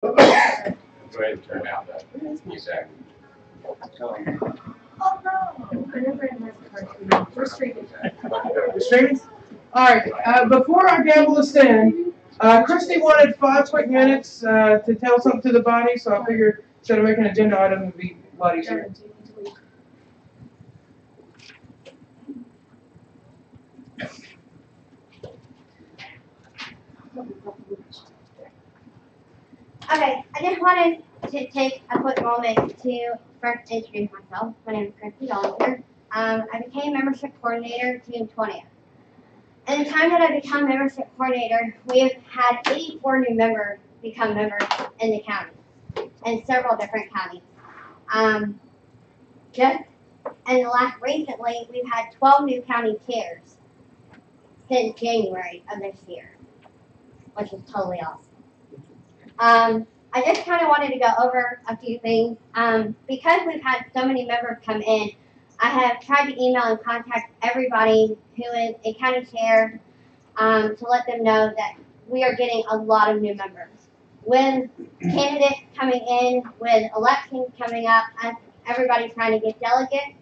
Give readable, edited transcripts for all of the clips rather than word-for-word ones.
Go ahead and turn out that music. Oh no! I never had my card. We're streaming. We're streaming? Alright, before I gavel us in, Christy wanted 5 quick minutes to tell something to the body, so I figured instead of making an agenda item, it would be a lot easier. Okay, I just wanted to take a quick moment to first introduce myself. My name is Christy Dollinger. I became membership coordinator June 20th. In the time that I become membership coordinator, we have had 84 new members become members in the county, in several different counties. Just in the last recently, we've had 12 new county chairs since January of this year, which is totally awesome. I just kind of wanted to go over a few things. Because we've had so many members come in, I have tried to email and contact everybody who is a county chair to let them know that we are getting a lot of new members. With candidates coming in, with elections coming up, everybody's trying to get delegates,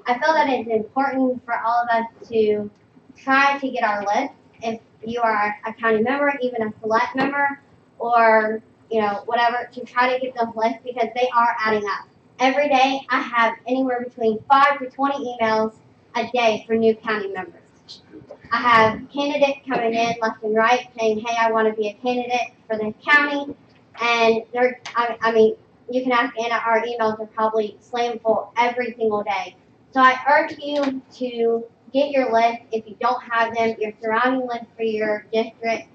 I feel that it's important for all of us to try to get our list. If you are a county member, even a select member, or whatever, to try to get those lists because they are adding up. Every day, I have anywhere between 5 to 20 emails a day for new county members. I have candidates coming in left and right saying, hey, I want to be a candidate for the county. And you can ask Anna, our emails are probably slam full every single day. So I urge you to get your list. If you don't have them, your surrounding list for your district.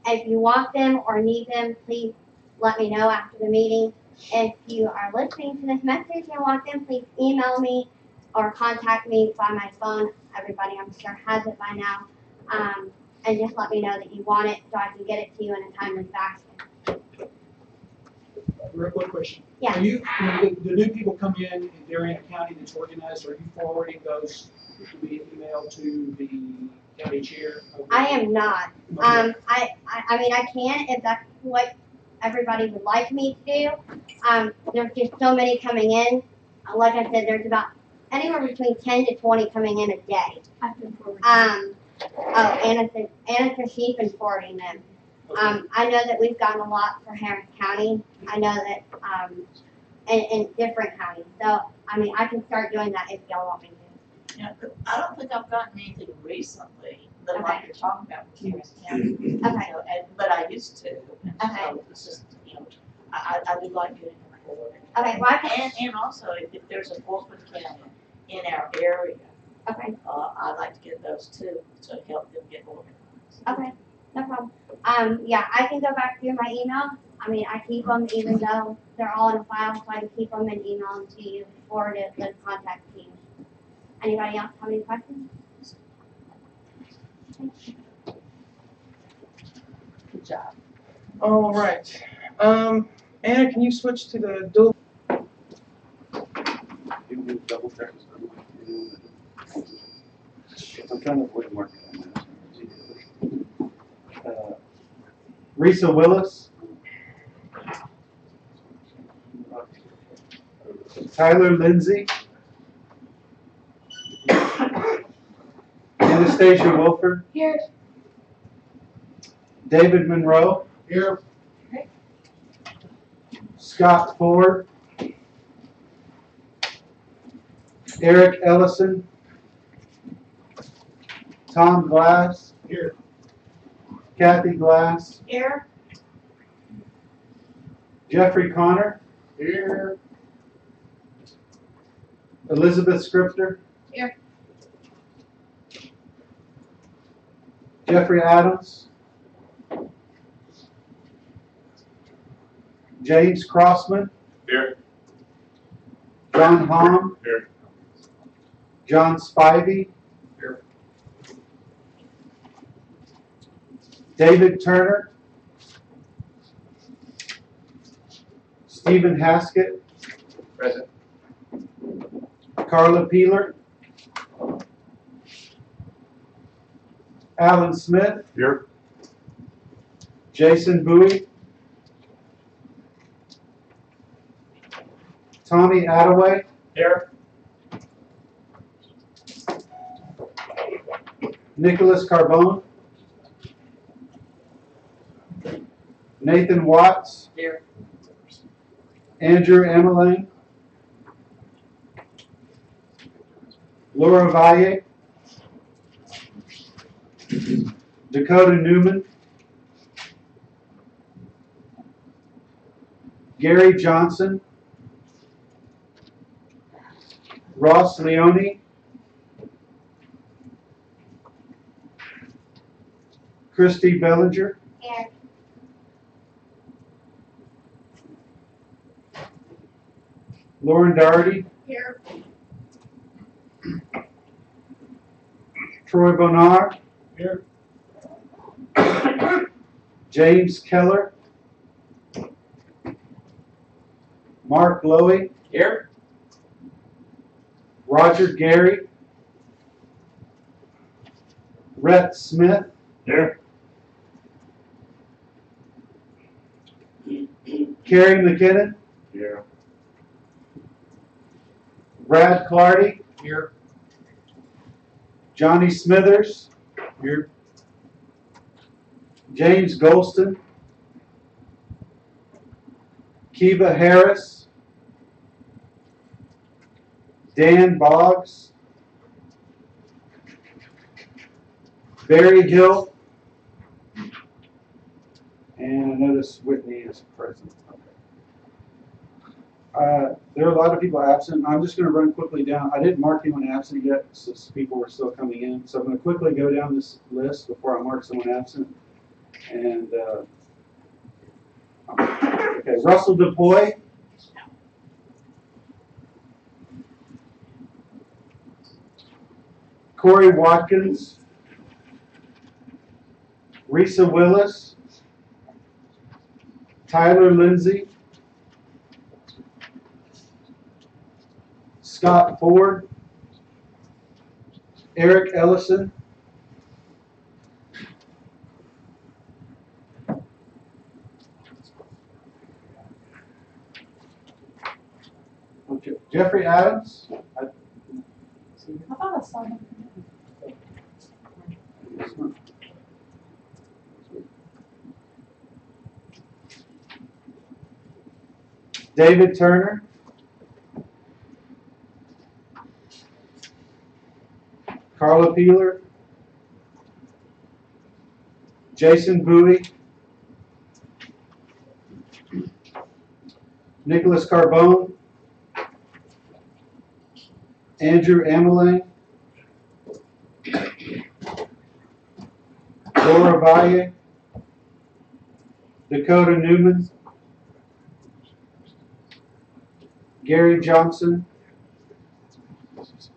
If you want them or need them, please let me know after the meeting. If you are listening to this message and want them, please email me or contact me by my phone. Everybody, I'm sure, has it by now. And just let me know that you want it so I can get it to you in a timely fashion. Real quick question. Yeah. Are you, when the new people come in and they're in a county that's organized, are you forwarding those via email to the county chair? I am not. Okay. I can if that's what everybody would like me to do. There's just so many coming in. Like I said, there's about anywhere between 10 to 20 coming in a day. I've been forwarding. Anna said she's been forwarding them. I know that we've gotten a lot for Harris County. I know that in different counties. So, I can start doing that if y'all want me to. Yeah, I don't think I've gotten anything recently that Okay. like you're talking about with Harris County. Okay. So, but I used to. And Okay. So it's just, I do like getting them forwarded. Okay, well, I can. And also, if there's a Portsmouth County in our area, Okay. I'd like to get those too to help them get organized. Okay. No problem. Yeah, I can go back through my email. I keep them even though they're all in a file, so I can keep them and email them to you, forward it, the contact team. Anybody else have any questions? Good job. All right. Anna, can you switch to the dual? You can double check this. I'm trying to avoid marking on that. Risa Willis. Tyler Lindsay. Anastasia Wilford. Here. David Monroe. Here. Scott Ford. Eric Ellison. Tom Glass. Here. Kathy Glass. Here. Jeffrey Connor. Here. Elizabeth Scripter. Here. Jeffrey Adams. James Crossman. Here. John Hom. Here. John Spivey. Here. David Turner. Stephen Haskett. Present. Carla Peeler. Alan Smith. Here. Jason Bowie. Tommy Attaway, Here. Nicholas Carbone, Nathan Watts, Here. Andrew Emeling, Laura Valle, Dakota Newman, Gary Johnson, Ross Leone, Christy Bellinger, Here. Lauren Doherty, Here. Troy Bonar, Here. James Keller, Mark Lowy, Here. Roger Gary, Rhett Smith, Here. Carrie McKinnon, Here. Brad Clardy, Here. Johnny Smithers, Here. James Golston, Kiva Harris, Dan Boggs, Barry Hill, and I notice Whitney is present. There are a lot of people absent. I'm just going to run quickly down. I didn't mark anyone absent yet since people were still coming in. So I'm going to quickly go down this list before I mark someone absent. And, okay, Russell DePoy. Corey Watkins. Risa Willis. Tyler Lindsay. Scott Ford, Eric Ellison, Jeffrey Adams, I thought I saw him. David Turner, Carla Peeler, Jason Bowie, Nicholas Carbone, Andrew Ameling, Laura Valle, Dakota Newman, Gary Johnson,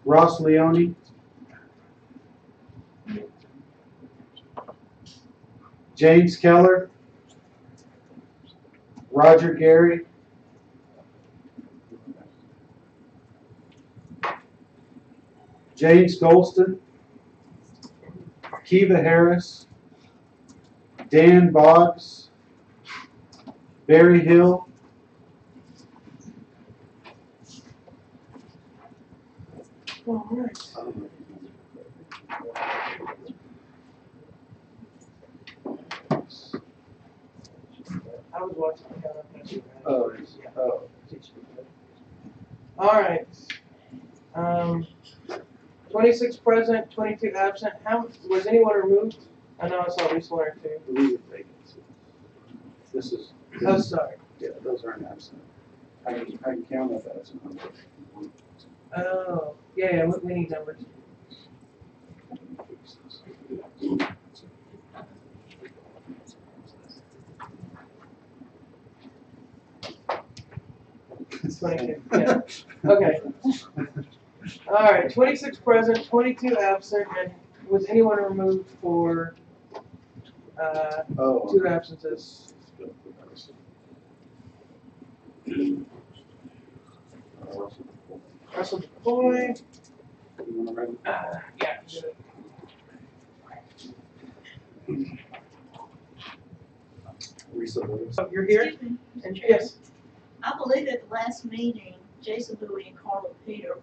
Ross Leone, James Keller, Roger Gary, James Golston, Kiva Harris, Dan Boggs, Barry Hill, All right. I was watching. oh, 26 present, 22 absent. How was anyone removed? I know I saw at least one or two. leave it vacancy. This is, Oh, sorry. yeah, those aren't absent. I can count that as a number. Oh, yeah, we need numbers. It's 22. Yeah. Okay. All right. 26 present, 22 absent, and was anyone removed for Oh. 2 absences? Russell Boy. Yeah. Risa Willis. Oh, you're here? Excuse me, Mr. And Chairman. yes. I believe at the last meeting, Jason Bowie and Carla Peter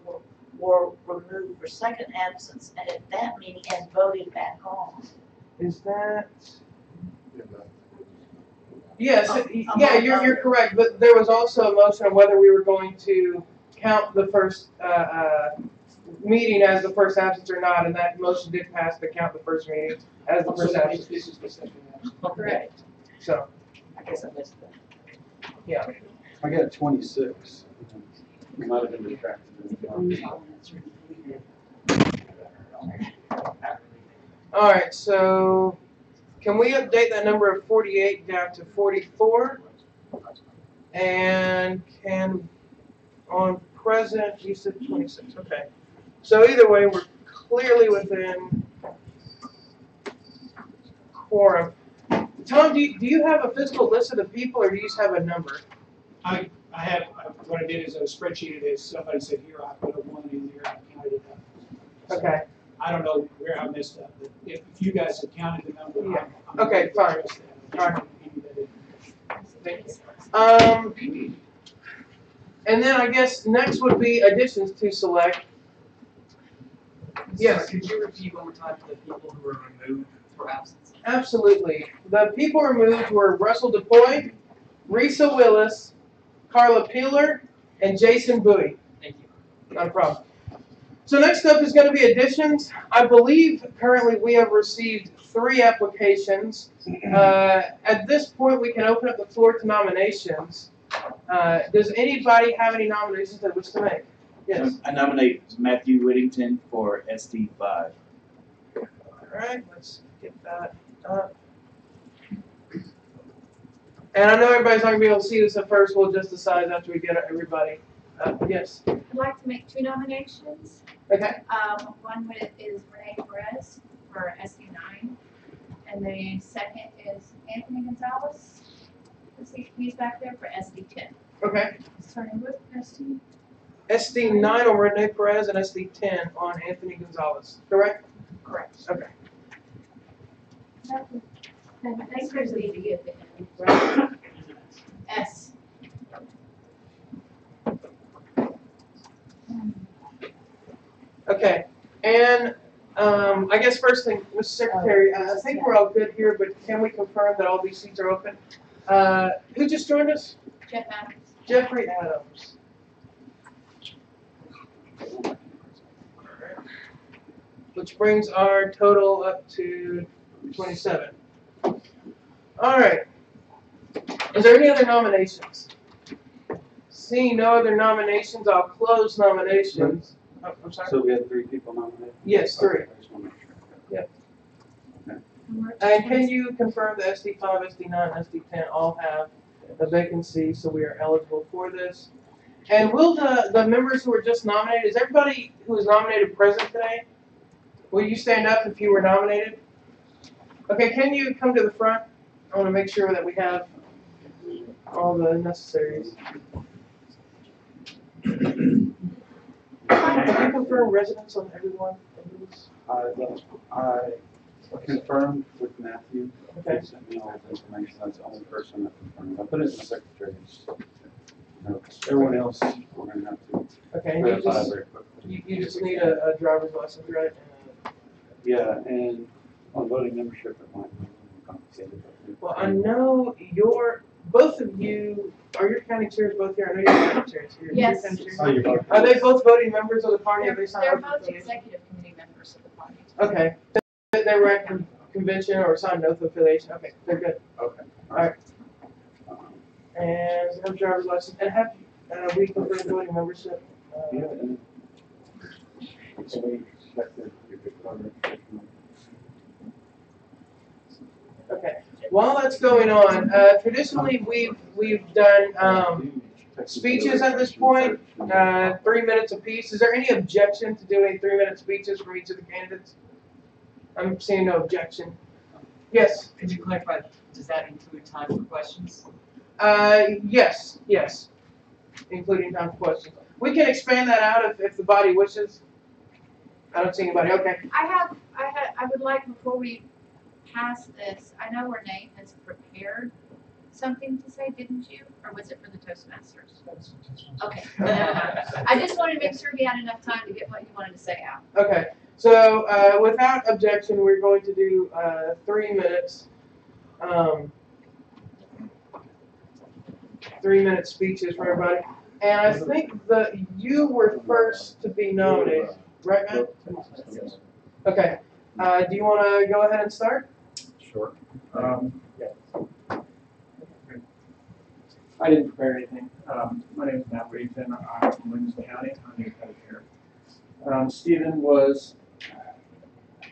were removed for second absence and at that meeting and voted back on. Is that? Yes, Oh, yeah, you're correct, but there was also a motion on whether we were going to count the first, meeting as the first absence or not, and that motion did pass to count the first meeting as the So first that means absence, this is the second absence. Correct. so, I guess I missed that. yeah. I got 26. I might have been distracted. Alright, so, can we update that number of 48 down to 44? And on present, you said 26, okay. So either way, we're clearly within quorum. Tom, do you have a physical list of the people, or do you just have a number? I have, what I did is I spreadsheeted it, somebody said, here, I put a 1 in there, I counted it up. So, Okay, I don't know where I messed up, but if you guys have counted the number, Yeah. I'm Okay, going to fine. address that. All right. Give you that information. And then I guess next would be additions to select. Yes. Could you repeat one more time for the people who were removed for absence? Absolutely. The people removed were Russell DePoy, Risa Willis, Carla Peeler, and Jason Bowie. Thank you. Not a problem. So next up is going to be additions. I believe currently we have received 3 applications. At this point, we can open up the floor to nominations. Does anybody have any nominations they wish to make? Yes. I nominate Matthew Whittington for SD5. All right, let's get that up. And I know everybody's not going to be able to see this at first. We'll just decide after we get everybody. Yes. I'd like to make 2 nominations. Okay. One is Renee Perez for SD9, and the second is Anthony Gonzalez. He's back there for SD10. Okay. Sorry, what SD? SD9 on Renee Perez and SD10 on Anthony Gonzalez. Correct? Correct. Okay. And I think there's a D at the end, right? S. Okay. And I guess first thing, Mr. Secretary, I think we're all good here, but can we confirm that all these seats are open? Who just joined us? Jeff Adams. Jeffrey Adams. Which brings our total up to 27. All right. Is there any other nominations? Seeing no other nominations, I'll close nominations. Oh, I'm sorry. So we had 3 people nominated? Yes, 3. Okay, I just want to make sure. And can you confirm the SD5, SD9, SD10 all have a vacancy, so we are eligible for this? And will the members who were just nominated, is everybody who was nominated present today? Will you stand up if you were nominated? Okay, can you come to the front? I want to make sure that we have all the necessaries. Can you confirm residence on everyone? I confirmed with Matthew. Okay. He sent me all the information. That's the only person that confirmed. I put it in the secretary's. Everyone else, we're going to have to Okay, and you verify just, very quickly. you just need a driver's license, right? Yeah, and on voting membership, it might be complicated. Well, I know both of you, are your county chairs both here? I know your county chairs here. Yes. Your county chairs? Oh, you're voting. Are they both voting members of the party? Have they signed They're up for both the executive committee members of the party. Okay. They were at convention or signed oath of affiliation. Okay, they're good. Okay. Alright. Um, And have driver's license. And have we confirmed voting membership? Yeah, and so we check the voter registration. Okay. While that's going on, traditionally we've done speeches at this point, 3 minutes apiece. Is there any objection to doing 3-minute speeches from each of the candidates? I'm seeing no objection. Yes. Could you clarify, does that include time for questions? Yes, including time for questions. We can expand that out if the body wishes. I don't see anybody. Okay. I would like, before we pass this, I know Renee has prepared something to say, didn't you? Or was it for the Toastmasters? Okay, never mind. I just wanted to make sure we had enough time to get what you wanted to say out. Okay, so without objection, we're going to do 3 minutes. 3-minute speeches for everybody. And I think that you were first to be nominated, right, Matt? Okay. Do you want to go ahead and start? Sure. I didn't prepare anything. My name is Matt Wheaton. I'm from Livingston County. I'm the county chair. Stephen was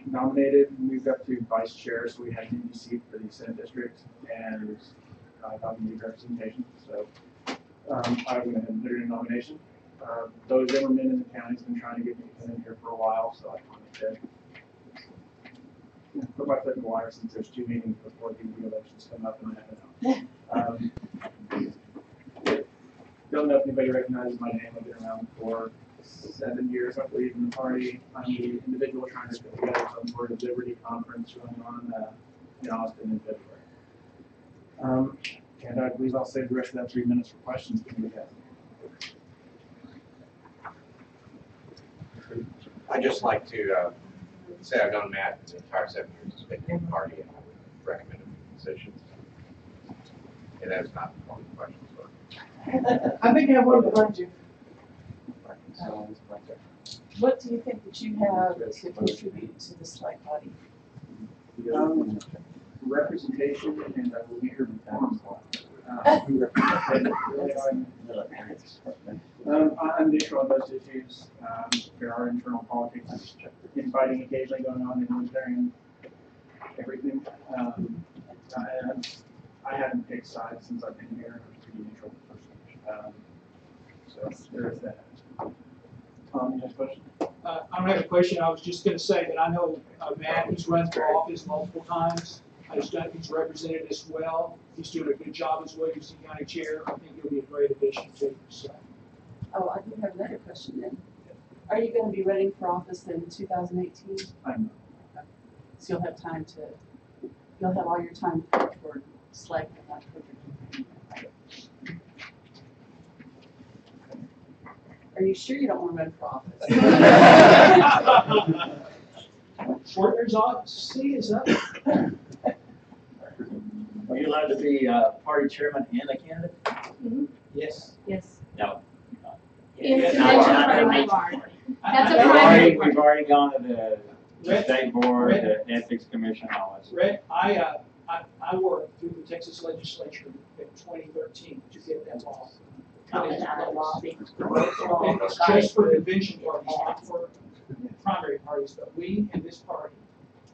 nominated and moved up to vice chair, so we had an empty seat for the Senate district, and I thought we needed representation, so I went ahead and put it in nomination. Though Zimmerman in the county's been trying to get me to come in here for a while, so I wanted to put my foot in the water since there's 2 meetings before the elections come up, and I haven't. Don't know if anybody recognizes my name. I've been around for 7 years, I believe, in the party. I'm the individual trying to put together some sort of Liberty conference going on in Austin in February. And I believe I'll save the rest of that 3 minutes for questions that we have. I'd just like to say I've known Matt the entire 7 years he's been in the party, and I would recommend him for the position. And that is not the only question. I think I have one behind you. What do you think that you have to contribute to the SLEC body? Representation, and I will be here with that. I'm neutral on those issues. There are internal politics, infighting occasionally going on in Libertarian everything. I haven't picked sides since I've been here. I'm pretty neutral person. So there is that. Tom, you have a question? I don't have a question. I was just going to say that I know Matt, he's run for office multiple times. He's represented us well. He's doing a good job as well. He's the county chair. I think he'll be a great addition to it. So. Oh, I do have another question then. Are you going to be running for office in 2018? I'm So you'll have time to, you'll have all your time for SLEC and not for your campaign. Are you sure you don't want to run for office? Shorter's Odyssey is up. Are you allowed to be party chairman and a candidate? Yes. Yes. No. In Yeah, convention not for in the each- board. That's a We've primary already, party. we've already gone to the state board, Red. the ethics commission, all that. Red, I worked through the Texas legislature in 2013 to get that law. Coming out of lobby. It's just for convention parties, not for primary parties, but we in this party,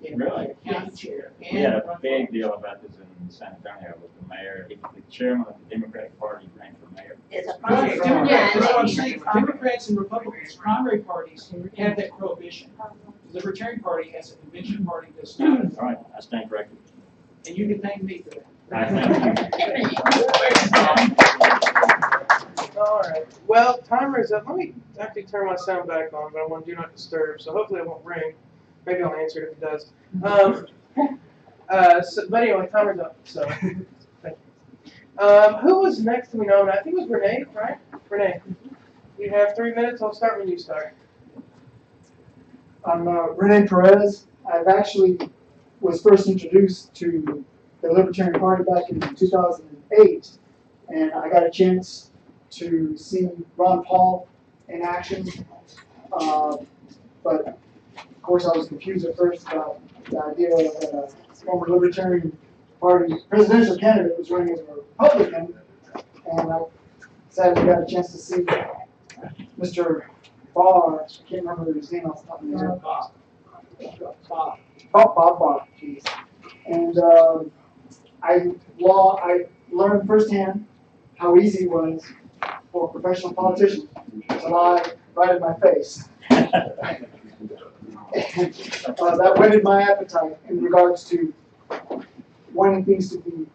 in Really? the county chair. We had a big deal about this in San Antonio with the mayor. The chairman of the Democratic Party ran for mayor. It's a Democrats, primary. that's what I'm saying. Democrats and Republicans, primary parties have that prohibition. The Libertarian Party has a convention party does not. All right, I stand corrected. And you can thank me for that. I thank you. All right. Well, timer is up. Let me actually turn my sound back on, but I want to do not disturb, so hopefully it won't ring. Maybe I'll answer it if it does. But anyway, timer's up. So, thank you. Who was next to be nominated? I think it was Renee, right? Renee, you have 3 minutes. I'll start when you start. I'm Rene Perez. I've actually was first introduced to the Libertarian Party back in 2008, and I got a chance to see Ron Paul in action. But of course, I was confused at first about the idea that a former Libertarian Party presidential candidate was running as a Republican, and I sadly got a chance to see Mr. Barr. I can't remember his name off the top of my head. Bob, jeez. And I learned firsthand how easy it was for professional politicians to lie right in my face. That whetted my appetite in regards to wanting things to be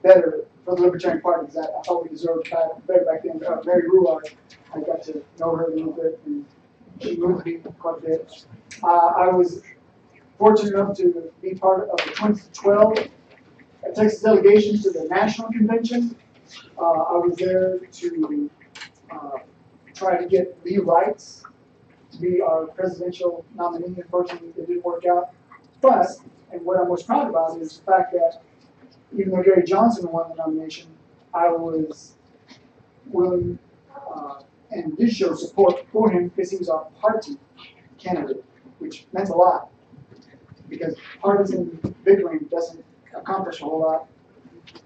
better for the Libertarian Party. That I thought we deserved better back then. Mary Ruard, I got to know her a little bit, and she moved me quite a bit. I was fortunate enough to be part of the 2012 a Texas delegation to the national convention. I was there to try to get Lee Rights to be our presidential nominee. Unfortunately, it didn't work out. But, and what I'm most proud about is the fact that even though Gary Johnson won the nomination, I was willing and did show support for him because he was our party candidate, which meant a lot. Because partisan bickering doesn't accomplish a whole lot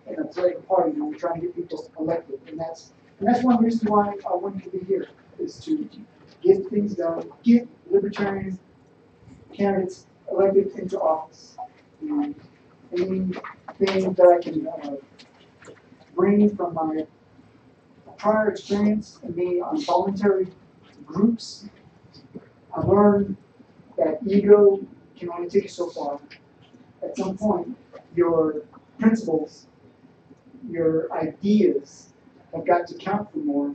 in a political party when we're trying to get people elected. And that's one reason why I wanted to be here, is to get things done, get libertarian candidates elected into office. Anything that I can bring from my prior experience and being on voluntary groups, I learned that ego can only take you so far. At some point, your principles, your ideas have got to count for more,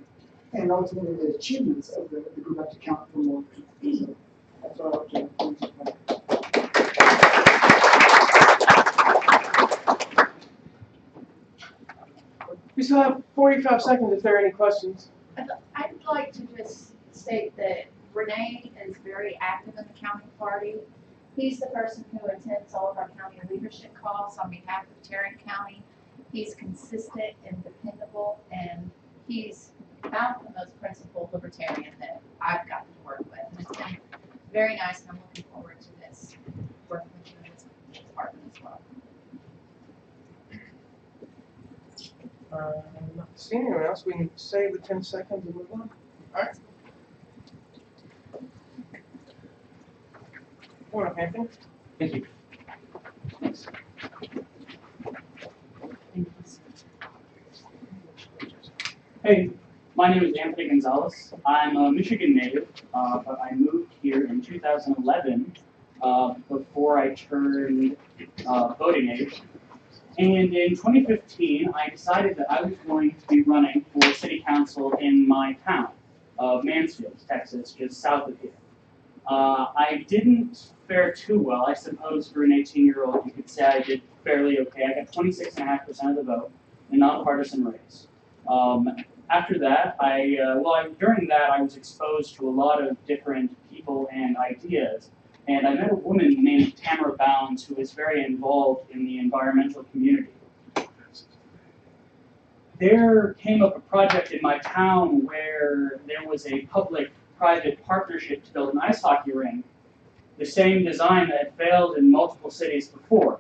and ultimately the achievements of the group have to count for more. So that's what I would say. We still have 45 seconds if there are any questions. I'd like to just state that Renee is very active in the county party. He's the person who attends all of our county leadership calls on behalf of Tarrant County. He's consistent and dependable, and he's about the most principled libertarian that I've gotten to work with. And it's been very nice, and I'm looking forward to this, working with you in this department as well. Not seeing anyone else. We can save the 10 seconds and move on. All right. Morning, Anthony. Thank you. Thanks. Hey, my name is Anthony Gonzalez. I'm a Michigan native, but I moved here in 2011 before I turned voting age. And in 2015, I decided that I was going to be running for city council in my town of Mansfield, Texas, just south of here. I didn't fare too well, I suppose. For an 18-year-old, you could say I did fairly okay. I got 26.5% of the vote in a nonpartisan race. After that, during that, I was exposed to a lot of different people and ideas. And I met a woman named Tamara Bounds who is very involved in the environmental community. There came up a project in my town where there was a public-private partnership to build an ice hockey rink, the same design that had failed in multiple cities before.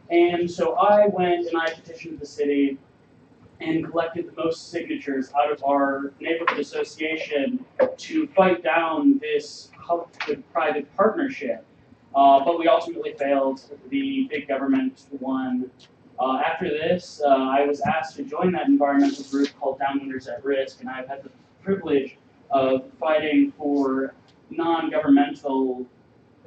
And so I went and I petitioned the city and collected the most signatures out of our neighborhood association to fight down this public-private partnership. But we ultimately failed. The big government won. After this, I was asked to join that environmental group called Downwinders at Risk, and I've had the privilege of fighting for non-governmental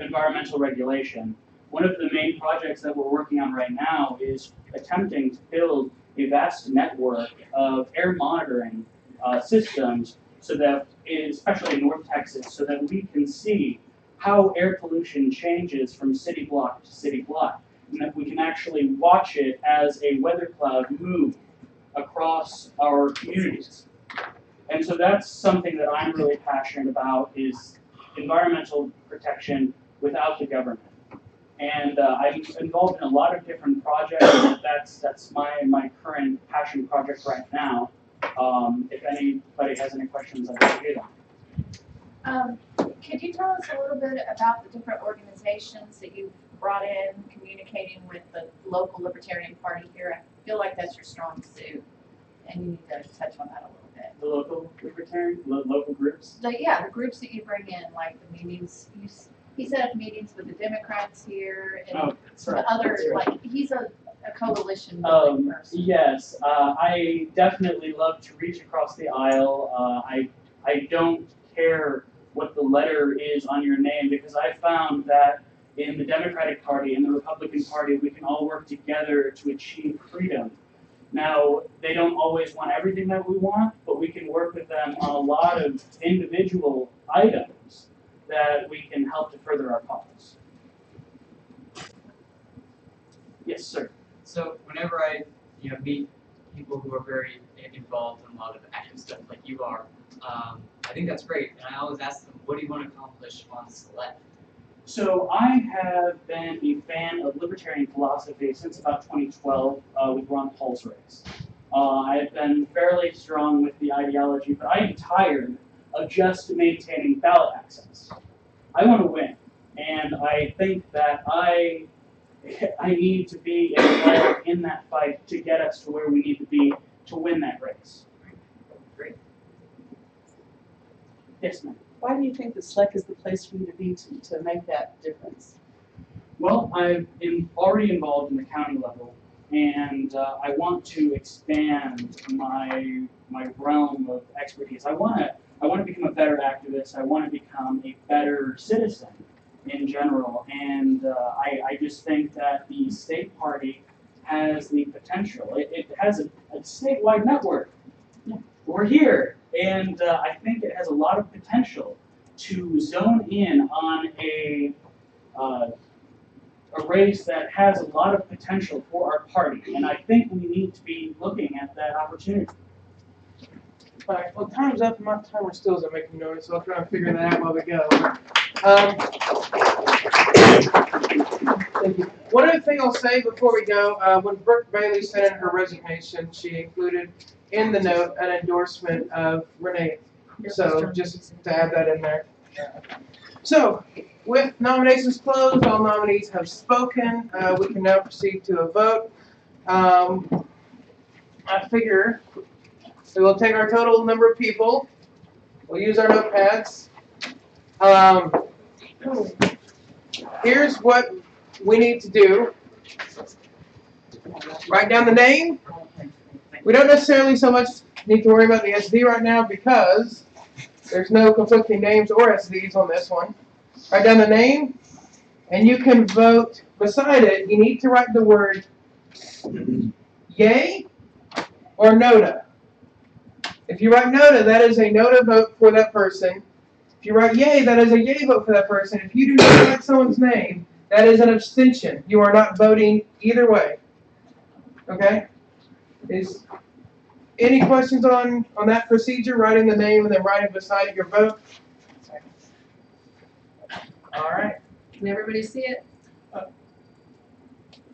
environmental regulation. One of the main projects that we're working on right now is attempting to build a vast network of air monitoring systems, so that, especially in North Texas, so that we can see how air pollution changes from city block to city block, and that we can actually watch it as a weather cloud move across our communities. And so that's something that I'm really passionate about, is environmental protection without the government. And I'm involved in a lot of different projects. That's my current passion project right now. If anybody has any questions, I'd like to hear them. Could you tell us a little bit about the different organizations that you've brought in, communicating with the local Libertarian Party here? I feel like that's your strong suit, and you need to touch on that a little bit. The local Libertarian, local groups? The groups that you bring in, like the meetings. He set up meetings with the Democrats here and some other, like, he's a coalition building person. Yes, I definitely love to reach across the aisle. I don't care what the letter is on your name, because I found that in the Democratic Party and the Republican Party, we can all work together to achieve freedom. Now, they don't always want everything that we want, but we can work with them on a lot of individual items that we can help to further our cause. Yes, sir. So whenever I, meet people who are very involved in a lot of active stuff like you are, I think that's great. And I always ask them, what do you want to accomplish on SLEC? So I have been a fan of libertarian philosophy since about 2012 with Ron Paul's race. I've been fairly strong with the ideology, but I am tired of just maintaining ballot access. I want to win, and I think that I need to be involved in that fight to get us to where we need to be to win that race. Great. Yes, ma'am. Why do you think the SLEC is the place for you to be to make that difference? Well, I'm already involved in the county level, and I want to expand my realm of expertise. I want to become a better activist. I want to become a better citizen in general, and I just think that the state party has the potential. It has a statewide network. We're here, and I think it has a lot of potential to zone in on a race that has a lot of potential for our party, and I think we need to be looking at that opportunity. All right, well, time's up, and my timer still isn't making noise, so I'll try and figure that out while we go. Thank you. One other thing I'll say before we go, when Brooke Bailey sent in her resignation, she included in the note an endorsement of Renee. So just to add that in there. So, with nominations closed, all nominees have spoken. We can now proceed to a vote. I figure we will take our total number of people. We'll use our notepads. Here's what we need to do. Write down the name. We don't necessarily so much need to worry about the SD right now because there's no conflicting names or SDs on this one. Write down the name, and you can vote beside it. You need to write the word yay or NOTA. If you write NOTA, that is a NOTA vote for that person. If you write yay, that is a yay vote for that person. If you do not write someone's name, that is an abstention. You are not voting either way. Okay? Is any questions on that procedure, writing the name and then writing beside your vote? All right. Can everybody see it?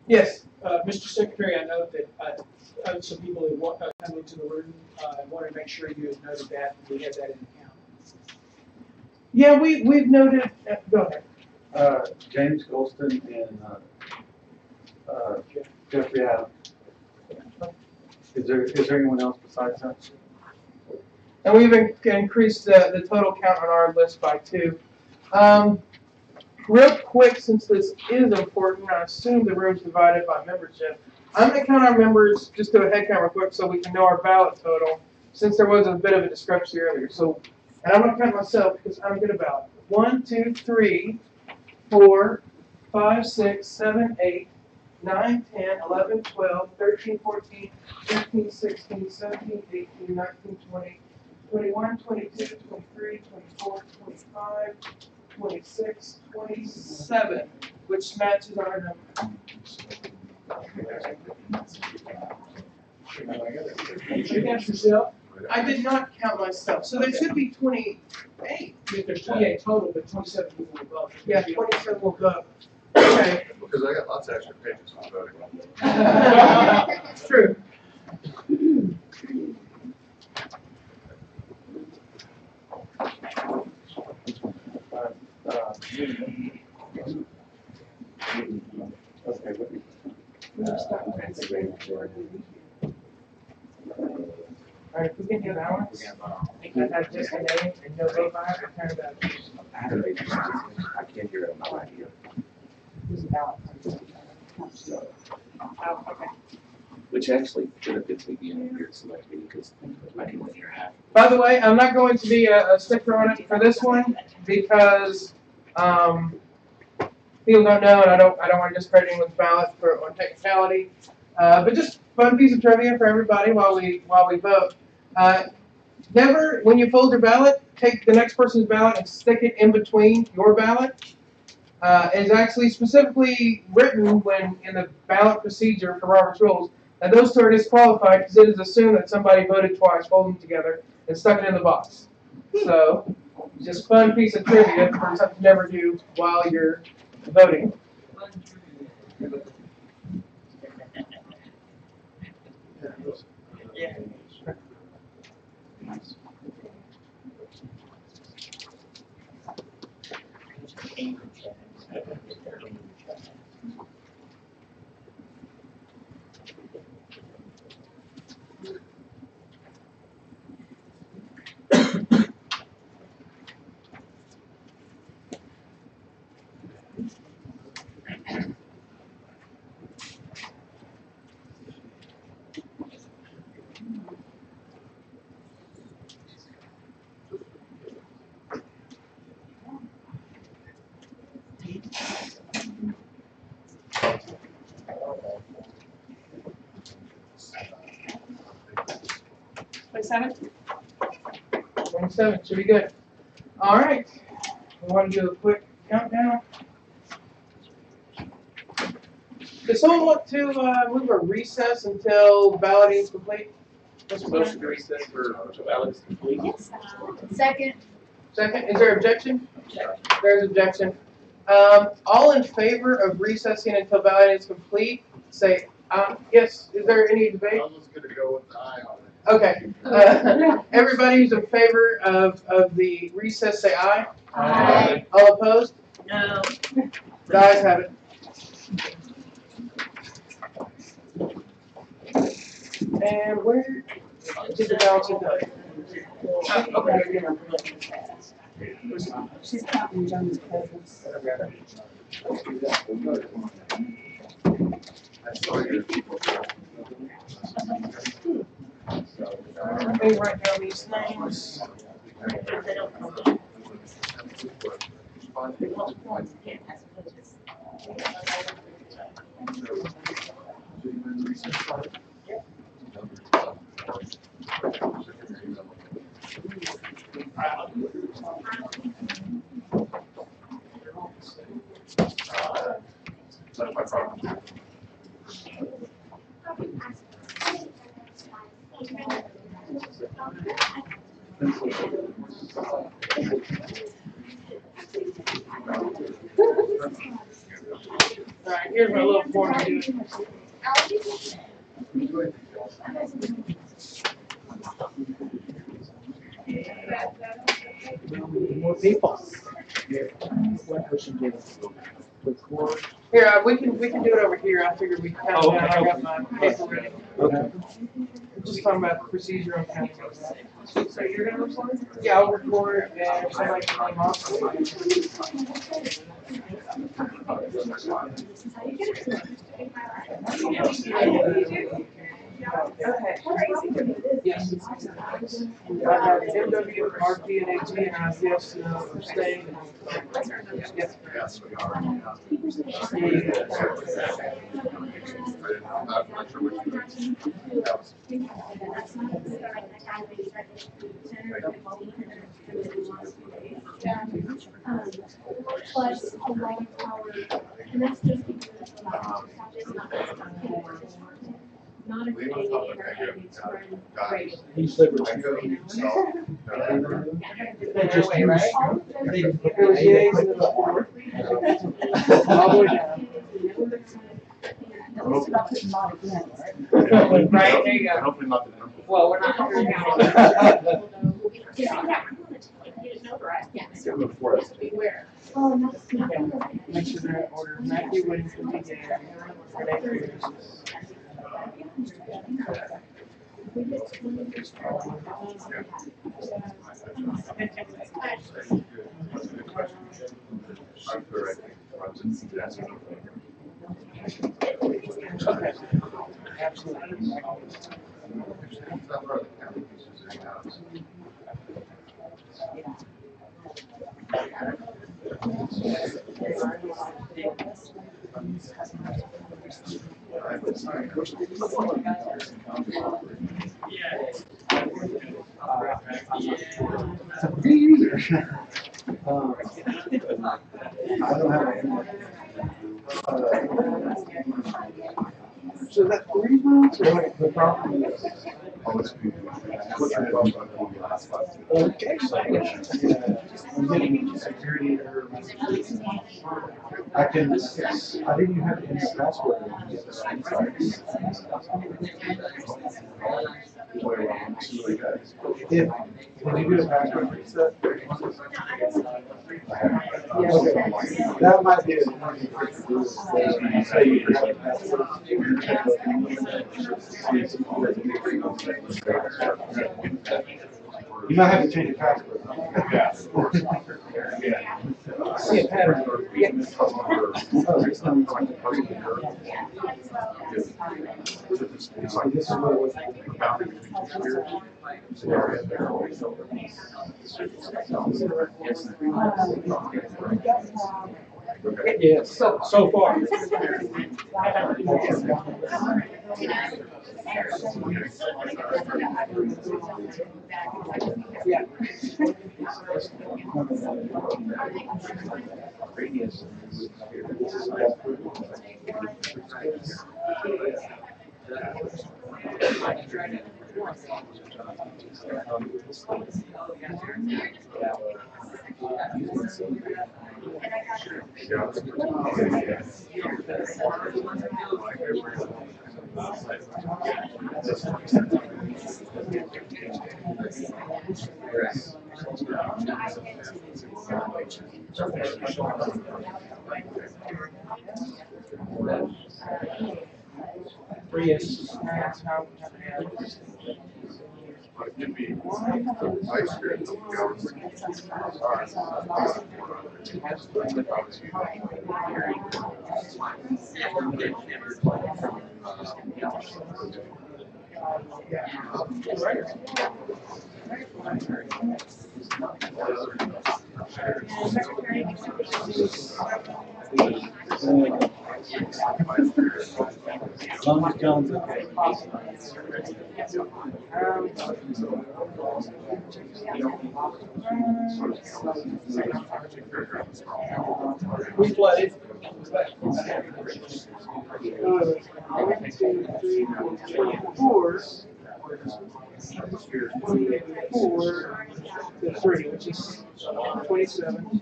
Yes. Mr. Secretary, I know that some people who come into the room want to make sure you have noted that and we have that in account. Yeah, we've noted. Go ahead. James Golston and Jeffrey Adams. Is there anyone else besides that? And we've increased the total count on our list by 2. Real quick, since this is important, I assume the room's divided by membership. I'm going to count our members, just do a head count real quick so we can know our ballot total, since there was a bit of a discrepancy earlier. So, and I'm going to count myself because I'm good about it. 1, 2, 3, 4, 5, 6, 7, 8, 9, 10, 11, 12, 13, 14, 15, 16, 17, 18, 19, 20, 21, 22, 23, 24, 25, 26, 27, which matches our number. You count yourself? I did not count myself, so there should be 28. There's 28 total, but 27 people will vote. Yeah, 27 will vote. Okay. Because I got lots of extra pages on voting. It's true. All right, if we can do balance, I have just a name and no vote by it, I turn it back. I can't hear it on my radio. Who's the ballot? Oh, okay. Which actually benefits me being here at select meeting because I can let your half. By the way, I'm not going to be a sticker on it for this one because people don't know, and I don't want to discredit anyone's ballot on technicality. But just fun piece of trivia for everybody while we vote. Never, when you fold your ballot, take the next person's ballot and stick it in between your ballot. is actually specifically written when in the ballot procedure for Robert's Rules that those two are disqualified because it is assumed that somebody voted twice, folded them together, and stuck it in the box. So, just fun piece of trivia for something to never do while you're voting. Yeah. Seven. 27 should be good. All right. We want to do a quick countdown. Does someone want to move a recess until balloting is complete? Motion to recess for ballot is complete. Yes. Second. Second. Is there objection? There's objection. All in favor of recessing until balloting is complete, say yes. Is there any debate? I'm just gonna go with the eye on it. Okay. Everybody who's in favor of the recess, say aye. Aye. All opposed? No. The ayes have it. And where did the ballots go? She's counting John's presents. Let me write down these names. All right, here's my little form to do it. More people. One person did record. Here, we can do it over here. I figured we'd count down. I got my paper ready. Okay. We're just talking about the procedure on counting. So you're gonna record? Yeah, I'll record and if somebody can name off. Yes. I have MW, RP, and AT, and I have yes, no, abstain. Yes. Yes, we are. I'm not sure which Plus a lot of power, and that's just because not a creating error, it's from creating. He's liberal. Way, right? It was yeas and then the four. All the way down. Right, there you go. Hopefully not the number. Well, we're not counting. Yes. Beware. Oh, no. Make sure they're in order. Matthew Williams will be there. Renee I'm correct. Okay. Absolutely. don't have So that 3 months or like the problem is. okay. I'm getting security error messages. I didn't even have to use password. When you do a password reset, okay, that might be a say you forgot the password. You might have to change your password. Yeah. See a pattern. Yeah. Oh, it's not like the person. It's like this is what it was. The boundary between two spheres. It's an area there. Yes, so far. Yeah. Yes. That's how As long as John's okay. We flooded. 1, 2, 3, 4. 4 to 3, which is 27.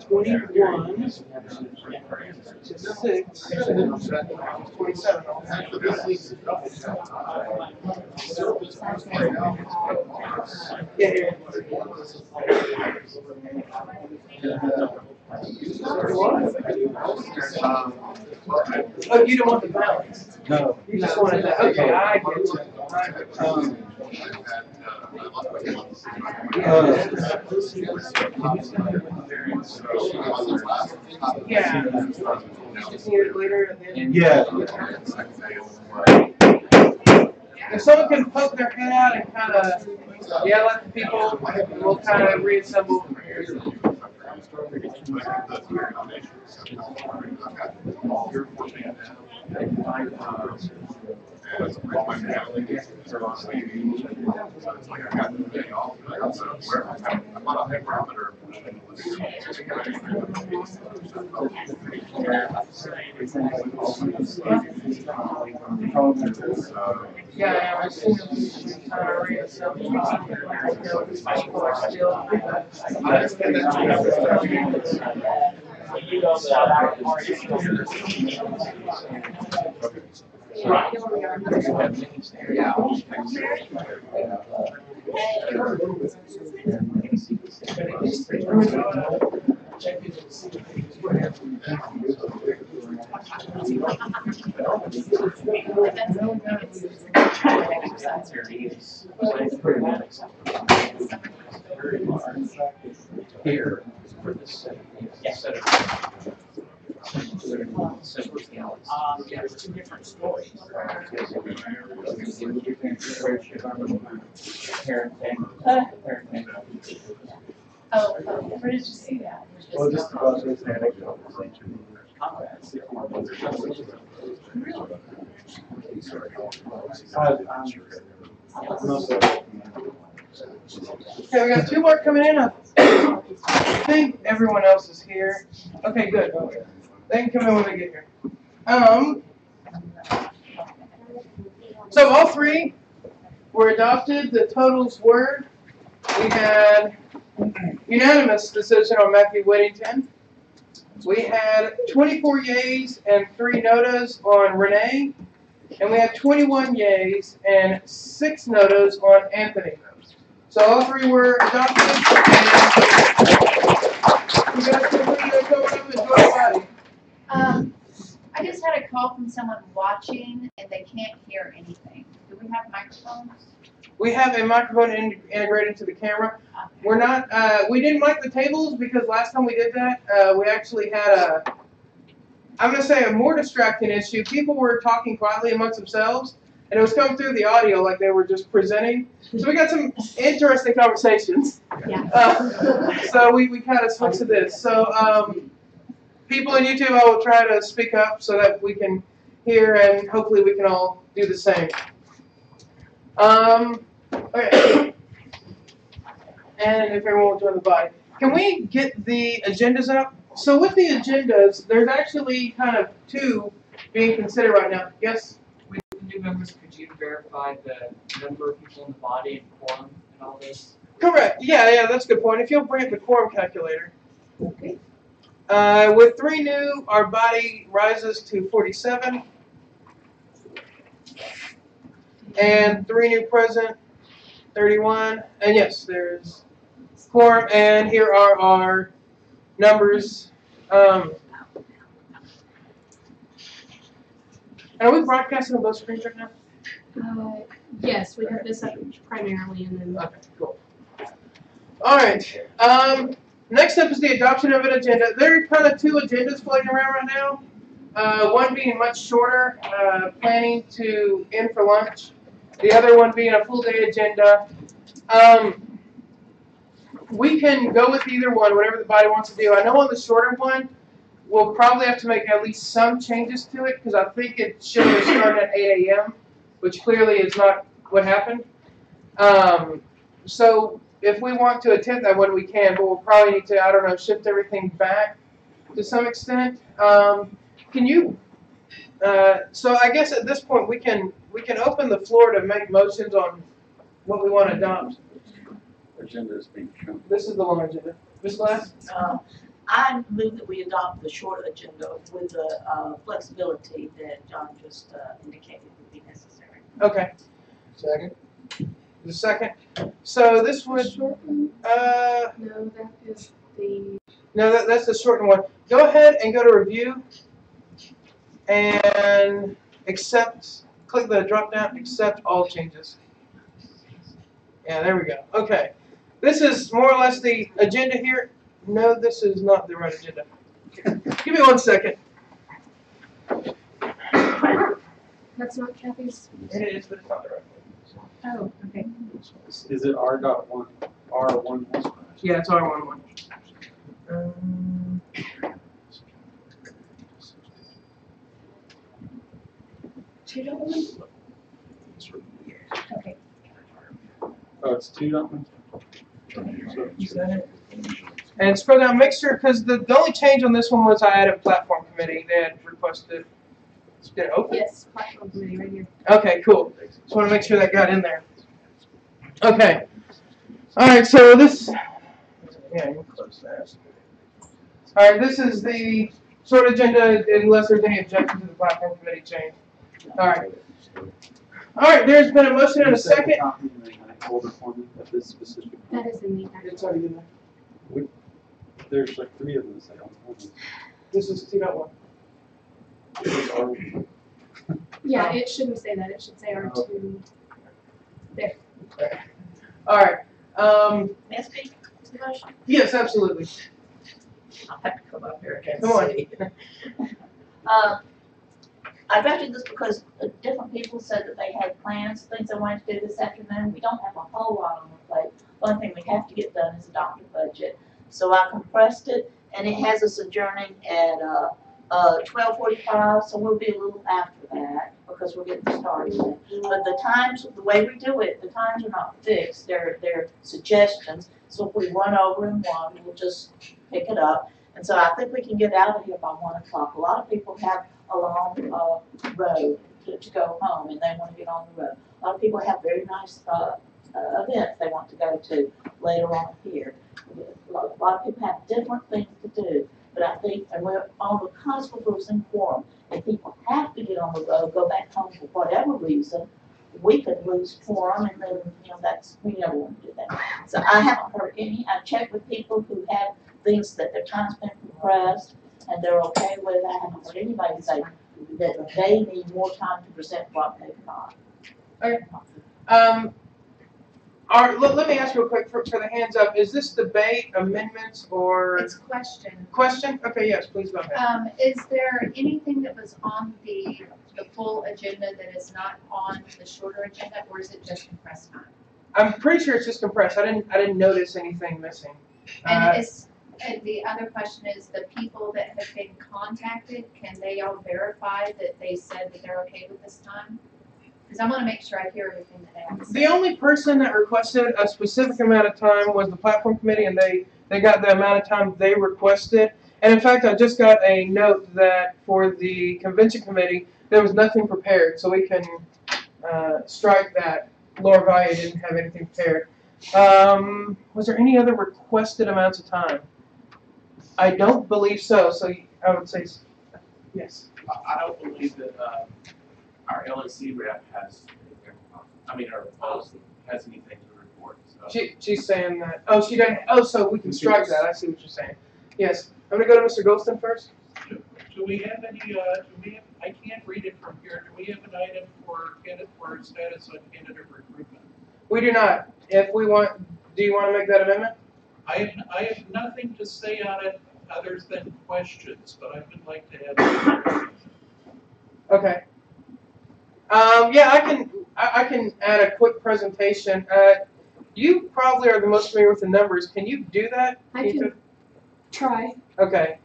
21 to 6. 27. Yeah, here. Oh, you don't want the balance? No. You just wanted that. Okay, I get you. Yeah. Just need it later and then. Yeah. If someone can poke their head out and kind of yell at the people, we'll kind of reassemble. Yeah, I've seen them kind of reassemble. People are still. Here for this set of yeah, two different stories. Oh, where did you see that? Well, just about this anecdote. Okay, we got 2 more coming in. I think everyone else is here. Okay, good. They can come in when they get here. So all three were adopted. The totals were, we had unanimous decision on Matthew Whittington. We had 24 yeas and 3 notas on Renee. And we had 21 yeas and 6 notas on Anthony. So all three were adopted. And you guys feel free to go up and enjoy the body. I just had a call from someone watching and they can't hear anything. Do we have microphones? We have a microphone integrated to the camera. We're not, we didn't mic the tables because last time we did that, we actually had I'm going to say a more distracting issue. People were talking quietly amongst themselves, and it was coming through the audio like they were just presenting. So we got some interesting conversations. Yeah. So we kind of switched to this. So people on YouTube, I will try to speak up so that we can hear, and hopefully we can all do the same. Okay. And if everyone will join the body. Can we get the agendas up? So with the agendas, there's actually kind of 2 being considered right now. Yes? With the new members, could you verify the number of people in the body and quorum and all this? Correct. Yeah, that's a good point. If you'll bring up the quorum calculator. Okay. With 3 new, our body rises to 47. And 3 new present, 31. And yes, there's quorum. And here are our numbers. Are we broadcasting on both screens right now? Yes, we have this up primarily and then. Okay, cool. All right. Next up is the adoption of an agenda. There are kind of 2 agendas floating around right now. One being much shorter, planning to end for lunch. The other one being a full day agenda. We can go with either one, whatever the body wants to do. I know on the shorter one, we'll probably have to make at least some changes to it because I think it should have started at 8 a.m., which clearly is not what happened. So if we want to attend that one, we can, but we'll probably need to, I don't know, shift everything back to some extent. Can you? So I guess at this point we can open the floor to make motions on what we want to adopt. Agenda is being shown. This is the long agenda. Ms. Glass? I move that we adopt the short agenda with the flexibility that John just indicated would be necessary. Okay. Second. The second. So this would. No, that is the. No, that's the shortened one. Go ahead and go to review and accept. Click the drop down. Accept all changes. Yeah, there we go. Okay. This is more or less the agenda here. No, this is not the right agenda. Give me 1 second. That's not Kathy's. It is, but it's not the right one. Oh, okay. Is it R.1? R11? Yeah, it's R11. $2? Okay. Oh, it's 2 documents? Is that it? And scroll down, make sure, because the only change on this one was I added platform committee. They had requested. Did it open? Yes, platform committee right here. Okay, cool. Just want to make sure that got in there. Okay. All right, so this. Yeah, you can close that. All right, this is the short agenda unless there's any objection to the platform committee change. All right. All right, there's been a motion and a second. Older form of this specific. That is in the. It's already in there. There's like 3 of them. I don't know. This is 2.1. Yeah, it shouldn't say that. It should say R2. There. All right. May I speak to the motion? Yes, absolutely. I'll have to come up here again. Come on. I drafted this because different people said that they had plans, things they wanted to do this afternoon. We don't have a whole lot on the plate. One thing we have to get done is adopt a budget. So I compressed it, and it has us adjourning at 12:45. So we'll be a little after that because because we're getting started. But the times, the way we do it, the times are not fixed, they're suggestions. So if we run over in one, we'll just pick it up. And so I think we can get out of here by 1 o'clock. A lot of people have a long road to go home and they want to get on the road. A lot of people have very nice events they want to go to later on here. A lot of people have different things to do. But I think, and we're on the cusp of losing quorum. If people have to get on the road, go back home for whatever reason, we could lose quorum, and then, we never want to do that. So I haven't heard any. I've checked with people who have things that their time's been compressed, and they're okay with it. I haven't heard anybody say that they need more time to present what they've got. Okay. Let me ask real quick for the hands up. Is this debate, amendments, or It's question. question? Okay, yes, please go ahead. Is there anything that was on the full agenda that is not on the shorter agenda, or is it just compressed time? I'm pretty sure it's just compressed. I didn't notice anything missing. And the other question is, the people that have been contacted, can they all verify that they said that they're okay with this time? Because I want to make sure I hear everything that they have to say. The only person that requested a specific amount of time was the platform committee, and they got the amount of time they requested. And in fact, I just got a note that for the convention committee, there was nothing prepared, so we can strike that. Laura Valle didn't have anything prepared. Was there any other requested amounts of time? I don't believe so, so I would say yes. I don't believe that our LSC rep has, our policy has anything to report. So. She's saying that. Oh, she doesn't. Oh, so we can strike that. I see what you're saying. Yes. I'm going to go to Mr. Golston first. Do we have any, I can't read it from here. Do we have an item for status on candidate recruitment? We do not. If we want, do you want to make that amendment? I have nothing to say on it other than questions, but I would like to have. Okay. Yeah, I can add a quick presentation. You probably are the most familiar with the numbers. Can you do that? I can try. Okay.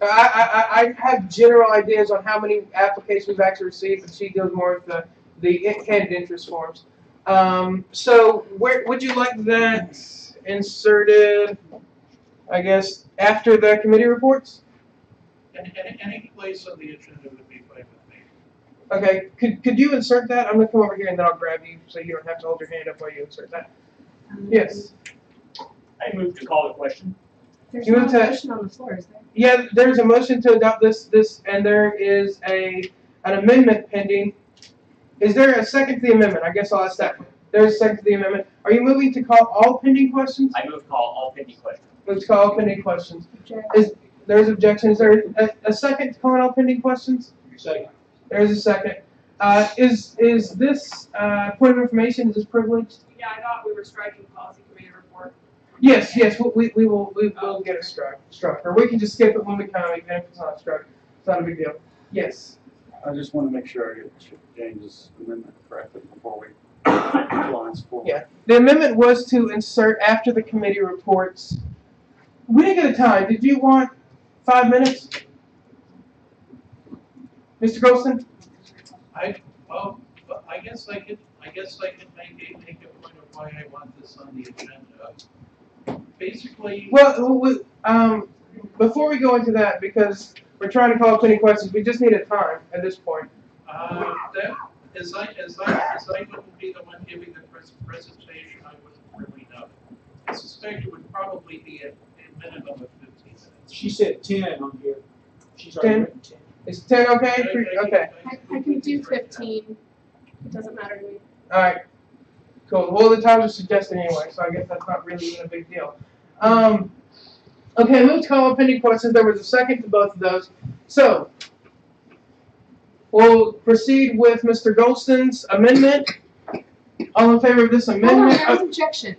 I have general ideas on how many applications we've actually received, but she deals more with the candidate interest forms. So where would you like that inserted? I guess after the committee reports. Any place on the agenda would be fine with me. Okay. Could you insert that? I'm gonna come over here and then I'll grab you, so you don't have to hold your hand up while you insert that. Yes. I move to call the question. There's no motion on the floor, is there? Yeah, there's a motion to adopt this, and there is an amendment pending. Is there a second to the amendment? I guess I'll ask that. There's a second to the amendment. Are you moving to call all pending questions? I move to call all pending questions. Move to call all pending questions. There's objection. Is there a second to calling all pending questions? Second. There's a second. Is this point of information, is this privileged? Yeah, I thought we were striking policy committee report. Yes, we will get it struck, or we can just skip it when we come, even if it's not struck. It's not a big deal. Yes. I just want to make sure I get James's amendment correctly before we lines forward. Yeah. The amendment was to insert after the committee reports. We didn't get a time. Did you want 5 minutes? Mr. Golston? I guess I could make a point of why I want this on the agenda. Basically. Well, before we go into that, because we're trying to call up any questions, we just need a time at this point. As I wouldn't be the one giving the presentation, I wouldn't really know. I suspect it would probably be a minimum of 15 minutes. She said 10 on here. She's 10? already written 10. Is 10 okay? Okay. I can do 15. It doesn't matter to me. All right. Cool. Well, the times are suggested anyway, so I guess that's not really even a big deal. Okay, move to call up pending questions. There was a second to both of those. So, we'll proceed with Mr. Golston's amendment. All in favor of this amendment? There was objection.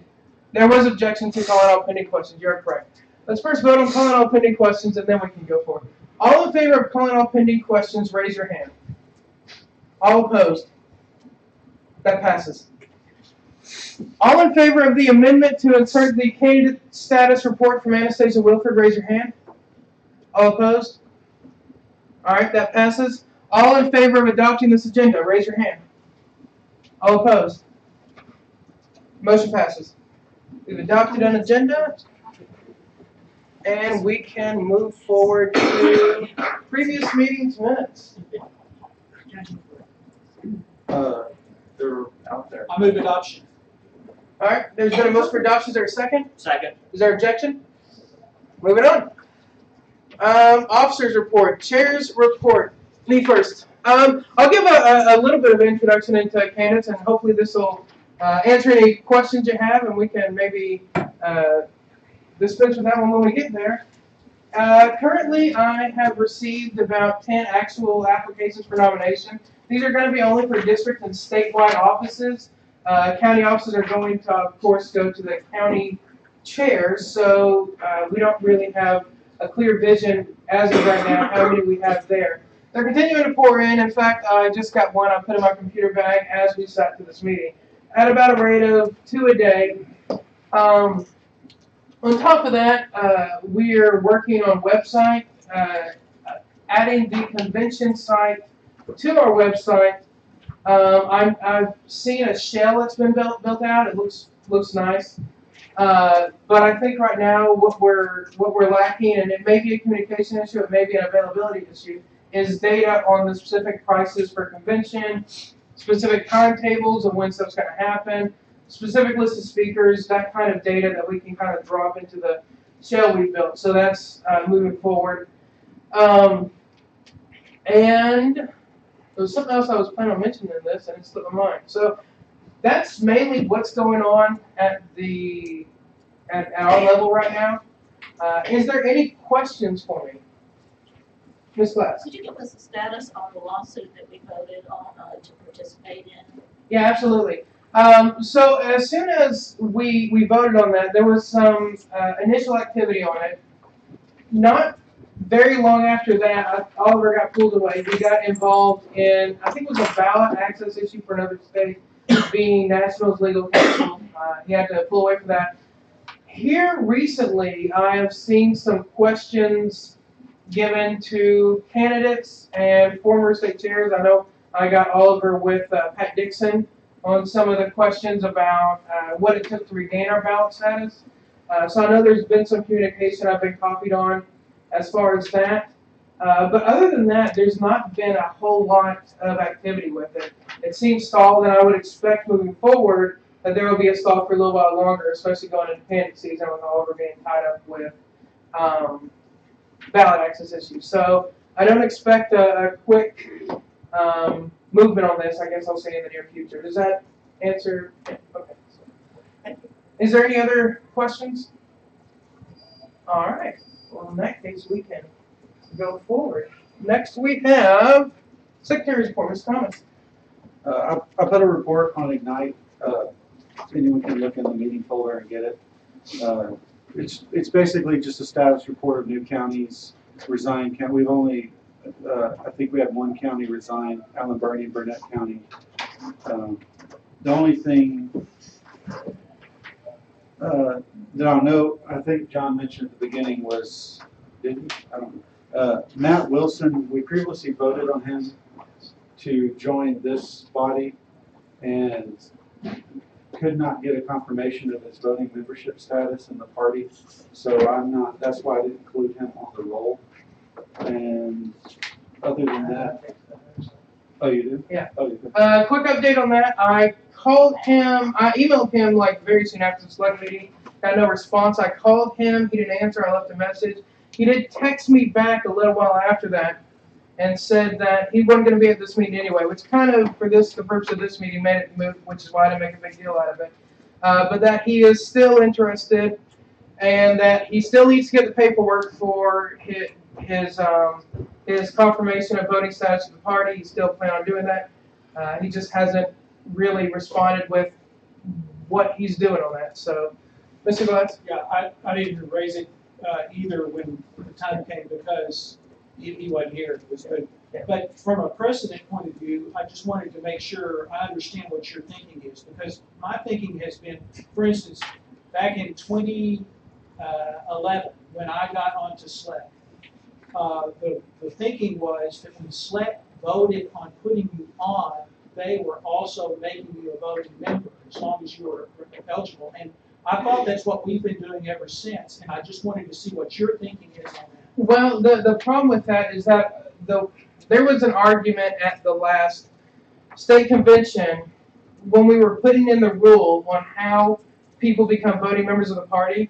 There was objection to calling out pending questions. You're correct. Let's first vote on calling out pending questions, and then we can go forward. All in favor of calling out pending questions, raise your hand. All opposed? That passes. All in favor of the amendment to insert the candidate status report from Anastasia Wilford, raise your hand. All opposed? All right, that passes. All in favor of adopting this agenda, raise your hand. All opposed? Motion passes. We've adopted an agenda, and we can move forward to previous meetings minutes. They're out there. I move adoption. All right, there's been a motion for adoption. Is there a second? Second. Is there objection? Moving on. Officers report, chair's report. Me first. I'll give a little bit of introduction into candidates, and hopefully this will answer any questions you have, and we can maybe dispense with that one when we get there. Currently, I have received about 10 actual applications for nomination. These are going to be only for district and statewide offices. County offices are going to, of course, go to the county chairs, so we don't really have a clear vision as of right now how many we have there. They're continuing to pour in. In fact, I just got one I put in my computer bag as we sat through this meeting at about a rate of 2 a day. On top of that, we are working on website, adding the convention site to our website. I've seen a shell that's been built out. It looks nice. But I think right now what we're lacking, and it may be a communication issue, it may be an availability issue, is data on the specific prices for convention, specific timetables of when stuff's going to happen, specific list of speakers, that kind of data that we can kind of drop into the shell we built. So that's moving forward. And there was something else I was planning on mentioning in this, and it slipped my mind. So that's mainly what's going on at our level right now. Is there any questions for me? Ms. Glass? Could you give us a status on the lawsuit that we voted on to participate in? Yeah, absolutely. So as soon as we voted on that, there was some initial activity on it. Not very long after that, Oliver got pulled away. He got involved in, I think it was a ballot access issue for another state, being National's legal counsel. He had to pull away from that. Here recently, I have seen some questions given to candidates and former state chairs. I know I got Oliver with Pat Dixon on some of the questions about what it took to regain our ballot status. So I know there's been some communication I've been copied on as far as that. But other than that, there's not been a whole lot of activity with it. It seems stalled, and I would expect moving forward that there will be a stall for a little while longer, especially going into pending season with Oliver being tied up with ballot access issues. So I don't expect a quick movement on this, I guess I'll say in the near future. Does that answer? Yeah, okay. Is there any other questions? All right. Well, in that case, we can go forward. Next, we have Secretary's report, Ms. Thomas. I put a report on Ignite. Anyone can look in the meeting folder and get it. It's basically just a status report of new counties resign. We've only, I think we had one county resign, Allen Birney, Burnett County. The only thing that I'll note, I think John mentioned at the beginning was, didn't he? I don't know. Matt Wilson, we previously voted on him to join this body and could not get a confirmation of his voting membership status in the party. So that's why I didn't include him on the roll. And other than that, oh, you do? Yeah. Oh, you do. Quick update on that. I emailed him like very soon after the SLEC meeting. Got no response. I called him. He didn't answer. I left a message. He did text me back a little while after that and said that he wasn't going to be at this meeting anyway, which kind of, for the purpose of this meeting, made it move, which is why I didn't make a big deal out of it. But that he is still interested and that he still needs to get the paperwork for his confirmation of voting status of the party. He's still planning on doing that. He just hasn't really responded with what he's doing on that. So, Mr. Glass? Yeah, I didn't raise it either when the time came because he wasn't here. It was good. But from a precedent point of view, I just wanted to make sure I understand what your thinking is, because my thinking has been, for instance, back in 2011 when I got onto SLEC, the thinking was that when SLEC voted on putting you on, they were also making you a voting member as long as you were eligible. And I thought that's what we've been doing ever since, and I just wanted to see what your thinking is on that. Well, the problem with that is that there was an argument at the last state convention when we were putting in the rule on how people become voting members of the party.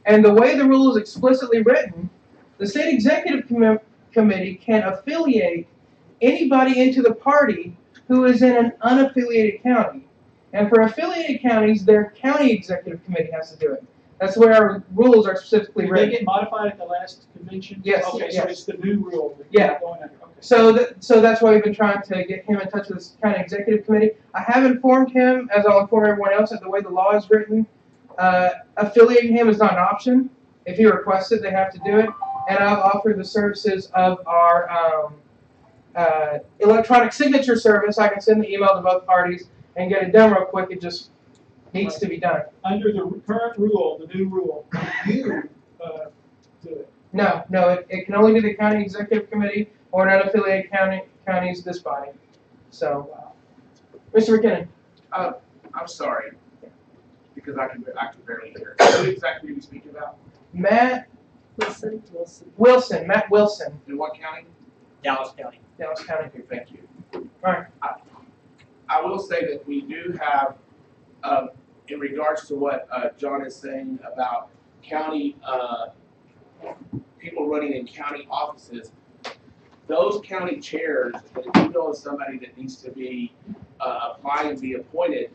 And the way the rule is explicitly written, the state executive committee can affiliate anybody into the party who is in an unaffiliated county. And for affiliated counties, their county executive committee has to do it. That's where our rules are specifically Did written. they get modified at the last convention? Yes. Okay, so yes. it's the new rule. that Yeah. we're going under. Okay. So that's why we've been trying to get him in touch with this county executive committee. I have informed him, as I'll inform everyone else, that the way the law is written, affiliating him is not an option. If he requests it, they have to do it. And I've offered the services of our electronic signature service. I can send the email to both parties and get it done real quick. It just needs to be done. Under the current rule, the new rule, you do it. No, it can only be the county executive committee or an unaffiliated counties, this body. So, Mr. McKinnon. I'm sorry, because I can barely hear. Who exactly are you speaking about? Matt Wilson. Matt Wilson. In what county? Dallas County. Dallas County. Okay, thank you. All right. I will say that we do have, in regards to what John is saying about county, people running in county offices, those county chairs, that if you know of somebody that needs to be apply and be appointed,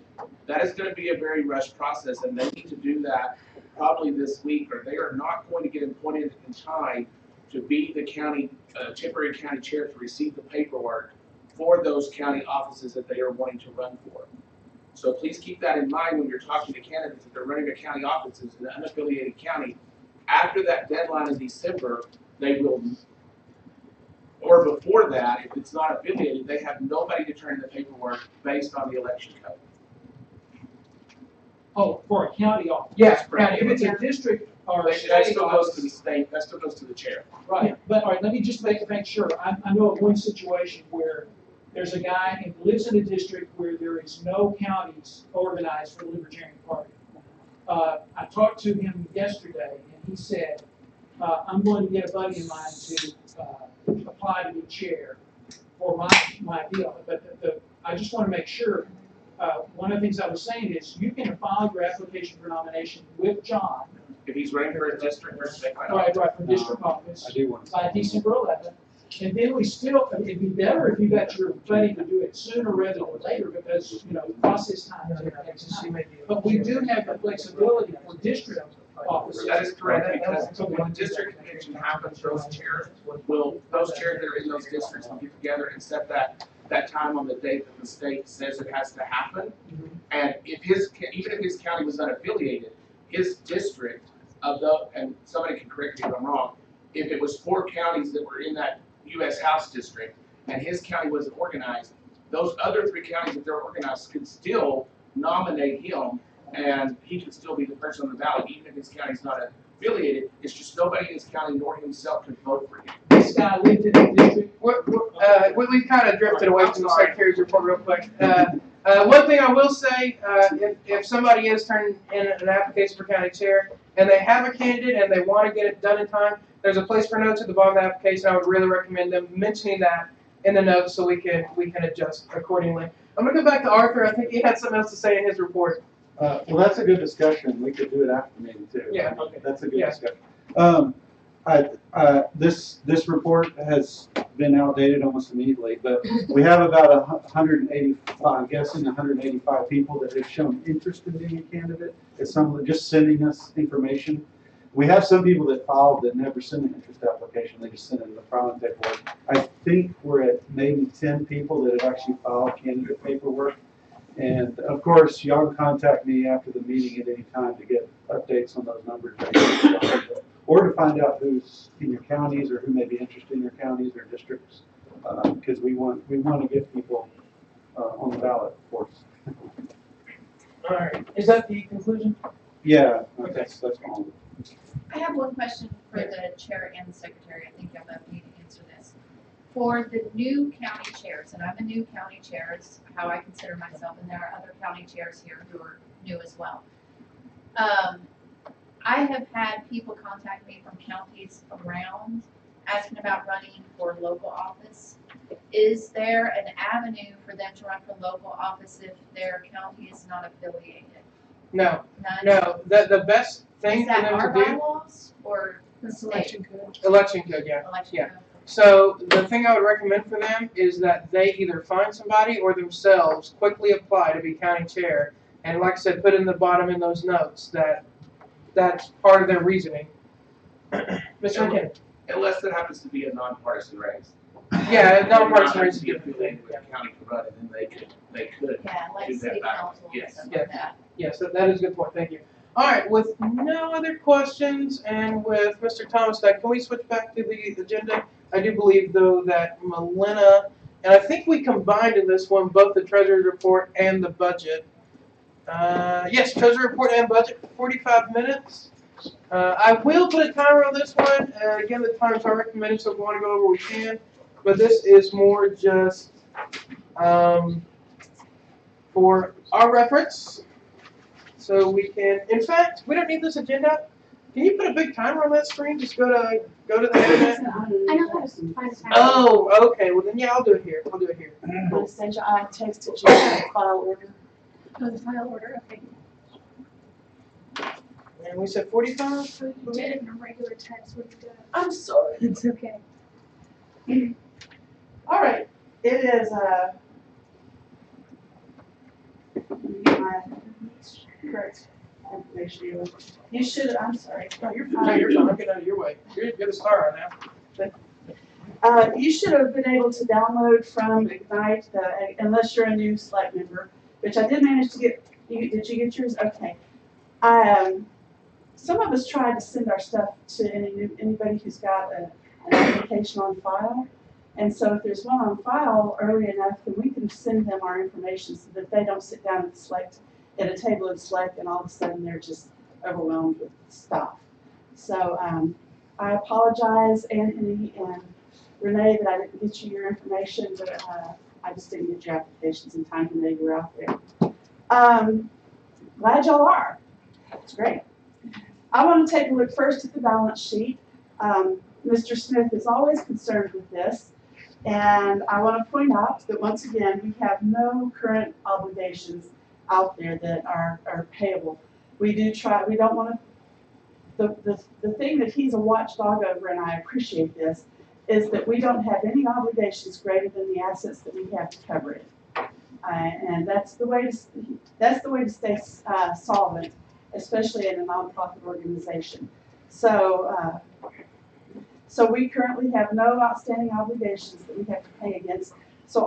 that is going to be a very rushed process, and they need to do that probably this week, or they are not going to get appointed in time to be the county, temporary county chair to receive the paperwork for those county offices that they are wanting to run for. So please keep that in mind when you're talking to candidates that they're running a county offices in an unaffiliated county. After that deadline in December, they will, or before that, if it's not affiliated, they have nobody to turn in the paperwork based on the election code. Oh, for a county office. Yes, If it's a district or a That state still goes to office. the state, that still goes to the chair. Right, but all right, let me just make sure. I know of one situation where there's a guy who lives in a district where there is no counties organized for the Libertarian Party. I talked to him yesterday, and he said, I'm going to get a buddy of mine to apply to be chair for my deal. But I just want to make sure, one of the things I was saying is you can file your application for nomination with John. If he's running for a district or state. Right, for district office. I do want to. By December 11th. And then we still, it'd be better if you got your buddy to do it sooner rather than later because, process time takes time. But we do have the flexibility for district offices. That is correct, because when the district convention happens, those chairs that are in those districts will get together and set that time on the date that the state says it has to happen. And if even if his county was unaffiliated, his district and somebody can correct me if I'm wrong, if it was 4 counties that were in that U.S. House district and his county wasn't organized, those other 3 counties that they're organized could still nominate him and he could still be the person on the ballot even if his county's not affiliated. It's just nobody in his county nor himself could vote for him. This guy lived in the district. We've kind of drifted away from the secretary's report real quick. One thing I will say, if somebody is turning in an application for county chair and they have a candidate and they want to get it done in time, there's a place for notes at the bottom of the application. I would really recommend them mentioning that in the notes so we can adjust accordingly. I'm going to go back to Arthur. I think he had something else to say in his report. Well, that's a good discussion. We could do it after meeting too. Yeah, okay. That's a good discussion. This report has been outdated almost immediately, but we have about 185, I'm guessing 185 people that have shown interest in being a candidate. It's some just sending us information. We have some people that filed that never sent an interest application. They just sent in the filing paperwork. I think we're at maybe 10 people that have actually filed candidate paperwork. And of course, y'all can contact me after the meeting at any time to get updates on those numbers, or to find out who's in your counties or who may be interested in your counties or districts, because we want to get people on the ballot, of course. All right. Is that the conclusion? Yeah, that's all. I have one question for the chair and the secretary. I think y'all both need to answer this. For the new county chairs, and I'm a new county chair, is how I consider myself, and there are other county chairs here who are new as well. I have had people contact me from counties around asking about running for local office. Is there an avenue for them to run for local office if their county is not affiliated? No, None? no, the best thing Is for that them our to do, bylaws or the Election state? code. election code, yeah. Election Yeah. code. So the thing I would recommend for them is that they either find somebody or themselves quickly apply to be county chair. And like I said, put in the bottom in those notes that that's part of their reasoning. Mr. McKinnon. Unless it happens to be a nonpartisan race. Yeah, nonpartisan It race is would not different. have to be affiliated with the county to run it, and then they could Yeah, like do city that back. council and Yes. stuff like that. Yes, that is a good point. Thank you. All right, with no other questions and with Mr. Thomas, can we switch back to the agenda? I do believe, though, that Melina, and I think we combined in this one both the treasurer's report and the budget. Yes, treasurer report and budget, 45 minutes. I will put a timer on this one. Again, the times are recommended, so if we want to go over, we can. But this is more just for our reference. So we can, in fact, we don't need this agenda. Can you put a big timer on that screen? Just go to the internet. I know how to find a timer. Oh, okay. Well then, yeah, I'll do it here. I'll do it here. I texted you the file order. Oh, the file order, okay. And we said 45. So you did it in a regular text, what you did. I'm sorry. It's okay. All right, it is, my correct information here. You should, I'm sorry. No, you're fine. No, you're fine. Get out of your way. You're the star right now. You should have been able to download from Ignite, unless you're a new SLEC member, which I did manage to get. Did you get yours? Okay. Some of us tried to send our stuff to anybody who's got an application on file. And so if there's one on file early enough, then we can send them our information so that they don't sit down and select at a table and select, and all of a sudden they're just overwhelmed with stuff. So I apologize, Anthony and Renee, that I didn't get you your information, but I just didn't get your applications in time to know you were out there. Glad y'all are. That's great. I want to take a look first at the balance sheet. Mr. Smith is always concerned with this, and I want to point out that once again, we have no current obligations out there that are payable. We do try, we don't want to, the thing that he's a watchdog over, and I appreciate this, is that we don't have any obligations greater than the assets that we have to cover it. And that's the way to stay solvent, especially in a nonprofit organization. So, so we currently have no outstanding obligations that we have to pay against. So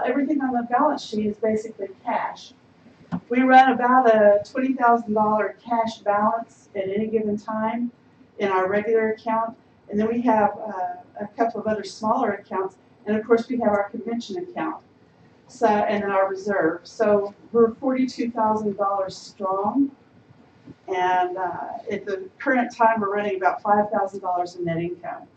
everything on the balance sheet is basically cash. We run about a $20,000 cash balance at any given time in our regular account, and then we have a couple of other smaller accounts, and of course we have our convention account. So, and then our reserve. So we're $42,000 strong, and at the current time we're running about $5,000 in net income.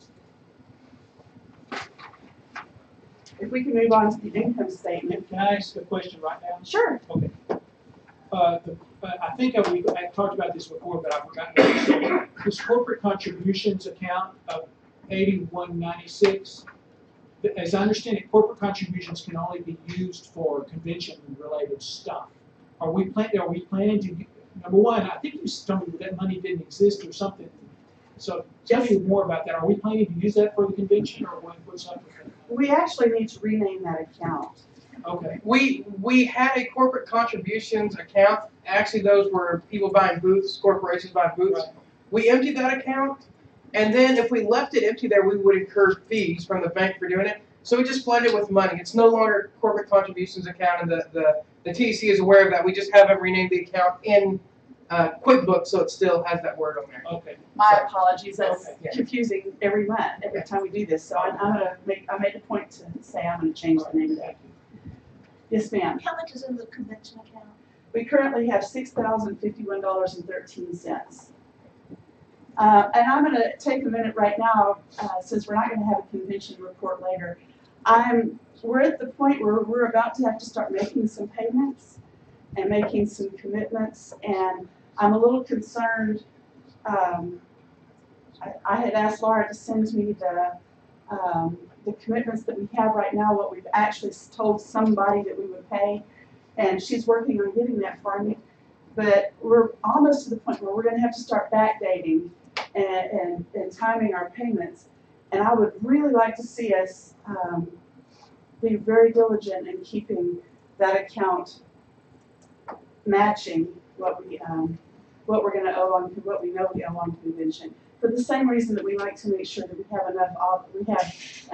If we can move on to the income statement. Can I ask a question right now? Sure. Okay. I think I talked about this before, but I forgot to say this corporate contributions account of 8196. As I understand it, corporate contributions can only be used for convention-related stuff. Are we planning to? Number one, I think you told me that money didn't exist or something. So tell me more about that. Are we planning to use that for the convention, or what's up with that? We actually need to rename that account. Okay. We had a corporate contributions account. Actually, those were people buying booths, corporations buying booths. Right. We emptied that account, and then if we left it empty there, we would incur fees from the bank for doing it. So we just flooded it with money. It's no longer a corporate contributions account, and the TEC is aware of that. We just haven't renamed the account in QuickBooks, so it still has that word on there. Okay. My apologies. That's yeah. confusing every month, every time we do this. So I made a point to say I'm going to change the name of that. Yes, ma'am. How much is in the convention account? We currently have $6,051.13. And I'm going to take a minute right now, since we're not going to have a convention report later. We're at the point where we're about to have to start making some payments and making some commitments, and I'm a little concerned. I had asked Laura to send me the commitments that we have right now, what we've actually told somebody that we would pay, and she's working on getting that for me. But we're almost to the point where we're gonna have to start backdating and timing our payments. And I would really like to see us be very diligent in keeping that account matching what we're gonna owe on, what we know we owe on convention. For the same reason that we like to make sure that we have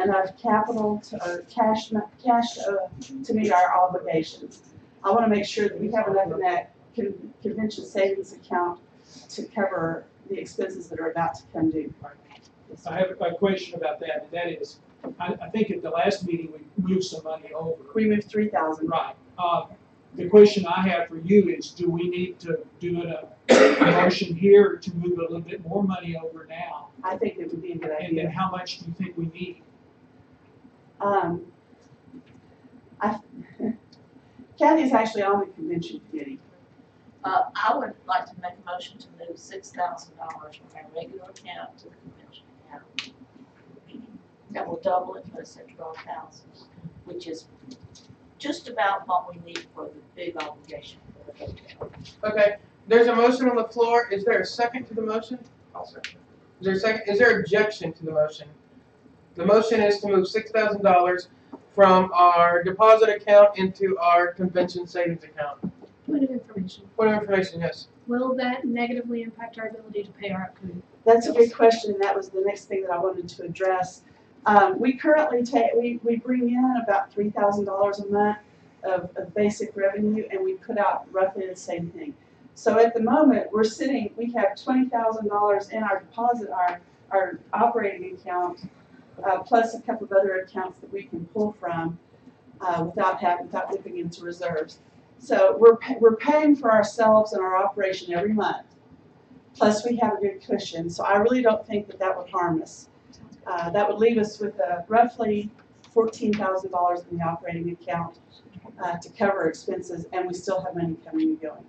enough capital or cash to meet our obligations. I want to make sure that we have enough in that convention savings account to cover the expenses that are about to come due. I have a question about that, and that is, I think at the last meeting we moved some money over. We moved $3,000. Right. The question I have for you is, do we need to do a motion here to move a little bit more money over now? I think it would be a good idea. And then how much do you think we need? Kathy's actually on the convention committee. I would like to make a motion to move $6,000 from our regular account to the convention account. That will double it for us at $12,000, which is just about what we need for the big obligation for the hotel. Okay, there's a motion on the floor. Is there a second to the motion? I'll second. Is there a second? Is there objection to the motion? The motion is to move $6,000 from our deposit account into our convention savings account. Point of information. Point of information, yes. Will that negatively impact our ability to pay our upcoming? That's a good question, and that was the next thing that I wanted to address. We currently we bring in about $3,000 a month of basic revenue, and we put out roughly the same thing. So at the moment, we have $20,000 in our deposit, our operating account, plus a couple of other accounts that we can pull from without dipping into reserves. So we're paying for ourselves and our operation every month. Plus we have a good cushion. So I really don't think that would harm us. That would leave us with roughly $14,000 in the operating account to cover expenses, and we still have money coming and going.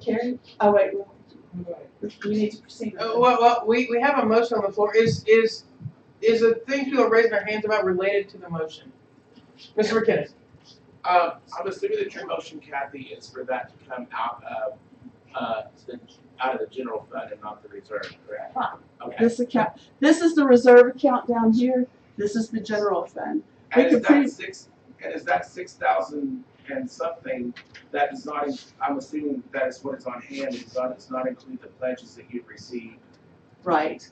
Carrie? Oh wait, you need to proceed. Well, we have a motion on the floor. Is the thing people are raising their hands about related to the motion? Mr. McKinnon. I'm assuming that your motion, Kathy, is for that to come out of the general fund and not the reserve, correct? Okay. This is the reserve account down here. This is the general fund. And is that 6,000 and something that is not? I'm assuming that is what is on hand. It does not include the pledges that you've received. Right.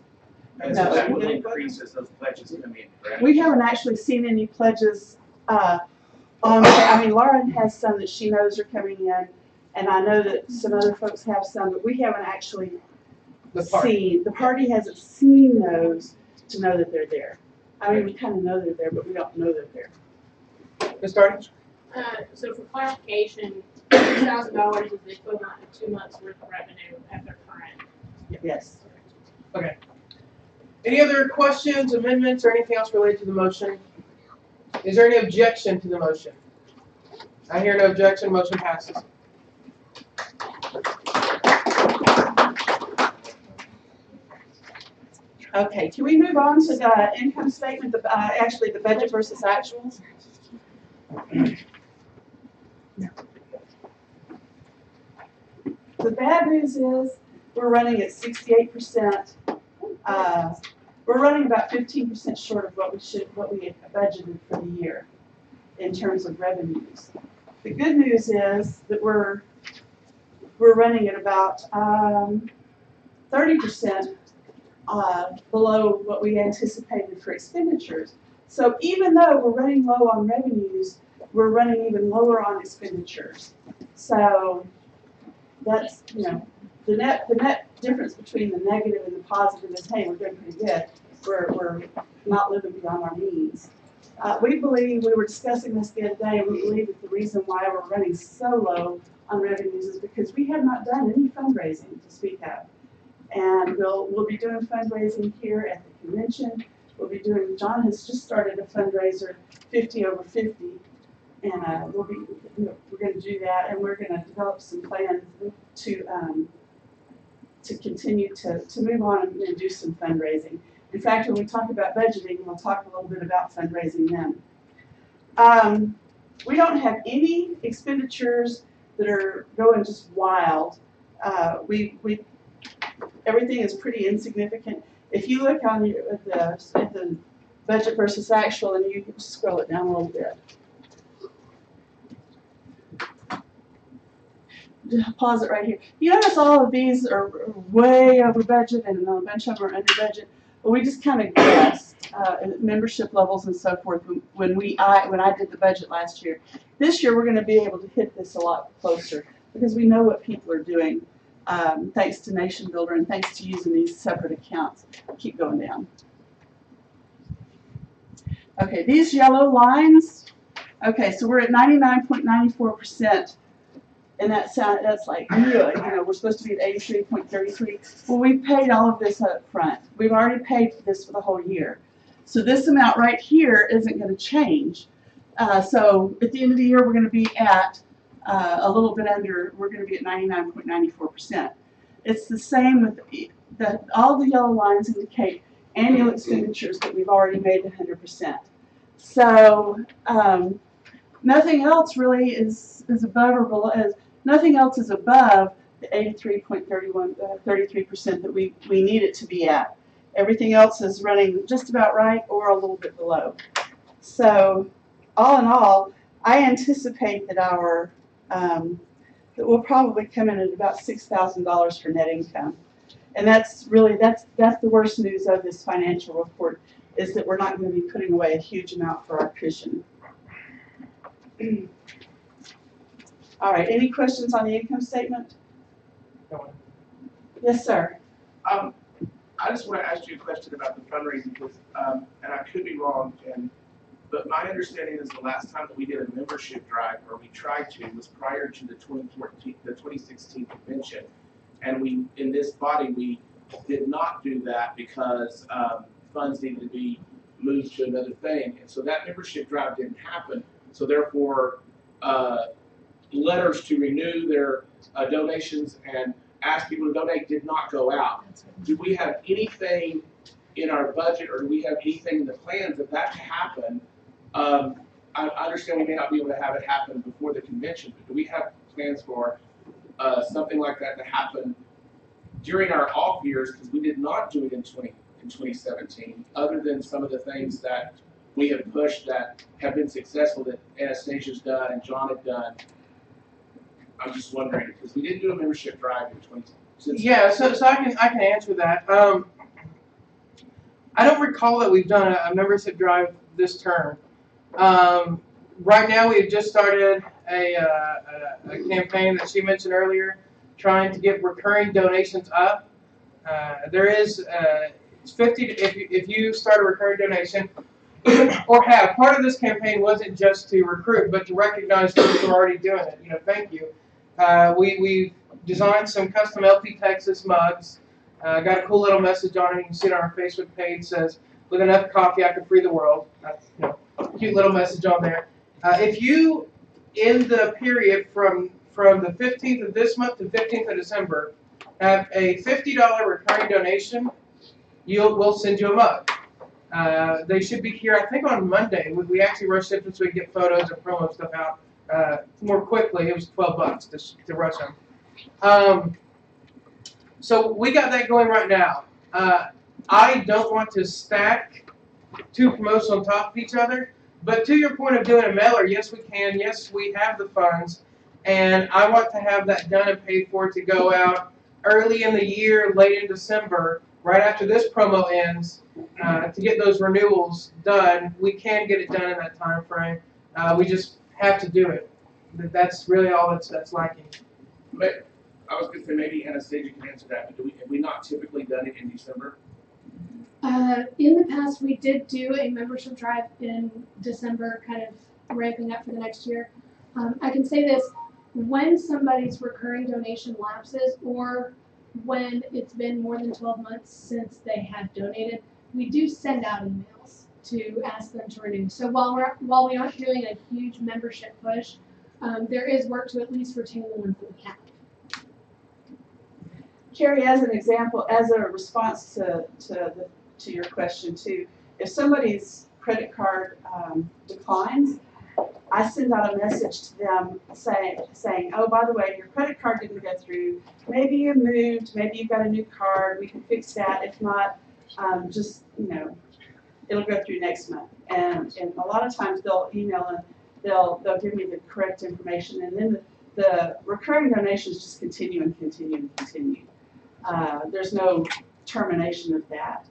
And so that will increase as those pledges come in, correct? We haven't actually seen any pledges. Lauren has some that she knows are coming in, and I know that some other folks have some, but we haven't actually seen. The party hasn't seen those to know that they're there. I mean, we kind of know they're there, but we don't know they're there. Ms. Darden? So for clarification, $2,000 is the equivalent of 2 months worth of revenue at their current. Yes. Okay. Any other questions, amendments, or anything else related to the motion? Is there any objection to the motion? I hear no objection. Motion passes. Okay, can we move on to the income statement, actually the budget versus actuals? The bad news is we're running at 68%. We're running about 15% short of what we had budgeted for the year in terms of revenues. The good news is that we're running at about 30% below what we anticipated for expenditures. So even though we're running low on revenues, we're running even lower on expenditures. So that's, the net difference between the negative and the positive is, hey, we're doing pretty good. We're not living beyond our means. We believe, we were discussing this the other day, and we believe that the reason why we're running so low on revenues is because we have not done any fundraising to speak of. And we'll be doing fundraising here at the convention. we'll be doing. John has just started a fundraiser, 50 over 50, and we're going to do that, and we're going to develop some plans to continue to move on and do some fundraising. In fact, when we talk about budgeting, we'll talk a little bit about fundraising then. We don't have any expenditures that are going just wild. Everything is pretty insignificant. If you look on at the budget versus actual, and you can scroll it down a little bit. Pause it right here. You notice all of these are way over budget, and a bunch of them are under budget. But we just kind of guessed membership levels and so forth when I did the budget last year. This year we're going to be able to hit this a lot closer because we know what people are doing. Thanks to Nation Builder and thanks to using these separate accounts. Keep going down. Okay, these yellow lines. Okay, so we're at 99.94%. And that's like, really, we're supposed to be at 83.33. Well, we paid all of this up front. We've already paid for this for the whole year. So this amount right here isn't going to change. So at the end of the year, we're going to be at a little bit under, we're going to be at 99.94%. It's the same with all the yellow lines indicate annual expenditures that we've already made 100%. So nothing else really is above or below. Nothing else is above the 33% that we need it to be at. Everything else is running just about right or a little bit below. So, all in all, I anticipate that that we'll probably come in at about $6,000 for net income, and that's the worst news of this financial report is that we're not going to be putting away a huge amount for our cushion. All right, any questions on the income statement? Yes, sir. I just want to ask you a question about the fundraising, because, and I could be wrong, but my understanding is the last time that we did a membership drive, or we tried to, was prior to the 2016 convention, and in this body, we did not do that because funds needed to be moved to another thing, and so that membership drive didn't happen. So therefore, letters to renew their donations and ask people to donate did not go out. Do we have anything in our budget, or do we have anything in the plans of that to happen? I understand we may not be able to have it happen before the convention, but do we have plans for something like that to happen during our off years? Because we did not do it in 2017, other than some of the things that we have pushed that have been successful that Anastasia's done and John had done. I'm just wondering, because we didn't do a membership drive in 2016. Yeah, so I can answer that. I don't recall that we've done a membership drive this term. Right now, we've just started a campaign that she mentioned earlier, trying to get recurring donations up. There is it's 50 if you start a recurring donation. Or have part of this campaign wasn't just to recruit, but to recognize those who are already doing it. Thank you. We've designed some custom LP Texas mugs. Got a cool little message on it. You can see it on our Facebook page. It says, "With enough coffee, I could free the world." That's cute little message on there. If you, in the period from the 15th of this month to 15th of December, have a $50 recurring donation, we'll send you a mug. They should be here, I think, on Monday. We actually rushed it so we could get photos and promo stuff out more quickly. It was $12 to rush them. So we got that going right now. I don't want to stack two promotions on top of each other, but to your point of doing a mailer, yes, we can. Yes, we have the funds, and I want to have that done and paid for to go out early in the year, late in December, right after this promo ends, to get those renewals done. We can get it done in that time frame. We just have to do it. That's really all that's lacking. But I was going to say maybe Anastasia can answer that, but have we not typically done it in December? In the past, we did do a membership drive in December, kind of ramping up for the next year. I can say this, when somebody's recurring donation lapses, or when it's been more than 12 months since they had donated, we do send out emails to ask them to renew. So while we aren't doing a huge membership push, there is work to at least retain the ones that we have. Carrie, as an example, as a response to your question too, if somebody's credit card declines, I send out a message to them saying, oh, by the way, your credit card didn't go through. Maybe you moved, maybe you got a new card. We can fix that. If not, just, it'll go through next month. And a lot of times they'll email and they'll give me the correct information, and then the recurring donations just continue and continue and continue. There's no termination of that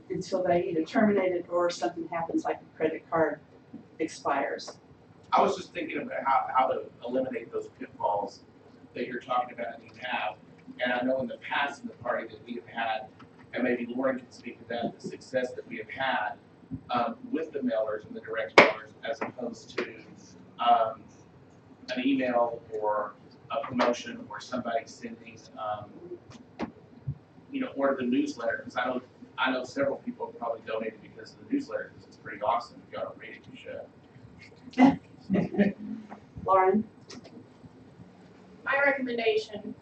until they either terminate it or something happens like a credit card expires. I was just thinking about how to eliminate those pitfalls that you're talking about and you have. And I know in the past in the party that we have had, and maybe Lauren can speak to that, the success that we have had with the mailers and the direct mailers as opposed to an email or a promotion or somebody sending, or the newsletter. Because I know several people have probably donated because of the newsletter, because it's pretty awesome. If y'all don't read it, you should. Lauren? My recommendation,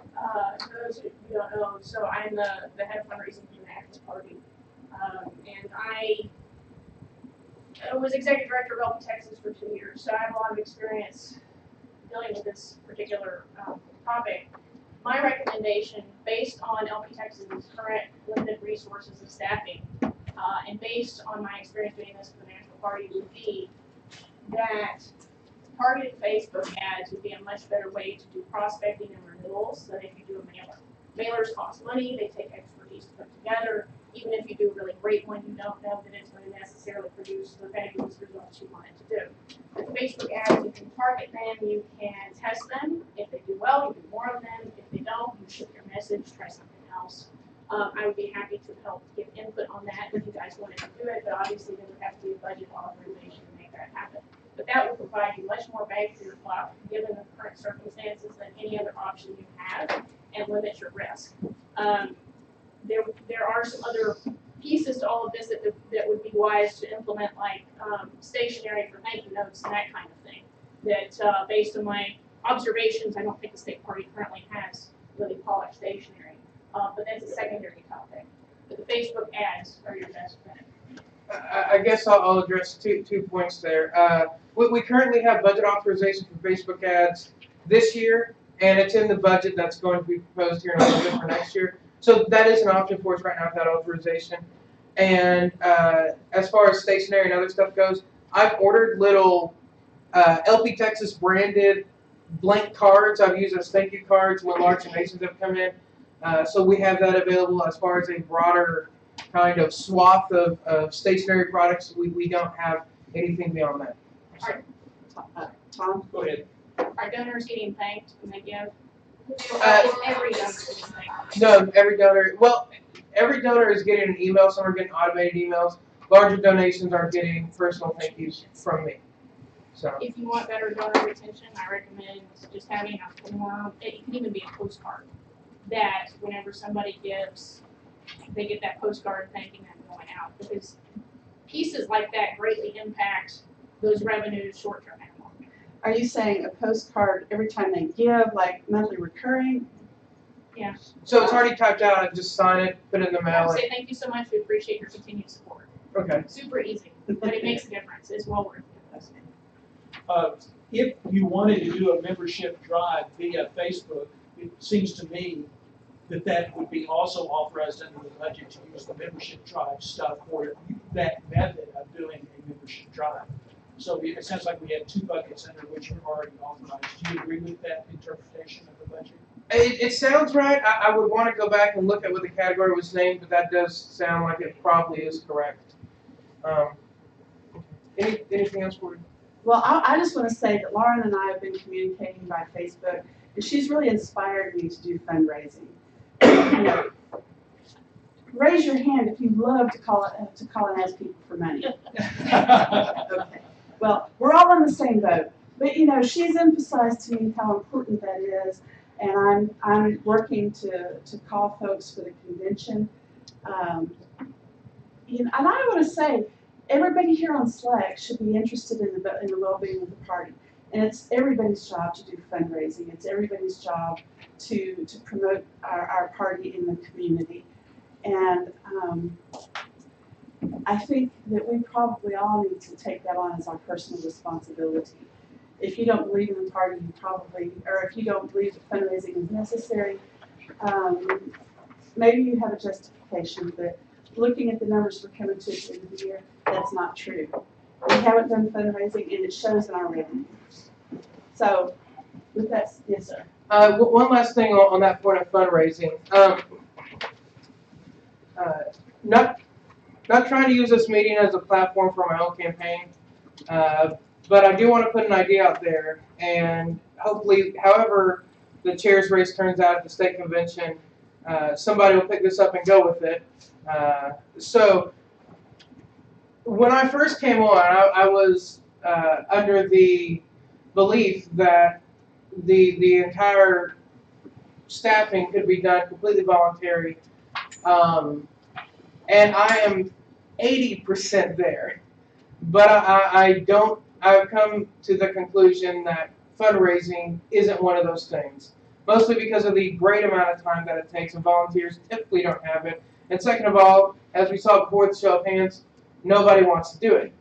for those who don't know, so I'm the head of fundraising for the Actors Party. And I was executive director of LP Texas for 2 years, so I have a lot of experience dealing with this particular topic. My recommendation, based on LP Texas's current limited resources and staffing, and based on my experience doing this for the National Party, would be that targeted Facebook ads would be a much better way to do prospecting and renewals than if you do a mailer. Mailers cost money, they take expertise to put together. Even if you do a really great one, you don't know that it's going to necessarily produce the fabulous results you want it to do. With Facebook ads, you can target them, you can test them. If they do well, you do more of them. If they don't, you shift your message, try something else. I would be happy to help give input on that if you guys wanted to do it, but obviously there would have to be a budget authorization to make that happen. But that will provide you much more bang for your buck, given the current circumstances, than any other option you have, and limit your risk. There are some other pieces to all of this that would be wise to implement, like stationery for thank you notes and that kind of thing. That based on my observations, I don't think the state party currently has really polished stationery, but that's a secondary topic. But the Facebook ads are your best bet. I guess I'll address two points there. We currently have budget authorization for Facebook ads this year, and it's in the budget that's going to be proposed here in a little bit for next year. So that is an option for us right now with that authorization. And as far as stationery and other stuff goes, I've ordered little LP Texas branded blank cards I've used as thank you cards when large donations have come in. So we have that available. As far as a broader kind of swath of stationery products, we don't have anything beyond that. Tom? Go ahead. Are donors getting thanked when they give? Is every donor getting thanked? No, every donor is getting an email. Some are getting automated emails. Larger donations are getting personal thank yous from me. So if you want better donor retention, I recommend just having a form. It can even be a postcard that whenever somebody gives, they get that postcard thanking them going out, because pieces like that greatly impact those revenues short term and long term. Are you saying a postcard every time they give, like monthly recurring? Yeah. So it's already typed out. I just sign it, put it in the mail. Say thank you so much. We appreciate your continued support. Okay. Super easy, but it makes a difference. It's well worth it. If you wanted to do a membership drive via Facebook, it seems to me that would be also authorized under the budget to use the membership drive stuff for that method of doing a membership drive. So it sounds like we have two buckets under which you're already authorized. Do you agree with that interpretation of the budget? It sounds right. I would want to go back and look at what the category was named, but that does sound like it probably is correct. Anything else for you? Well, I just want to say that Lauren and I have been communicating by Facebook, and she's really inspired me to do fundraising. Raise your hand if you love to call and ask people for money. Okay. Well, we're all in the same boat, but she's emphasized to me how important that is, and I'm working to call folks for the convention. you know, and I want to say, everybody here on SLEC should be interested in the well-being of the party. And it's everybody's job to do fundraising. It's everybody's job to promote our party in the community. And I think that we probably all need to take that on as our personal responsibility. If you don't believe in the party, you probably, or if you don't believe that fundraising is necessary, maybe you have a justification, but looking at the numbers we're coming to at the end of the year, that's not true. We haven't done fundraising and it shows in our revenue. So, with that, yes, sir. One last thing on that point of fundraising. Not trying to use this meeting as a platform for my own campaign, but I do want to put an idea out there, and hopefully, however the chair's race turns out at the state convention, somebody will pick this up and go with it. So, when I first came on, I was under the belief that the entire staffing could be done completely voluntary, and I am 80% there. But I've come to the conclusion that fundraising isn't one of those things. Mostly because of the great amount of time that it takes, and volunteers typically don't have it. And second of all, as we saw before with the show of hands, nobody wants to do it.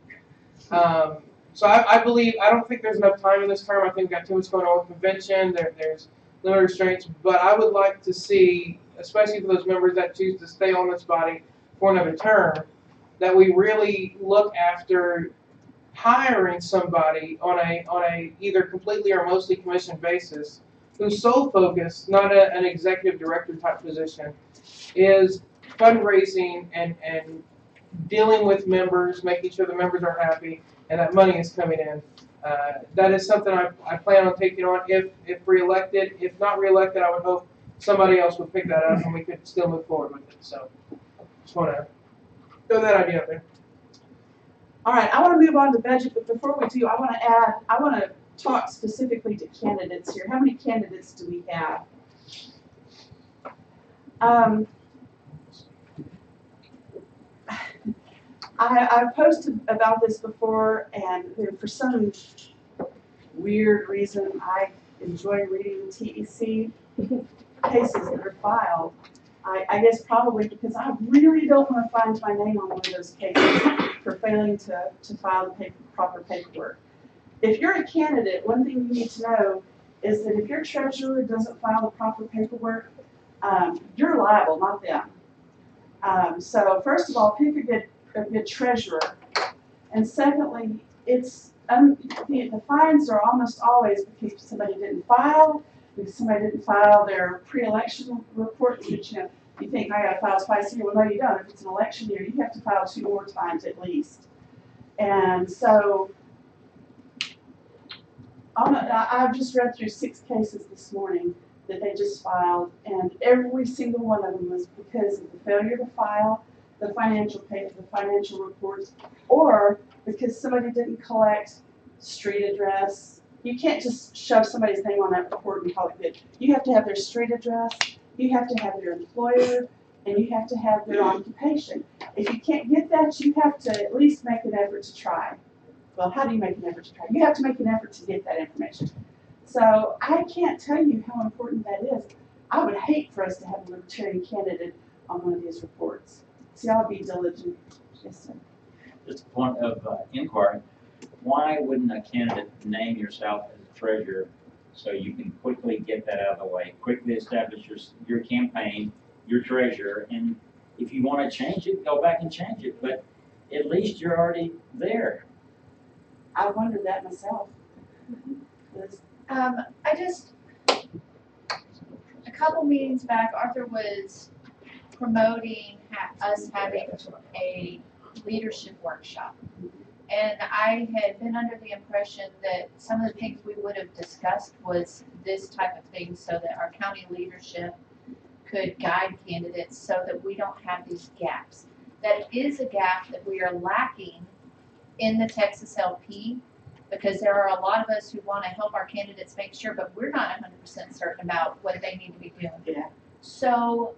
So I believe, I don't think there's enough time in this term. I think we've got too much going on with convention. There's limited restraints. But I would like to see, especially for those members that choose to stay on this body for another term, that we really look after hiring somebody on a either completely or mostly commissioned basis, whose sole focus, not an executive director type position, is fundraising and dealing with members, making sure the members are happy, and that money is coming in. That is something I plan on taking on if reelected. If not reelected, I would hope somebody else would pick that up and we could still move forward with it. So just want to throw that idea out there. All right, I want to move on to budget, but before we do, I want to talk specifically to candidates here. How many candidates do we have? I've posted about this before, and for some weird reason, I enjoy reading the TEC cases that are filed. I guess probably because I really don't want to find my name on one of those cases for failing to file the proper paperwork. If you're a candidate, one thing you need to know is that if your treasurer doesn't file the proper paperwork, you're liable, not them. So first of all, pick a good treasurer, and secondly, the fines are almost always because somebody didn't file, because somebody didn't file their pre-election report, which you think I got to file twice a year. Well, no, you don't. If it's an election year, you have to file 2 more times at least. And so I've just read through 6 cases this morning that they just filed, and every single one of them was because of the failure to file the financial reports, or because somebody didn't collect street address. You can't just shove somebody's name on that report and call it good. You have to have their street address, you have to have their employer, and you have to have their occupation. If you can't get that, you have to at least make an effort to try. Well, how do you make an effort to try? You have to make an effort to get that information. So I can't tell you how important that is. I would hate for us to have a libertarian candidate on one of these reports. So y'all be diligent. Yes, sir. Just a point of inquiry. Why wouldn't a candidate name yourself as a treasurer so you can quickly get that out of the way, quickly establish your campaign, your treasurer, and if you want to change it, go back and change it, but at least you're already there. I wondered that myself. A couple meetings back, Arthur was promoting us having a leadership workshop. And I had been under the impression that some of the things we would have discussed was this type of thing so that our county leadership could guide candidates so that we don't have these gaps. That is a gap that we are lacking in the Texas LP, because there are a lot of us who want to help our candidates make sure, but we're not 100% certain about what they need to be doing. Yeah. So,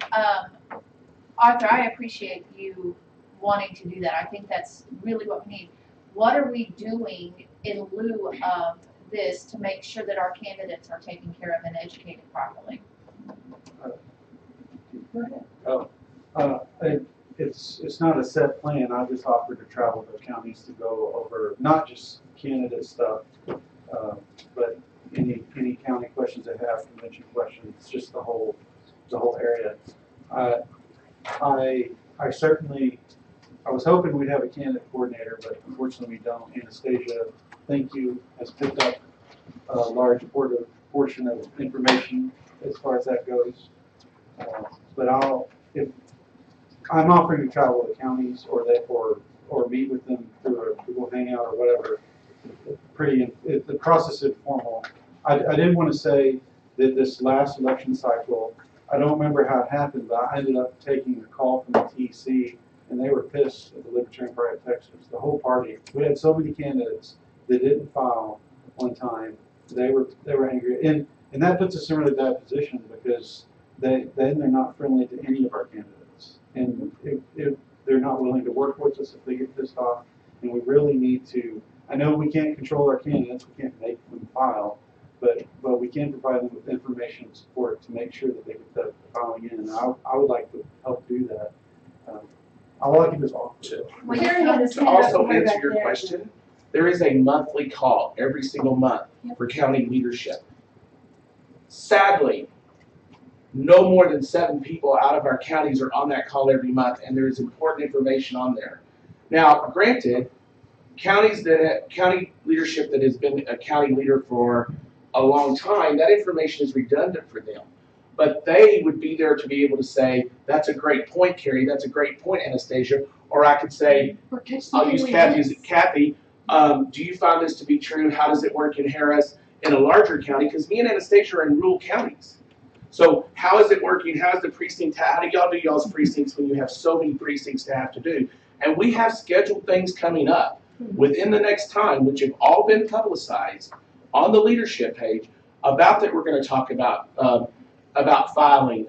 Arthur, I appreciate you wanting to do that. I think that's really what we need. What are we doing in lieu of this to make sure that our candidates are taken care of and educated properly? It's not a set plan. I just offered to travel to counties to go over not just candidate stuff, but any county questions they have, convention questions, just the whole area. I certainly, I was hoping we'd have a candidate coordinator, but unfortunately we don't. Anastasia, thank you, has picked up a large portion of information as far as that goes. But if I'm offering to travel to counties or meet with them through a Google Hangout or whatever. The process is formal. I didn't want to say that this last election cycle, I don't remember how it happened, but I ended up taking a call from the TEC, and they were pissed at the Libertarian Party of Texas, the whole party. We had so many candidates that didn't file one time. They were angry, and that puts us in a really bad position because they're not friendly to any of our candidates, and if they're not willing to work with us if they get pissed off, and we really need to. I know we can't control our candidates, we can't make them file, but we can provide them with information and support to make sure that they get the filing in. And I would like to help do that. I would like to just offer it. To also answer your question, there is a monthly call every single month for county leadership. Sadly, no more than 7 people out of our counties are on that call every month, and there is important information on there. Now, granted, county leadership that has been a county leader for a long time, that information is redundant for them. But they would be there to be able to say, that's a great point, Carrie, that's a great point, Anastasia. Or I could say, I'll use Kathy, do you find this to be true? How does it work in Harris in a larger county? Because me and Anastasia are in rural counties. So how is it working? How's the precinct? How do y'all do y'all's precincts when you have so many precincts to have to do? And we have scheduled things coming up within the next time, which have all been publicized on the leadership page about that we're going to talk about filing,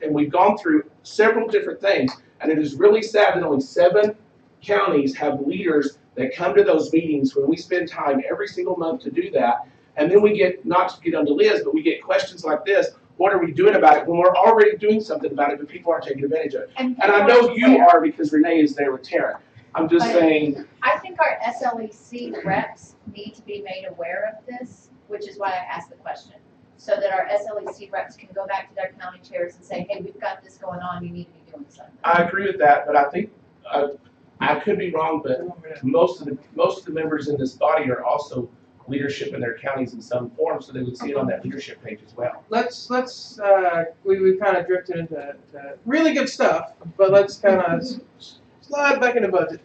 and we've gone through several different things, and it is really sad that only 7 counties have leaders that come to those meetings when we spend time every single month to do that, and then we get, not to get onto Liz, but we get questions like this, what are we doing about it when we're already doing something about it, but people aren't taking advantage of it. And I know you are because Renee is there with Taryn. I'm just saying. I think our SLEC reps need to be made aware of this, which is why I asked the question. So that our SLEC reps can go back to their county chairs and say, hey, we've got this going on, you need to be doing something. I agree with that, but I think, I could be wrong, but most of the members in this body are also leadership in their counties in some form, so they would see it on that leadership page as well. We kind of drifted into really good stuff, but let's kind of slide back into budget.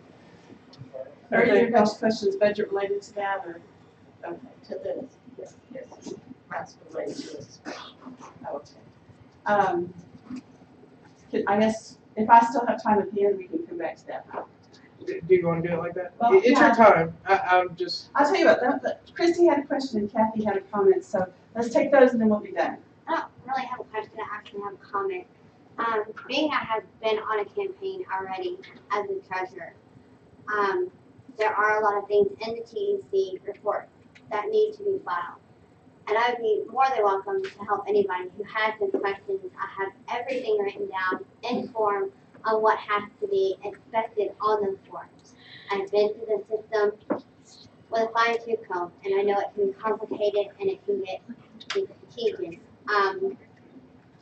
Are your guys' questions budget related to that, or? Okay. To this, yes, that's related to this. Okay. I guess if I still have time at the end, we can come back to that. Do you want to do it like that? Well, it's your time. I'm just. I'll tell you what. Christy had a question and Kathy had a comment, so let's take those and then we'll be done. I don't really have a question. I actually have a comment. Being I have been on a campaign already as a treasurer, there are a lot of things in the TEC report that need to be filed. And I would be more than welcome to help anybody who has some questions. I have everything written down in form on what has to be expected on those forms. I've been through the system with a fine-tooth comb, and I know it can be complicated and it can get tedious.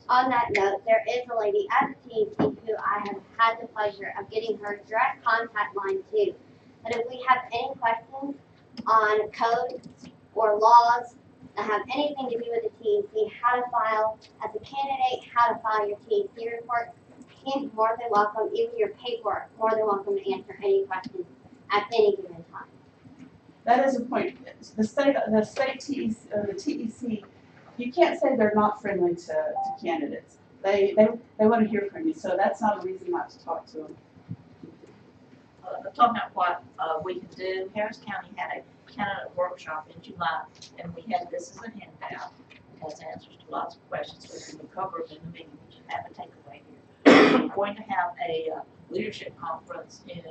On that note, there is a lady at the TEC who I have had the pleasure of getting her direct contact line to. That if we have any questions on codes or laws that have anything to do with the TEC, how to file as a candidate, how to file your TEC report, he's more than welcome, even your paperwork, more than welcome to answer any questions at any given time. That is a point. The state TEC, or the TEC, you can't say they're not friendly to candidates. They want to hear from you, so that's not a reason not to talk to them. Talking about what we can do, Harris County had a candidate workshop in July, and we had this as a handout. It has answers to lots of questions, which we will cover in the meeting. We should have a takeaway here. going to have a leadership conference in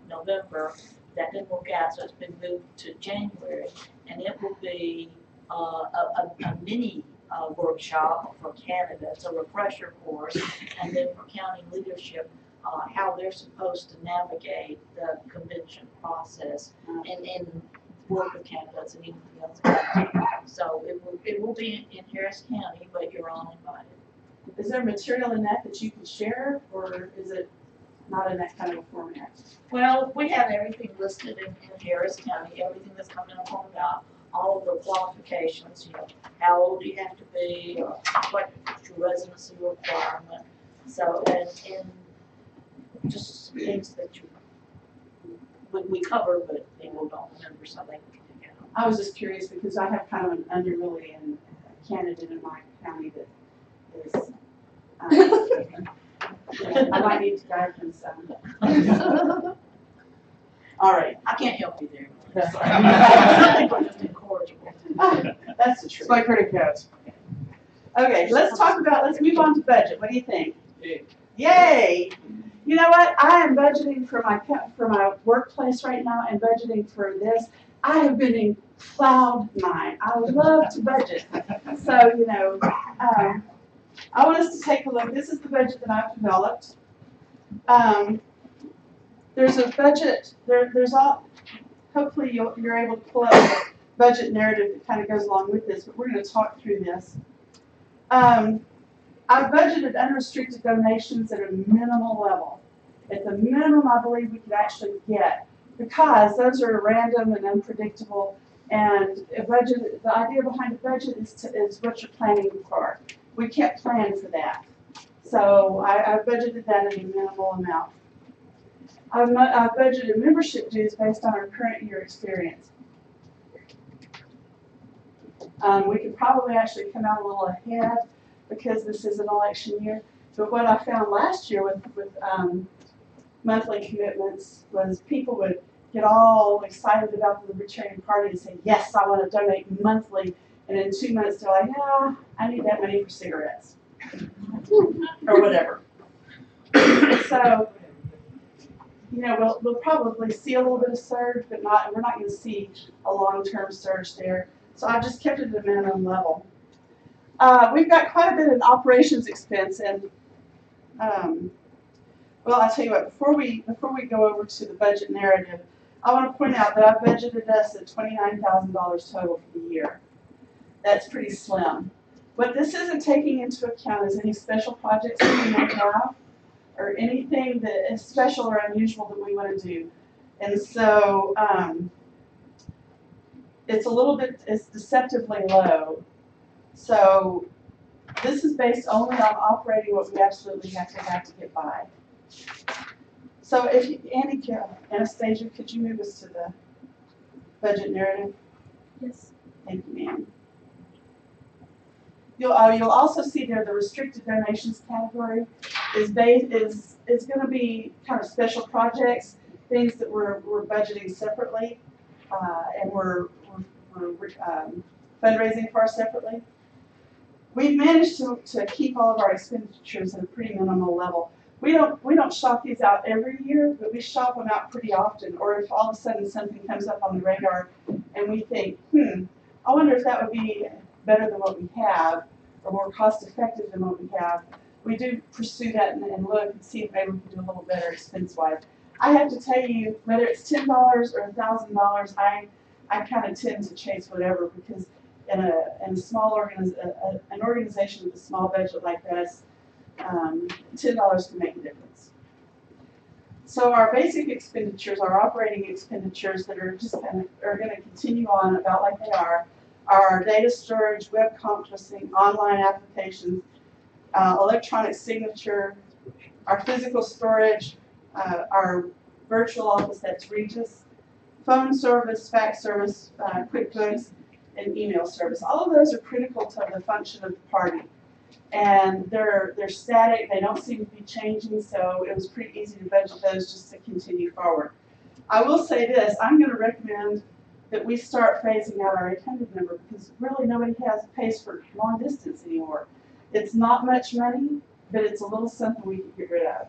November. That didn't work out, so it's been moved to January, and it will be a mini workshop for candidates, a refresher course, and then for county leadership, how they're supposed to navigate the convention process and work with candidates and anything else. So it will be in Harris County, but you're all invited. Is there material in that you can share, or is it not in that kind of a format? Well, we have everything listed in Harris County, everything that's coming up on that, all of the qualifications, how old you have to be, or what your residency requirement. So, and just some things that we cover, but people don't remember, so they can, I was just curious because I have kind of an underlily and candidate in my county that is, I might need to guide them some. All right. I can't help you there. Sorry. I think we're just incorrigible. That's the truth. It's like herding cats. Okay, let's move on to budget. What do you think? Yay! You know what? I am budgeting for my workplace right now and budgeting for this. I have been in cloud nine. I love to budget. So, I want us to take a look. This is the budget that I've developed. There's a budget, there's all, hopefully you're able to pull out the budget narrative that kind of goes along with this, but we're going to talk through this. I budgeted unrestricted donations at a minimal level. At the minimum I believe we could actually get, because those are random and unpredictable, and a budget, the idea behind a budget is what you're planning for. We can't plan for that. So I budgeted that at a minimal amount. I budgeted membership dues based on our current year experience. We could probably actually come out a little ahead because this is an election year. But what I found last year with monthly commitments was people would get all excited about the Libertarian Party and say, yes, I want to donate monthly. And in 2 months, they're like, yeah, I need that money for cigarettes or whatever. So, we'll probably see a little bit of surge, but we're not going to see a long-term surge there. So I've just kept it at a minimum level. We've got quite a bit in operations expense, and well, I'll tell you what. Before we go over to the budget narrative, I want to point out that I budgeted us at $29,000 total for the year. That's pretty slim. What this isn't taking into account is any special projects that we might have, or anything that is special or unusual that we want to do. And so it's deceptively low. So this is based only on operating what we absolutely have to get by. So Anastasia, could you move us to the budget narrative? Yes. Thank you, ma'am. You'll also see there the restricted donations category is going to be kind of special projects, things that we're budgeting separately, and we're fundraising for separately. We've managed to keep all of our expenditures at a pretty minimal level. We don't shop these out every year, but we shop them out pretty often. Or if all of a sudden something comes up on the radar and we think, I wonder if that would be better than what we have, or more cost effective than what we have, we do pursue that and look and see if maybe we can do a little better expense-wise. I have to tell you, whether it's $10 or $1,000, I kind of tend to chase whatever, because in a small an organization with a small budget like this, $10 can make a difference. So our basic expenditures, our operating expenditures that are just going to continue on about like they are our data storage, web conferencing, online applications, electronic signature, our physical storage, our virtual office, that's Regis, phone service, fax service, QuickBooks, and email service. All of those are critical to the function of the party. And they're static, they don't seem to be changing, so it was pretty easy to budget those just to continue forward. I will say this, I'm going to recommend that we start phasing out our 800 number, because really nobody pays for long distance anymore. It's not much money, but it's a little something we can get rid of.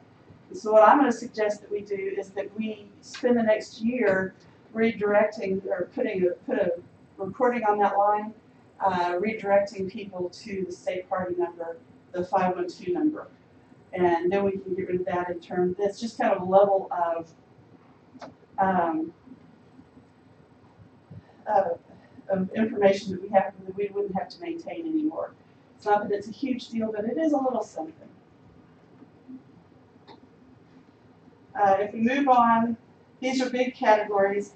And so what I'm gonna suggest that we do is that we spend the next year redirecting or put a recording on that line, redirecting people to the state party number, the 512 number. And then we can get rid of that in terms, that's just kind of a level of information that we wouldn't have to maintain anymore. It's not that it's a huge deal, but it is a little something. If we move on, these are big categories.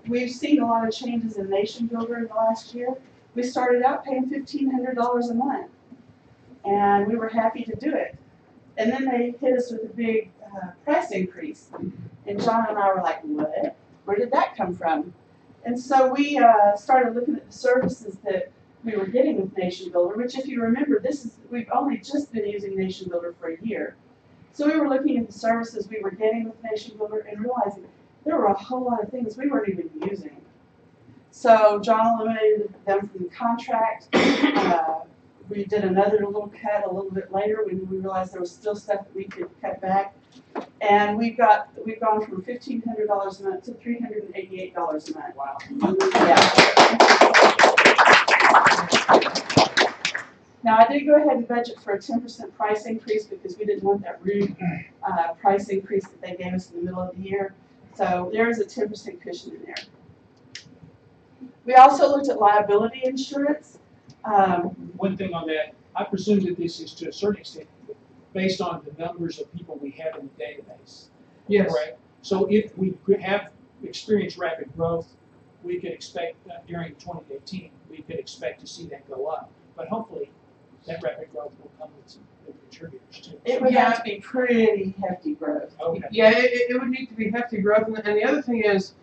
We've seen a lot of changes in Nation Builder in the last year. We started out paying $1,500 a month, and we were happy to do it. And then they hit us with a big price increase. And John and I were like, what? Where did that come from? And so we started looking at the services that we were getting with Nation Builder, which if you remember, we've only just been using Nation Builder for a year. So we were looking at the services we were getting with Nation Builder and realizing there were a whole lot of things we weren't even using. So John eliminated them from the contract. We did another little cut a little bit later when we realized there was still stuff that we could cut back. And we've gone from $1,500 a month to $388 a month. Wow. Yeah. Now I did go ahead and budget for a 10% price increase because we didn't want that rude price increase that they gave us in the middle of the year. So there is a 10% cushion in there. We also looked at liability insurance. One thing on that, I presume that this is to a certain extent based on the numbers of people we have in the database. Yes. Correct? So if we have experienced rapid growth, we could expect during 2018, we could expect to see that go up. But hopefully, that rapid growth will come with some contributors too. It would have to be pretty hefty growth. Okay. Yeah, it would need to be hefty growth. And the other thing is,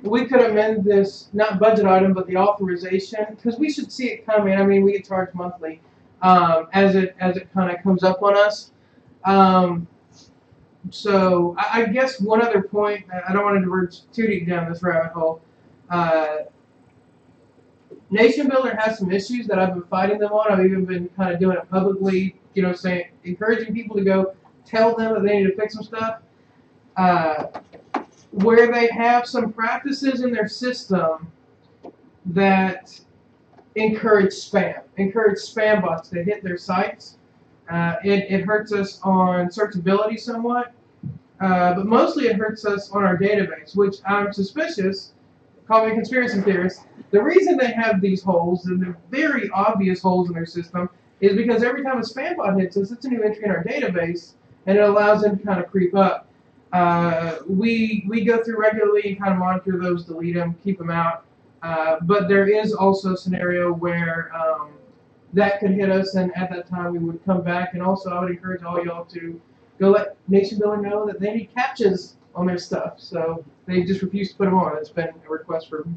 we could amend this, not budget item, but the authorization, because we should see it coming. I mean, we get charged monthly as it kind of comes up on us. So I guess one other point, I don't want to diverge too deep down this rabbit hole. Nation Builder has some issues that I've been fighting them on. I've even been kind of doing it publicly, you know, saying, encouraging people to go tell them that they need to fix some stuff. Where they have some practices in their system that encourage spam bots to hit their sites. It hurts us on searchability somewhat, but mostly it hurts us on our database, which I'm suspicious, call me a conspiracy theorist, the reason they have these holes, and they're very obvious holes in their system, is because every time a spam bot hits us, it's a new entry in our database, and it allows them to kind of creep up. We go through regularly and kind of monitor those, delete them, keep them out. But there is also a scenario where that could hit us, and at that time we would come back. And also, I would encourage all y'all to go let Nation Builder know that they need captchas on their stuff. So they just refuse to put them on. It's been a request for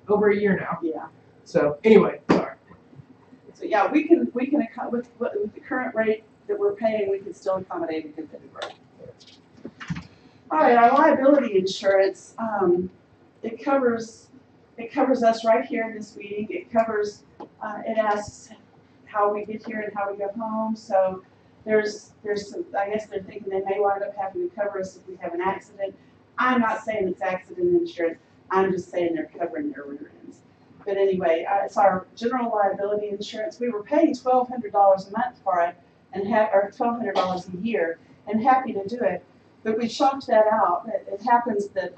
over a year now. Yeah. So anyway, sorry. So yeah, we can with the current rate that we're paying, we can still accommodate a good bit of growth. All right, our liability insurance, it covers us right here in this meeting. It covers, it asks how we get here and how we go home. So there's some, I guess they're thinking they may wind up having to cover us if we have an accident. I'm not saying it's accident insurance. I'm just saying they're covering their rear ends. But anyway, it's our general liability insurance. We were paying $1,200 a month for it, or $1,200 a year, and happy to do it. But we shopped that out. It happens that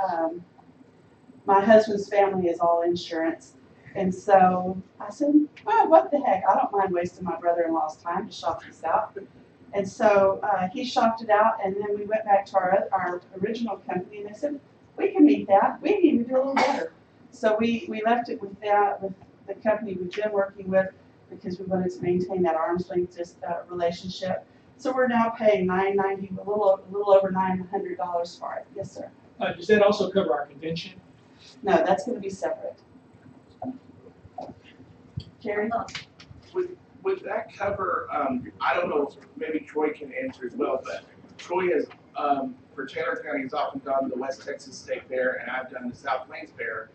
my husband's family is all insurance. And so I said, oh, what the heck? I don't mind wasting my brother-in-law's time to shop this out. And so he shopped it out, and then we went back to our original company, and they said, we can meet that. We can even do a little better. So we left it with the company we've been working with because we wanted to maintain that arm's length relationship. So we're now paying $990, a little over $900 for it. Yes, sir. Does that also cover our convention? No, that's going to be separate. Jerry? Would that cover, I don't know, maybe Troy can answer as well, but Troy has, for Taylor County, has often done the West Texas State Fair, and I've done the South Plains Fair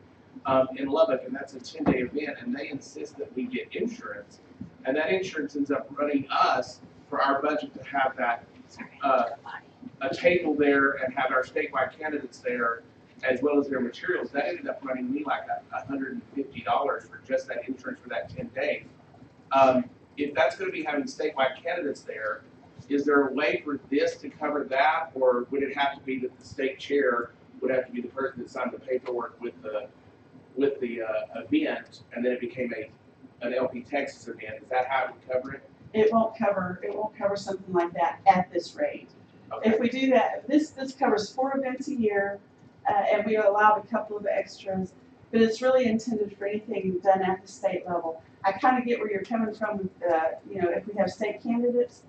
in Lubbock, and that's a 10-day event, and they insist that we get insurance. And that insurance ends up running us for our budget to have that, a table there and have our statewide candidates there, as well as their materials. That ended up running me like $150 for just that insurance for that 10 days. If that's gonna be having statewide candidates there, is there a way for this to cover that, or would it have to be that the state chair would have to be the person that signed the paperwork with the event, and then it became an LP Texas event? Is that how it would cover it? It won't cover something like that at this rate. Okay. If we do that, this covers 4 events a year, and we allowed a couple of extras, but it's really intended for anything done at the state level. I kind of get where you're coming from with if we have state candidates,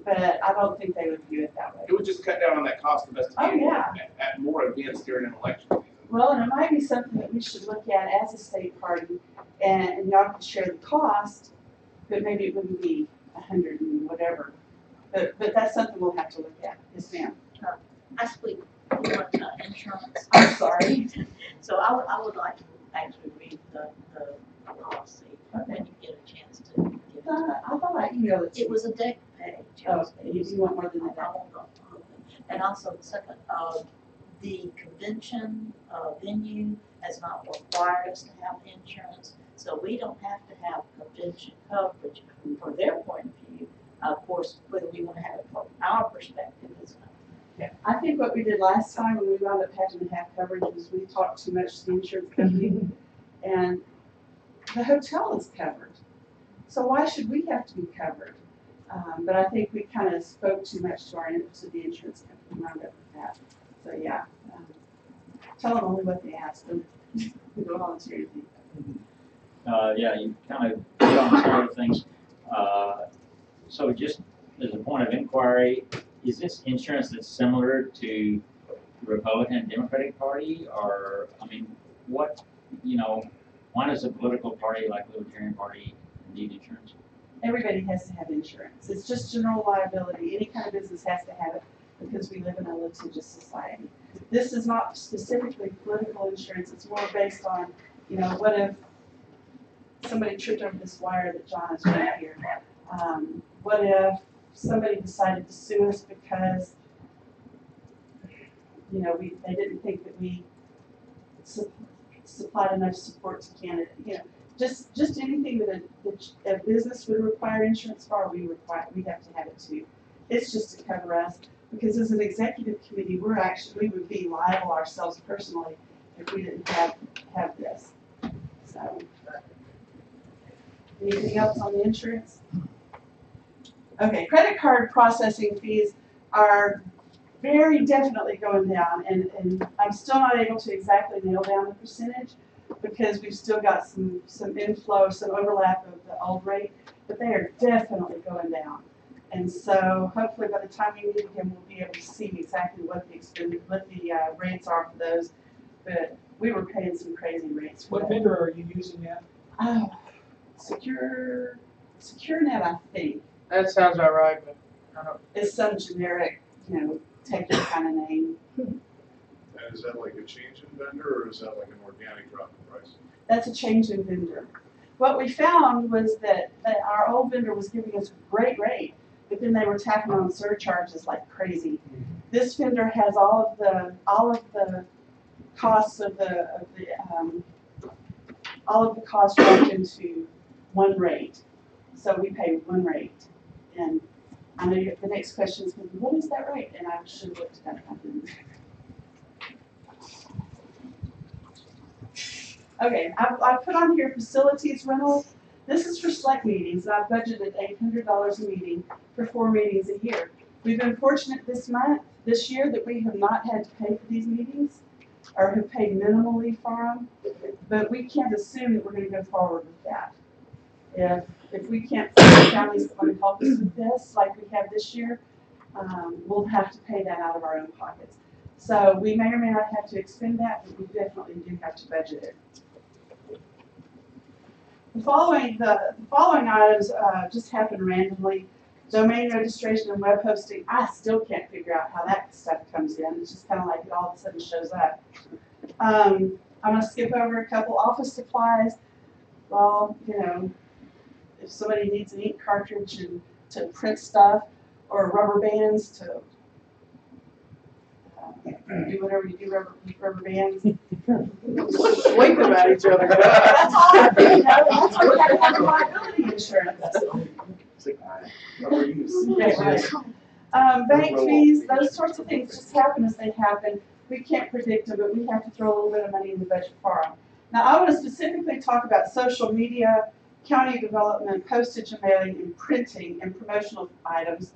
but I don't think they would view it that way. It would just cut down on that cost of us to be at more events during an election season. Well, and it might be something that we should look at as a state party, and y'all could share the cost, but maybe it wouldn't be 100 and whatever. But that's something we'll have to look at. Yes, ma'am. I speak for insurance. I'm sorry. So I would like to actually read the policy when you get a chance to get it. I thought I emailed it to you. It was a deck page. Oh, you want more than I that? want the and also the second, the convention venue has not required us to have insurance, so we don't have to have convention coverage from their point of view. Of course, whether we want to have it from our perspective is not. I think what we did last time when we wound up having to have coverage was we talked too much to the insurance company, and the hotel is covered. So why should we have to be covered? But I think we kind of spoke too much to the insurance company, wound up with that. So yeah, tell them only what they asked them. We don't volunteer anything. Yeah, you kind of hit on some of things. So just as a point of inquiry, is this insurance that's similar to the Republican and Democratic Party, or, I mean, what, why does a political party like the Libertarian Party need insurance? Everybody has to have insurance. It's just general liability. Any kind of business has to have it because we live in a litigious society. This is not specifically political insurance. It's more based on, what if somebody tripped over this wire that John is right here? What if somebody decided to sue us because, they didn't think that we supplied enough support to Canada? Just anything that a business would require insurance for, we have to have it too. It's just to cover us, because as an executive committee, we would be liable ourselves personally if we didn't have this. So, anything else on the insurance? Okay, credit card processing fees are very definitely going down, and I'm still not able to exactly nail down the percentage because we've still got some inflow, some overlap of the old rate, but they are definitely going down. And so hopefully by the time we meet again, we'll be able to see exactly what the rates are for those. But we were paying some crazy rates. What vendor are you using now? Oh, SecureNet, I think. That sounds all right, but I don't. It's some generic, techie kind of name. And is that like a change in vendor, or is that like an organic drop in price? That's a change in vendor. What we found was that our old vendor was giving us a great rate, but then they were tacking on surcharges like crazy. This vendor has all of the costs all of the costs dropped into one rate. So we pay one rate. And I know the next question is going to be, what is that rate? And I should have looked at that. Okay, I put on here facilities rental. This is for SLEC meetings. I've budgeted $800 a meeting for 4 meetings a year. We've been fortunate this year, that we have not had to pay for these meetings or have paid minimally for them, but we can't assume that we're going to go forward with that. If we can't find counties that want to help us with this, like we have this year, we'll have to pay that out of our own pockets. So we may or may not have to expend that, but we definitely do have to budget it. The following items just happened randomly. Domain registration and web hosting. I still can't figure out how that stuff comes in. It's just kind of like it all of a sudden shows up. I'm going to skip over a couple. Office supplies. Well, if somebody needs an ink cartridge and to print stuff, or rubber bands to do whatever you do, rubber bands. Blink them at each other. That's all I do, you know, that's why we gotta have liability insurance. Bank fees, those sorts of things just happen as they happen. We can't predict them, but we have to throw a little bit of money in the budget for them. Now, I want to specifically talk about social media, county development, postage and mailing, and printing, and promotional items.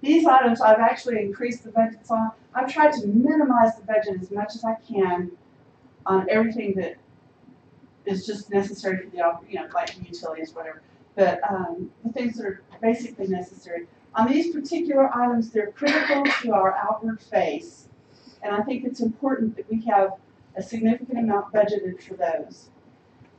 These items I've actually increased the budgets on. I've tried to minimize the budget as much as I can on everything that is just necessary for the, you know, like utilities, whatever. But the things that are basically necessary. On these particular items, they're critical to our outward face, and I think it's important that we have a significant amount budgeted for those.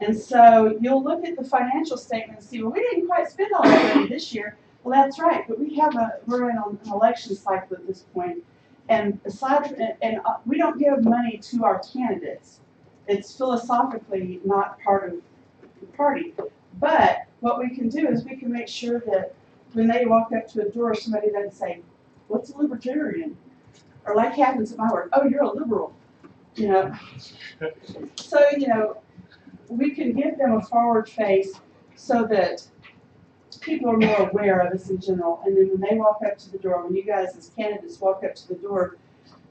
And so you'll look at the financial statement and see, well, we didn't quite spend all that money this year. Well, that's right, but we're in an election cycle at this point, and aside from we don't give money to our candidates. It's philosophically not part of the party. But what we can do is we can make sure that when they walk up to a door, somebody doesn't say, "What's a libertarian?" Or like happens at my work, "Oh, you're a liberal," you know. So, you know, we can give them a forward face so that people are more aware of us in general. And then when they walk up to the door, when you guys as candidates walk up to the door,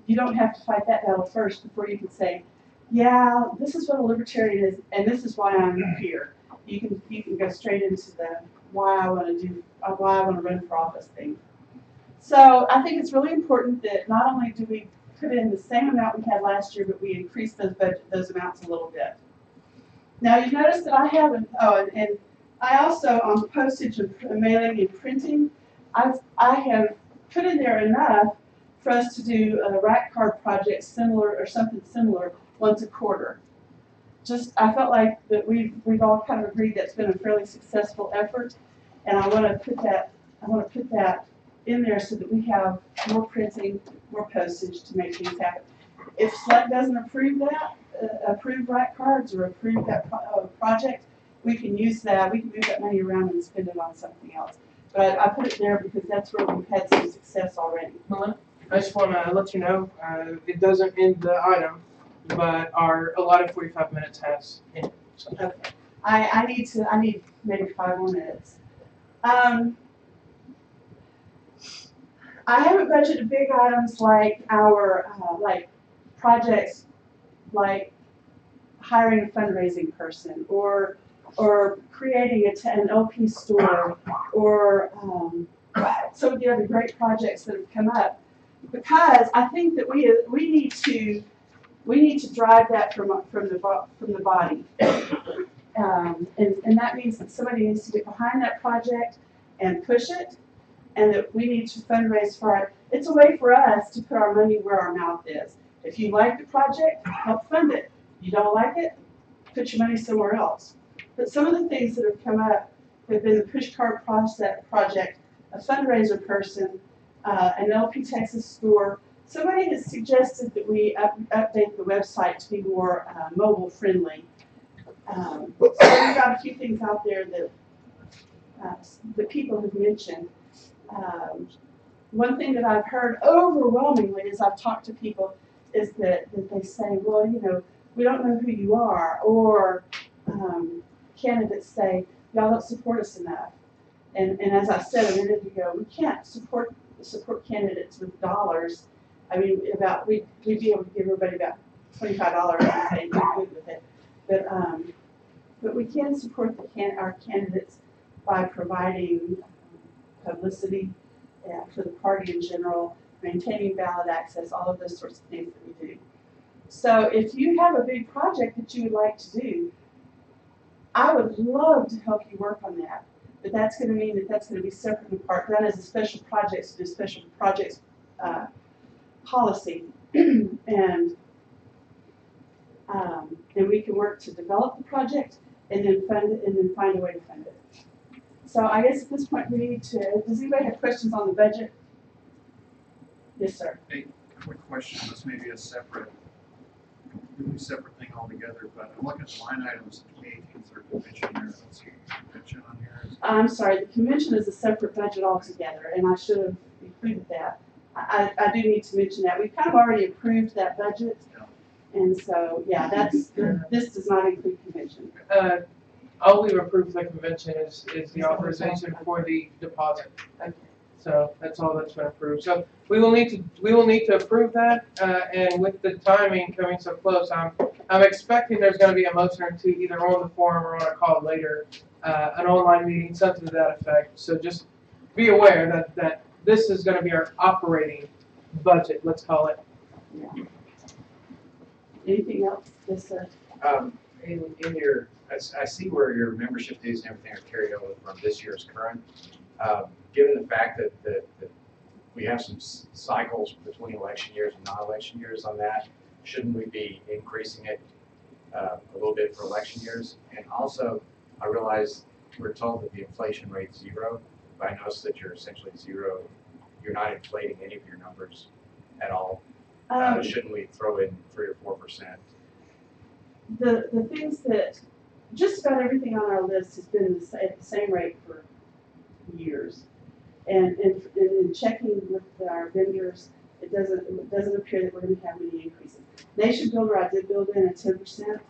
you don't have to fight that battle first before you can say, "Yeah, this is what a libertarian is, and this is why I'm here." You can go straight into the why I want to run for office thing. So I think it's really important that not only do we put in the same amount we had last year, but we increase those amounts a little bit. Now you notice that I haven't. Oh, and I also on postage and mailing and printing, I have put in there enough for us to do a rack card project similar or something similar once a quarter. Just I felt like that we've all kind of agreed that's been a fairly successful effort, and I want to put that in there so that we have more printing, more postage to make things happen. If SLEC doesn't approve that, approve rack cards or approve that project, we can use that. We can move that money around and spend it on something else. But I put it there because that's where we've had some success already. I just want to let you know, it doesn't end the item, but our allotted 45 minutes has ended. So. Okay. I need maybe 5 more minutes. I haven't budgeted big items like our like projects like hiring a fundraising person or creating an LP store or some of the other great projects that have come up, because I think that we need to drive that from the body, and that means that somebody needs to get behind that project and push it, and that we need to fundraise for it. It's a way for us to put our money where our mouth is. If you like the project, help fund it. You don't like it, put your money somewhere else. But some of the things that have come up have been the push cart project, a fundraiser person, an LP Texas store. Somebody has suggested that we update the website to be more mobile friendly. So we've got a few things out there that people have mentioned. One thing that I've heard overwhelmingly as I've talked to people is that they say, well, you know, we don't know who you are, or candidates say, y'all don't support us enough. And as I said a minute ago, we can't support candidates with dollars. I mean, we'd be able to give everybody about $25 and say we're good with it. But we can support our candidates by providing publicity for the party in general, maintaining ballot access, all of those sorts of things that we do. So if you have a big project that you would like to do, I would love to help you work on that. But that's going to mean that that's going to be separate and apart, done as a special project, so the special projects policy, and we can work to develop the project and then fund it and then find a way to fund it. So I guess at this point we need to, does anybody have questions on the budget? Yes, sir. Hey, quick question, this may be a separate completely separate thing altogether, but I'm looking at the line items, 2018 through convention here, let's see, convention on here. I'm sorry, the convention is a separate budget altogether, and I should have included that. I do need to mention that. We've kind of already approved that budget, and so, yeah, this does not include convention. All we've approved for the convention is the authorization for the deposit. So that's all that's been approved. So we will need to approve that, and with the timing coming so close, I'm expecting there's going to be a motion or two either on the forum or on a call later, an online meeting, something to that effect. So just be aware that this is going to be our operating budget, let's call it. Yeah. Anything else? Yes, sir. In your, I see where your membership dues and everything are carried over from this year's current. Given the fact that we have some cycles between election years and non-election years on that, shouldn't we be increasing it a little bit for election years? And also, I realize we're told that the inflation rate's 0, but I noticed that you're essentially 0. You're not inflating any of your numbers at all. Shouldn't we throw in 3 or 4%? The things that, just about everything on our list has been at the same rate for years. And in checking with our vendors, it doesn't appear that we're going to have any increases. Nation Builder, I did build in a 10%,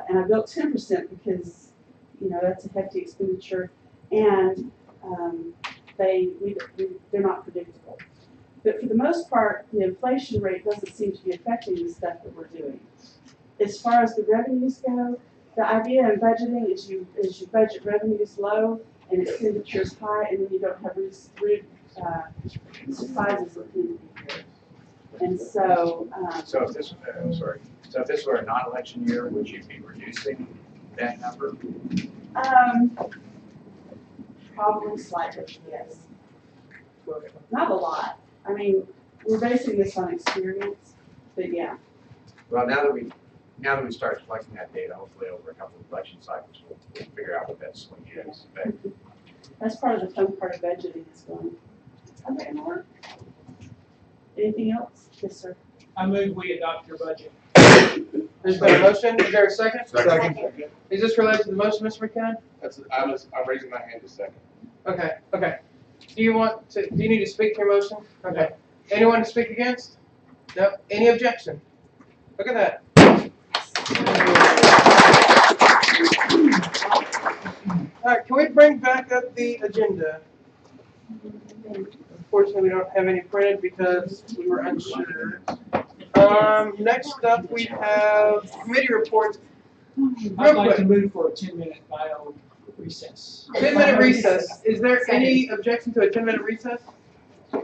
and I built 10% because, you know, that's a hefty expenditure, and they're not predictable. But for the most part, the inflation rate doesn't seem to be affecting the stuff that we're doing. As far as the revenues go, the idea in budgeting is you budget revenues low and expenditures high, and then you don't have surprises at the end of the year. And so. So if this were a non-election year, would you be reducing that number? Probably slightly, yes. Not a lot. I mean, we're basing this on experience, but yeah. Well, now that we start collecting that data, hopefully over a couple of election cycles, we'll figure out what that swing is. That's part of the fun part of budgeting is going, okay, more. Anything else? Yes, sir. I move we adopt your budget. There's been a motion. Is there a second? Second. Is this related to the motion, Mr. McKinnon? I'm raising my hand to second. Okay. Do you need to speak to your motion? Okay. Anyone to speak against? No. Any objection? Look at that. All right, can we bring back up the agenda? Unfortunately, we don't have any printed because we were unsure. Next up, we have committee reports. I'd like to move for a 10-minute bio recess. 10-minute recess. Is there any objection to a 10-minute recess?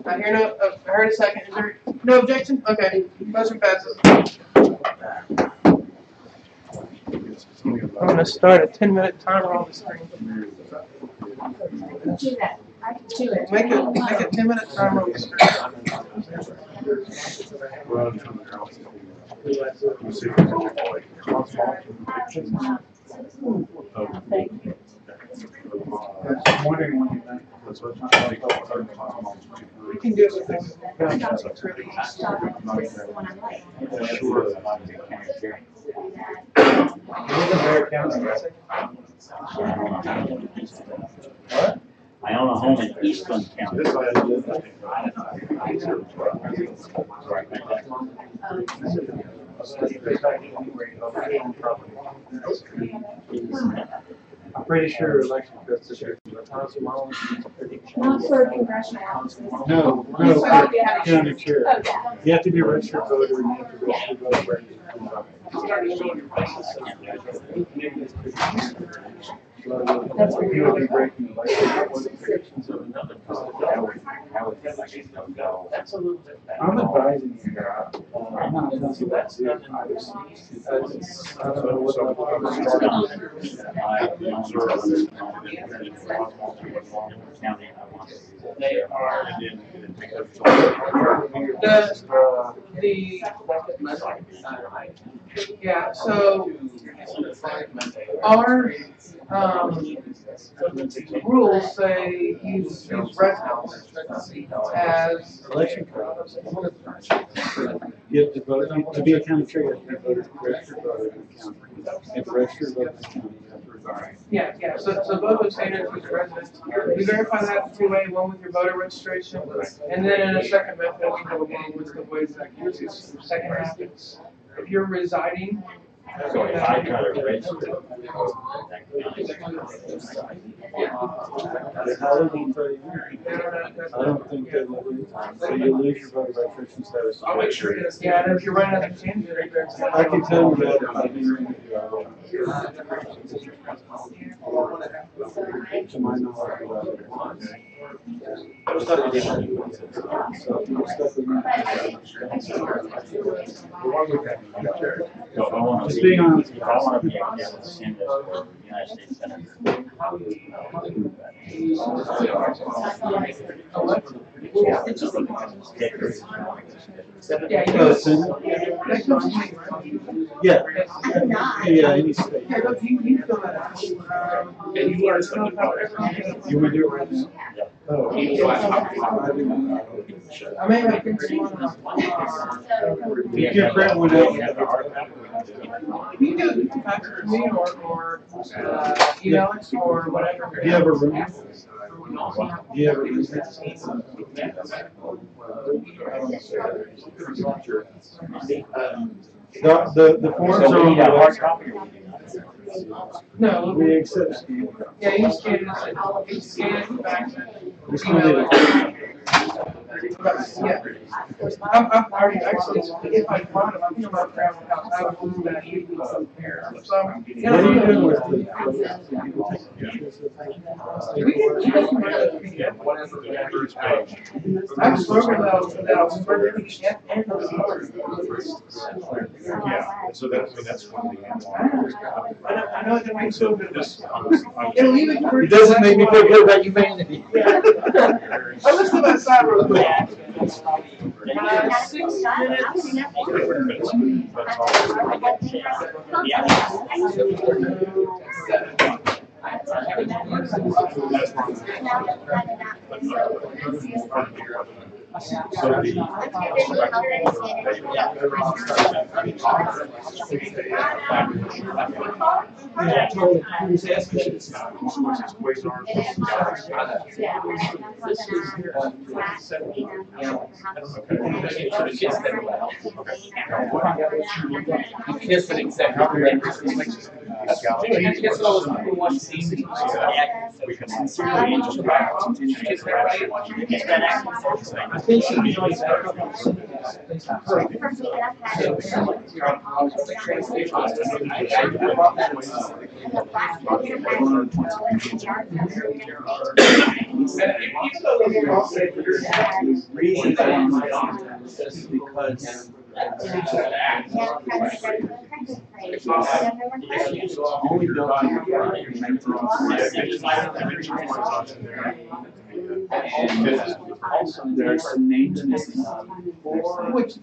I hear no. I heard a second. Is there no objection? Okay. Motion passes. I'm going to start a 10-minute timer on the screen. Make it a 10-minute timer on the screen. Thank you. I'm wondering when you think. We can do it with this. What? I own a home in Eastland County. I'm pretty sure election officials. Not for congressional offices. No, county chair. You have to be a registered voter and you have to register voter. That's what you would be breaking I'm advising you here. I'm not telling you what to do. I don't know They are. Yeah, so our rules say use residents as. Election code. You have to vote, to be a county chair, you have to vote, registered voter in the county. If registered voter in the county, you have to resign. Yeah, so both those standards use residents. We verify that two-way, one with your voter registration, and then in a second method, we have a long list of ways that can use this. Second half, it's, if you're residing. So if I try to register. I don't think they will do it. So you lose your voter registration status. I'll make sure. Yeah, and if you're running out of candidate, I can tell you that if I do to my knowledge. So if you stuck with me. So if I want to Just be, being honest. if I want to be able to send this for United States Senate. Yeah. Yeah, any state. And you learn something about everything. You want to do it right now? Oh. I may have been You can print one out. You can fax it to me or email it or whatever. Do you have a room? Do you have a room? The forms So are we on need a hard the copy. No, we accept scan. yeah, you scan it, you scan it, fax it. We still need it. Yeah. I'm already actually, if I find them, I'm thinking about traveling out, I would move that even there. So, What are you doing with the? I'm sure that I'll spread it and Yeah, so that's one of the. I know it makes so good. This, It'll even. It doesn't make me feel good about humanity. I listen to that side real quick. 6 Yeah, totally. He was asking me this. Kiss an executive representative. Kiss those who want to see me. Sincerely interested. Kiss everybody who wants to get that action. I think she enjoys that. Reason that I'm my office is because only built and also there's some names missing. Which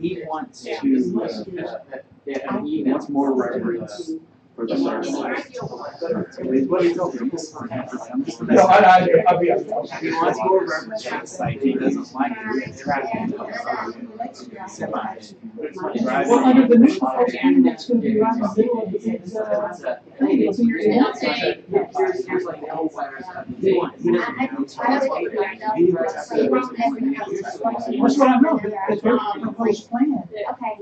He wants to, he wants more reverence for the service. What he told me. No, I'll be honest. He wants more reverence for the site. He doesn't like it. Well, under the new proposal, that's going to be right in the middle of the, it's in your Here's like the old letters. He doesn't That's what I know, because their proposed plan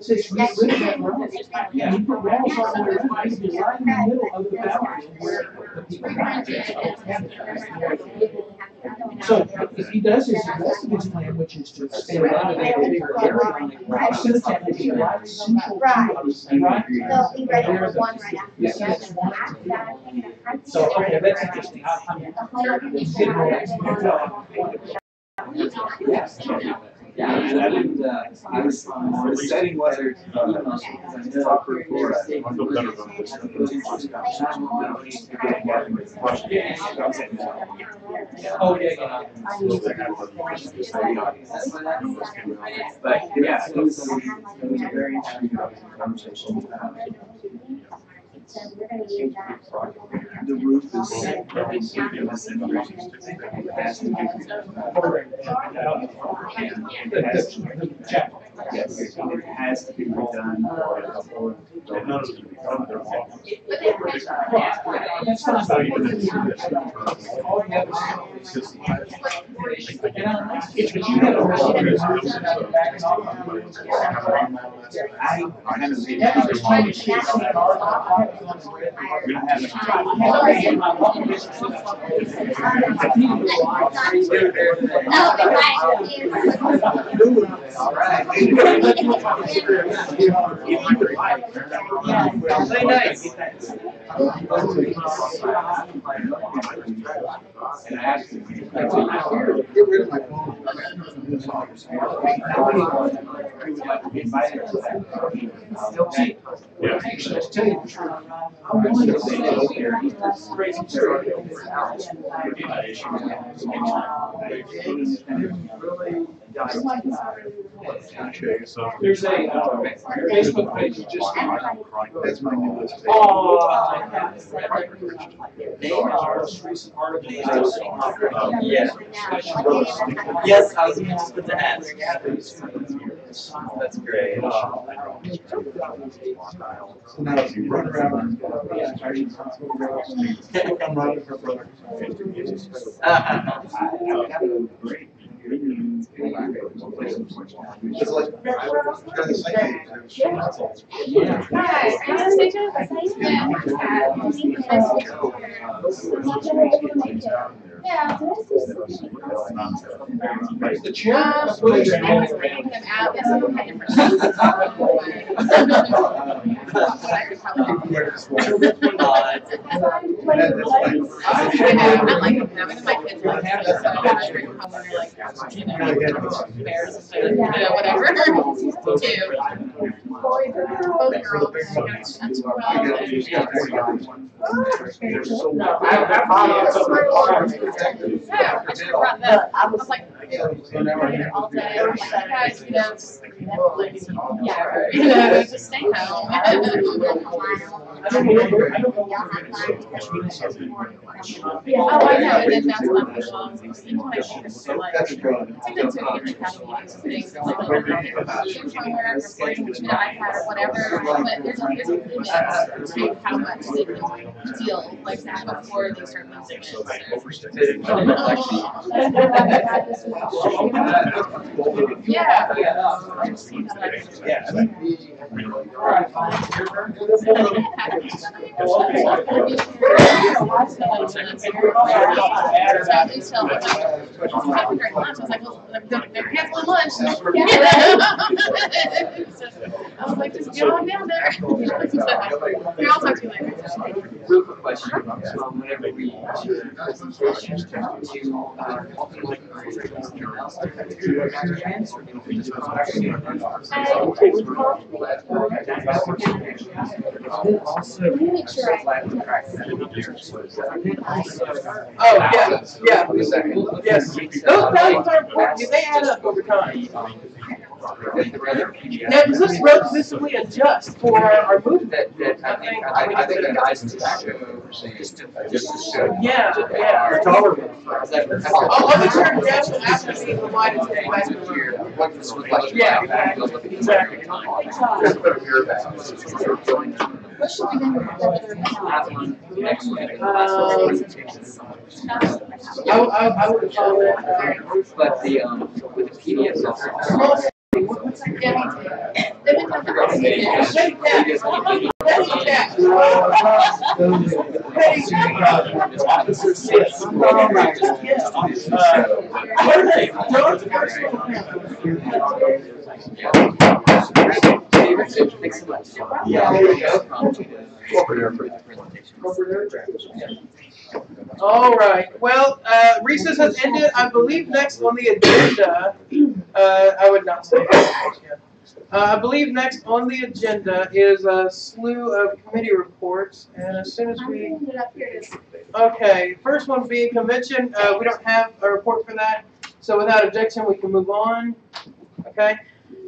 says get rid of that road. And you put walls all the way around, it's right in the middle of the boundary where the people are. So if he does his rest of his plan, which is to expand out of that bigger area, it's going to have to be right central to us, right? So be ready for one right after. Yes, that's one. So, okay, that's interesting. Yeah, I didn't, I was deciding whether to talk for Florida. Oh, yeah. But yeah, it was a very interesting conversation. So we're gonna use that. The roof is. Yes, it has to be redone. And I asked him, get rid of my phone. he would like to be invited to that. Yeah. Just tell you the truth. I wanted to say that here, he's just crazy. There's a Facebook page you just. That's my newest. Most recent article. Yes. Yes, I was just about to ask. That's great. So now if you run around. I'm running for brother. It's like, Yeah. The chair. Whatever. I was like, all day, guys, just stay home. Oh, I know, and then that's not the song. That's iPad or whatever, but there's a limit to how much they can deal like that before they start losing it. Yeah. They're canceling lunch. I was like, just get on down there. I'll talk to you later. Real quick question. Whenever we presentation to ultimately Oh, yeah, yeah. Yes. Those values are important. They add up over time. Now, does this relatively adjust for our movement? I think the guys in the back just to show. Yeah, yeah. You're tolerable. I'll be sure to definitely after being reminded to go back to here. Yeah, exactly. What should we do with I would call it, but the with the PDFs also. Officer 6. Thanks so much. Yeah, there you go. Corporate air presentation. Oh, All right. Well, recess has ended. I believe next on the agenda, I would not say that. I believe next on the agenda is a slew of committee reports, and as soon as we, okay, first one being convention. We don't have a report for that, so without objection, we can move on. Okay.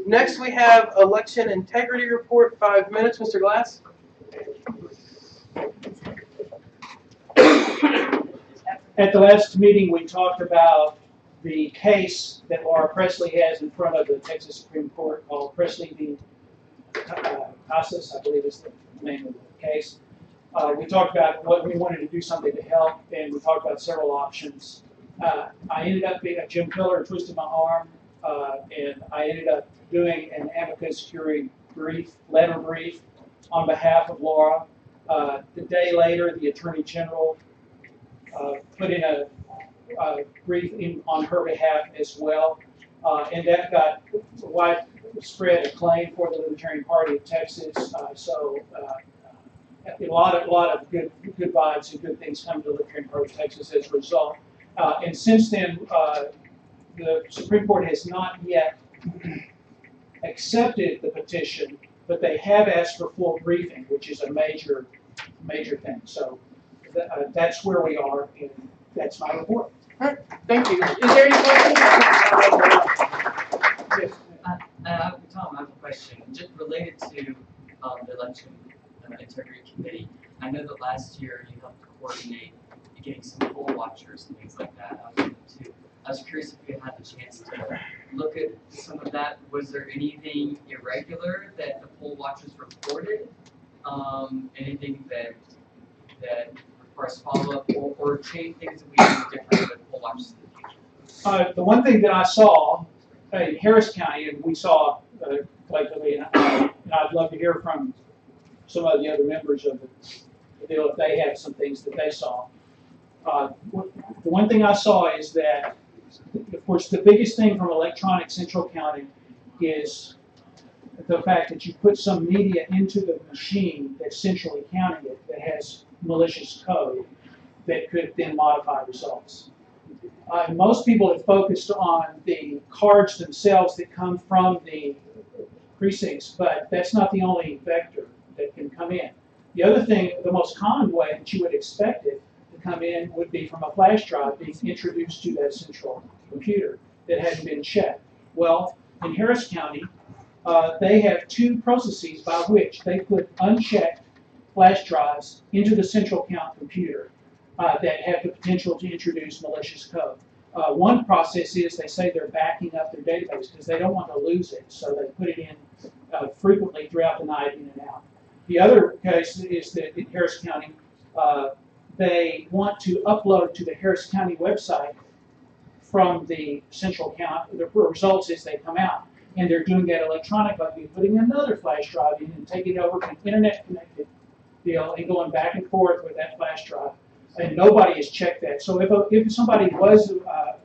Next, we have election integrity report. 5 minutes, Mr. Glass. At the last meeting, we talked about the case that Laura Presley has in front of the Texas Supreme Court called Presley v. Casas, I believe is the name of the case. We talked about what we wanted to do something to help, and we talked about several options. I ended up being a Jim Pillar twisted my arm, and I ended up doing an amicus curiae letter brief on behalf of Laura. The day later, the Attorney General put in a brief on her behalf as well, and that got widespread acclaim for the Libertarian Party of Texas. So a lot of good vibes and good things come to the Libertarian Party of Texas as a result. And since then, the Supreme Court has not yet accepted the petition, but they have asked for full briefing, which is a major thing. So that's where we are, and that's my report. All right, thank you. Is there any questions? Yes. Tom, I have a question, just related to the election integrity committee. I know that last year you helped coordinate getting some poll watchers and things like that. I was curious if you had the chance to look at some of that. Was there anything irregular that the poll watchers reported? Anything that requires follow-up or change things that we do different with poll watchers in the future? The one thing that I saw in Harris County, and we saw collectively, and I'd love to hear from some of the other members of the deal if they have some things that they saw. The one thing I saw is that, of course, the biggest thing from electronic central counting is the fact that you put some media into the machine that's centrally counting it that has malicious code that could then modify results. Most people have focused on the cards themselves that come from the precincts, but that's not the only vector that can come in. The other thing, the most common way that you would expect it to come in would be from a flash drive being introduced to that central computer that hadn't been checked. Well, in Harris County, they have two processes by which they put unchecked flash drives into the central count computer that have the potential to introduce malicious code. One process is they say they're backing up their database because they don't want to lose it, so they put it in frequently throughout the night, in and out. The other case is that in Harris County, they want to upload to the Harris County website from the central count. The results as they come out, and they're doing that electronically, putting another flash drive in and taking it over to an internet-connected deal and going back and forth with that flash drive. And nobody has checked that. So if somebody was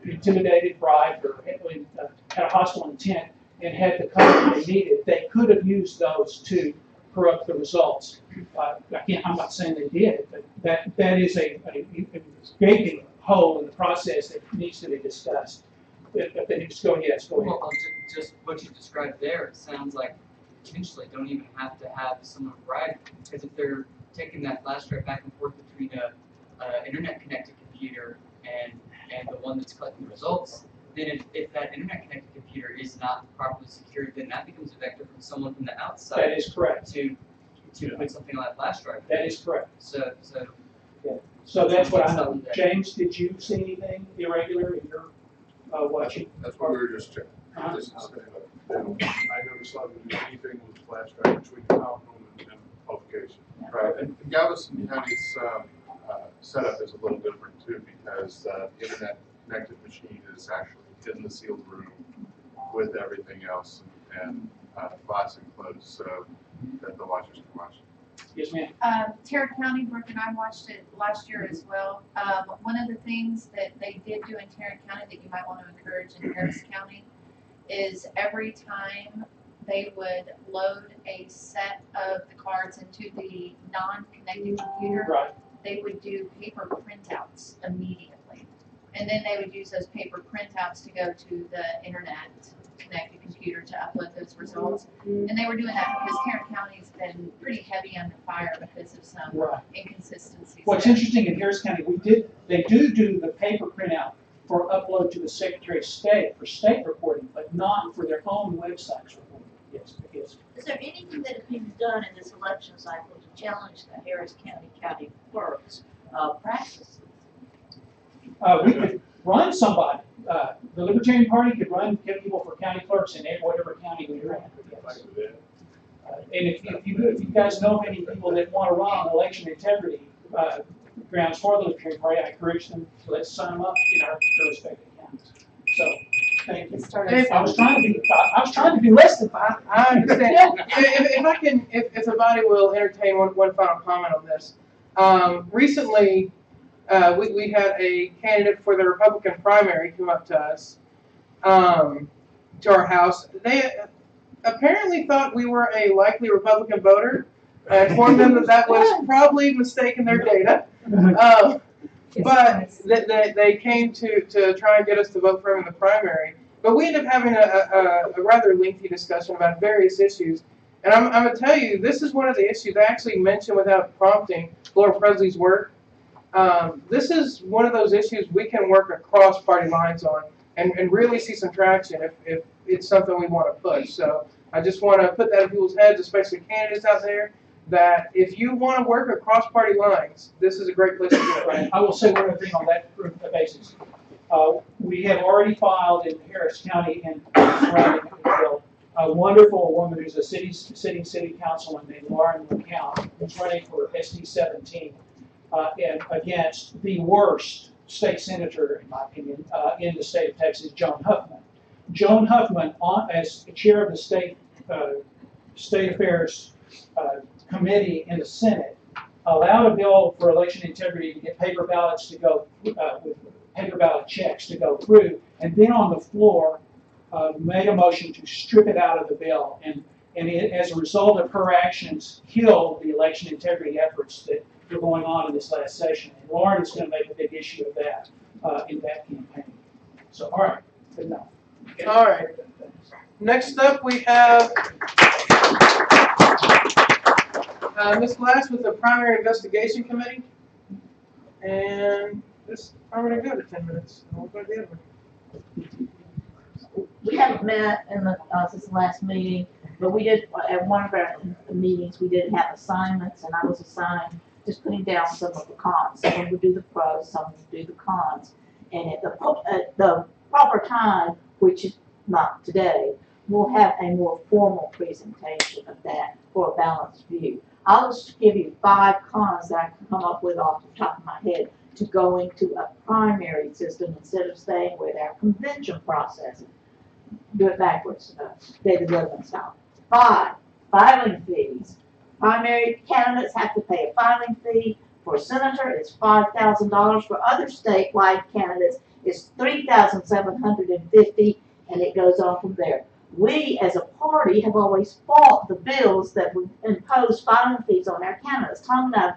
intimidated, bribed, or had a hostile intent and had the code they needed, they could have used those to corrupt the results. I'm not saying they did, but that is a gaping hole in the process that needs to be discussed. If they just go, yes, go ahead. Well, just what you described there, it sounds like potentially don't even have to have someone bribe, because if they're taking that flash drive back and forth between a internet-connected computer and the one that's collecting the results, then if that internet-connected computer is not properly secured, then that becomes a vector from someone from the outside. That is correct. To put something on that flash drive. That is correct. So that's what I know. James, did you see anything irregular in your watching? That's what we were just checking. This is, I never saw them do anything with flash drive between outcome and publication. Right, and Galveston County's setup is a little different too, because the internet connected machine is actually in the sealed room with everything else and glass enclosed so that the watchers can watch. Yes, ma'am. Tarrant County, Brooke and I watched it last year as well. One of the things that they did do in Tarrant County that you might want to encourage in Harris County is every time they would load a set of the cards into the non-connected computer, right, they would do paper printouts immediately. And then they would use those paper printouts to go to the internet, connect a computer to upload those results. And they were doing that because Tarrant County's been pretty heavy under fire because of some inconsistencies. What's interesting in Harris County, they do the paper printout for upload to the Secretary of State for state reporting, but not for their own websites reporting. Yes. Is there anything that is being done in this election cycle to challenge the Harris County clerk's practices? We could run somebody. The Libertarian Party could get people for county clerks in whatever county we run. Yes. And if you guys know of any people that want to run on election integrity grounds for the Libertarian Party, I encourage them to let's sign them up in our respective counties. So, thank you. I was trying to be less than 5. I understand. if the body will entertain one final comment on this. Recently, we had a candidate for the Republican primary come up to us, to our house. They apparently thought we were a likely Republican voter. I informed them that was probably mistaken their data. But they came to try and get us to vote for him in the primary. But we ended up having a rather lengthy discussion about various issues. And I'm going to tell you, this is one of the issues I actually mentioned without prompting Laura Presley's work. This is one of those issues we can work across party lines on and really see some traction if it's something we want to push. So I just want to put that in people's heads, especially candidates out there, that if you want to work across party lines, this is a great place to do it. Right. I will say one other thing on that basis. We have already filed in Harris County and surrounding Bill, a wonderful woman who's a sitting city councilman named Lauren McCown, who's running for SD 17 and against the worst state senator, in my opinion, in the state of Texas, Joan Huffman. Joan Huffman, as chair of the state affairs committee in the Senate, allowed a bill for election integrity to get paper ballots to go with paper ballot checks to go through, and then on the floor made a motion to strip it out of the bill, and it, as a result of her actions, killed the election integrity efforts that were going on in this last session. And Lauren is going to make a big issue of that in that campaign. So, all right, good enough. All right. Next up, we have Ms. Glass with the Primary Investigation Committee. And this, I'm going to go to 10 minutes. And we'll go to the other one. We haven't met in the, since the last meeting, but we did, at one of our meetings, we did have assignments, and I was assigned just putting down some of the cons. Some would do the pros, some would do the cons. And at the proper time, which is not today, we'll have a more formal presentation of that for a balanced view. I'll just give you 5 cons that I can come up with off the top of my head to going to a primary system instead of staying with our convention process. Do it backwards, David Letterman style. 5, filing fees. Primary candidates have to pay a filing fee. For a senator, it's $5,000. For other statewide candidates, it's $3,750, and it goes on from there. We, as a party, have always fought the bills that would impose filing fees on our candidates. Tom and I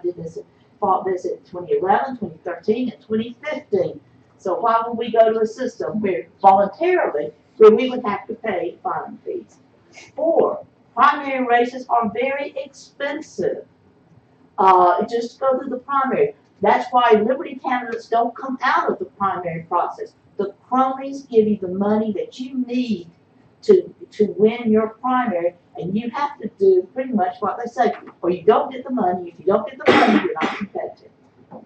fought this in 2011, 2013, and 2015. So why would we go to a system where voluntarily where we would have to pay filing fees? 4, primary races are very expensive. Just go through the primary. That's why Liberty candidates don't come out of the primary process. The cronies give you the money that you need to win your primary, and you have to do pretty much what they say, or you don't get the money. If you don't get the money, you're not competitive.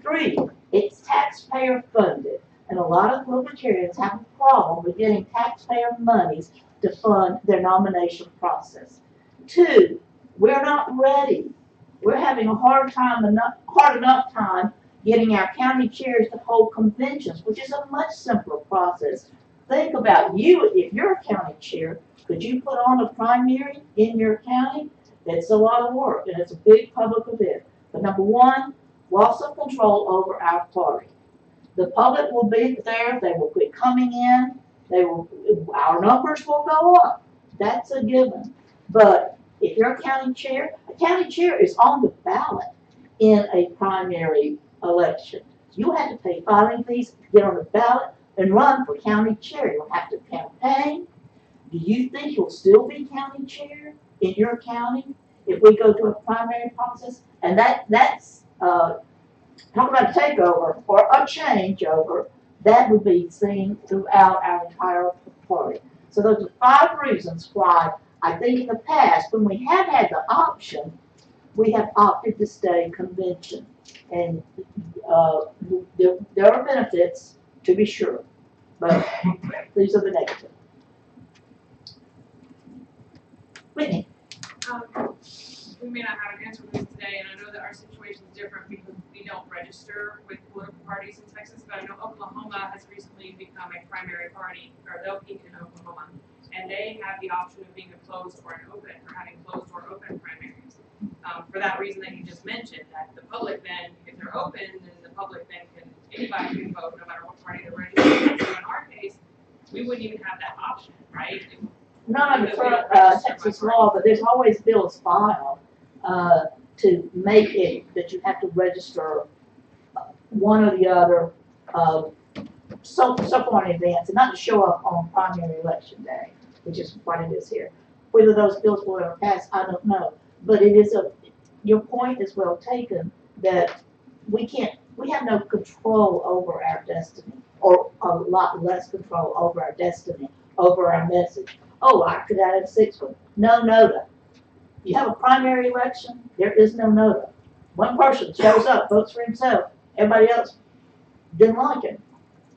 3, it's taxpayer funded, and a lot of libertarians have a problem with getting taxpayer monies to fund their nomination process. 2, we're not ready. We're having a hard enough time getting our county chairs to hold conventions, which is a much simpler process. Think about you, if you're a county chair, could you put on a primary in your county? It's a lot of work, and it's a big public event. But number 1, loss of control over our party. The public will be there, they will quit coming in, our numbers will go up. That's a given. But if you're a county chair is on the ballot in a primary election. You have to pay filing fees, get on the ballot, and run for county chair. You'll have to campaign. Do you think you'll still be county chair in your county if we go to a primary process? And that's talk about a takeover or a changeover. That would be seen throughout our entire party. So those are 5 reasons why I think in the past, when we have had the option, we have opted to stay convention. And there are benefits, to be sure, but these are the negative. Whitney. We may not have an answer for this today, and I know that our situation is different because we don't register with political parties in Texas, but I know Oklahoma has recently become a primary party, or they'll be in Oklahoma, and they have the option of being a closed or an open, or having closed or open primaries. For that reason that you just mentioned, that the public then, if they're open, then the public then anybody can vote, no matter what party they're registered. So in our case, we wouldn't even have that option, right? Not under Texas law, but there's always bills filed to make it that you have to register one or the other so far in advance, and not to show up on primary election day, which is what it is here. Whether those bills will ever pass, I don't know. But it is your point is well taken that we have no control over our destiny, or a lot less control over our destiny, over our message. Oh, I could add a 6th one. No nota. You have a primary election, there is no nota. One person shows up, votes for himself. Everybody else didn't like him.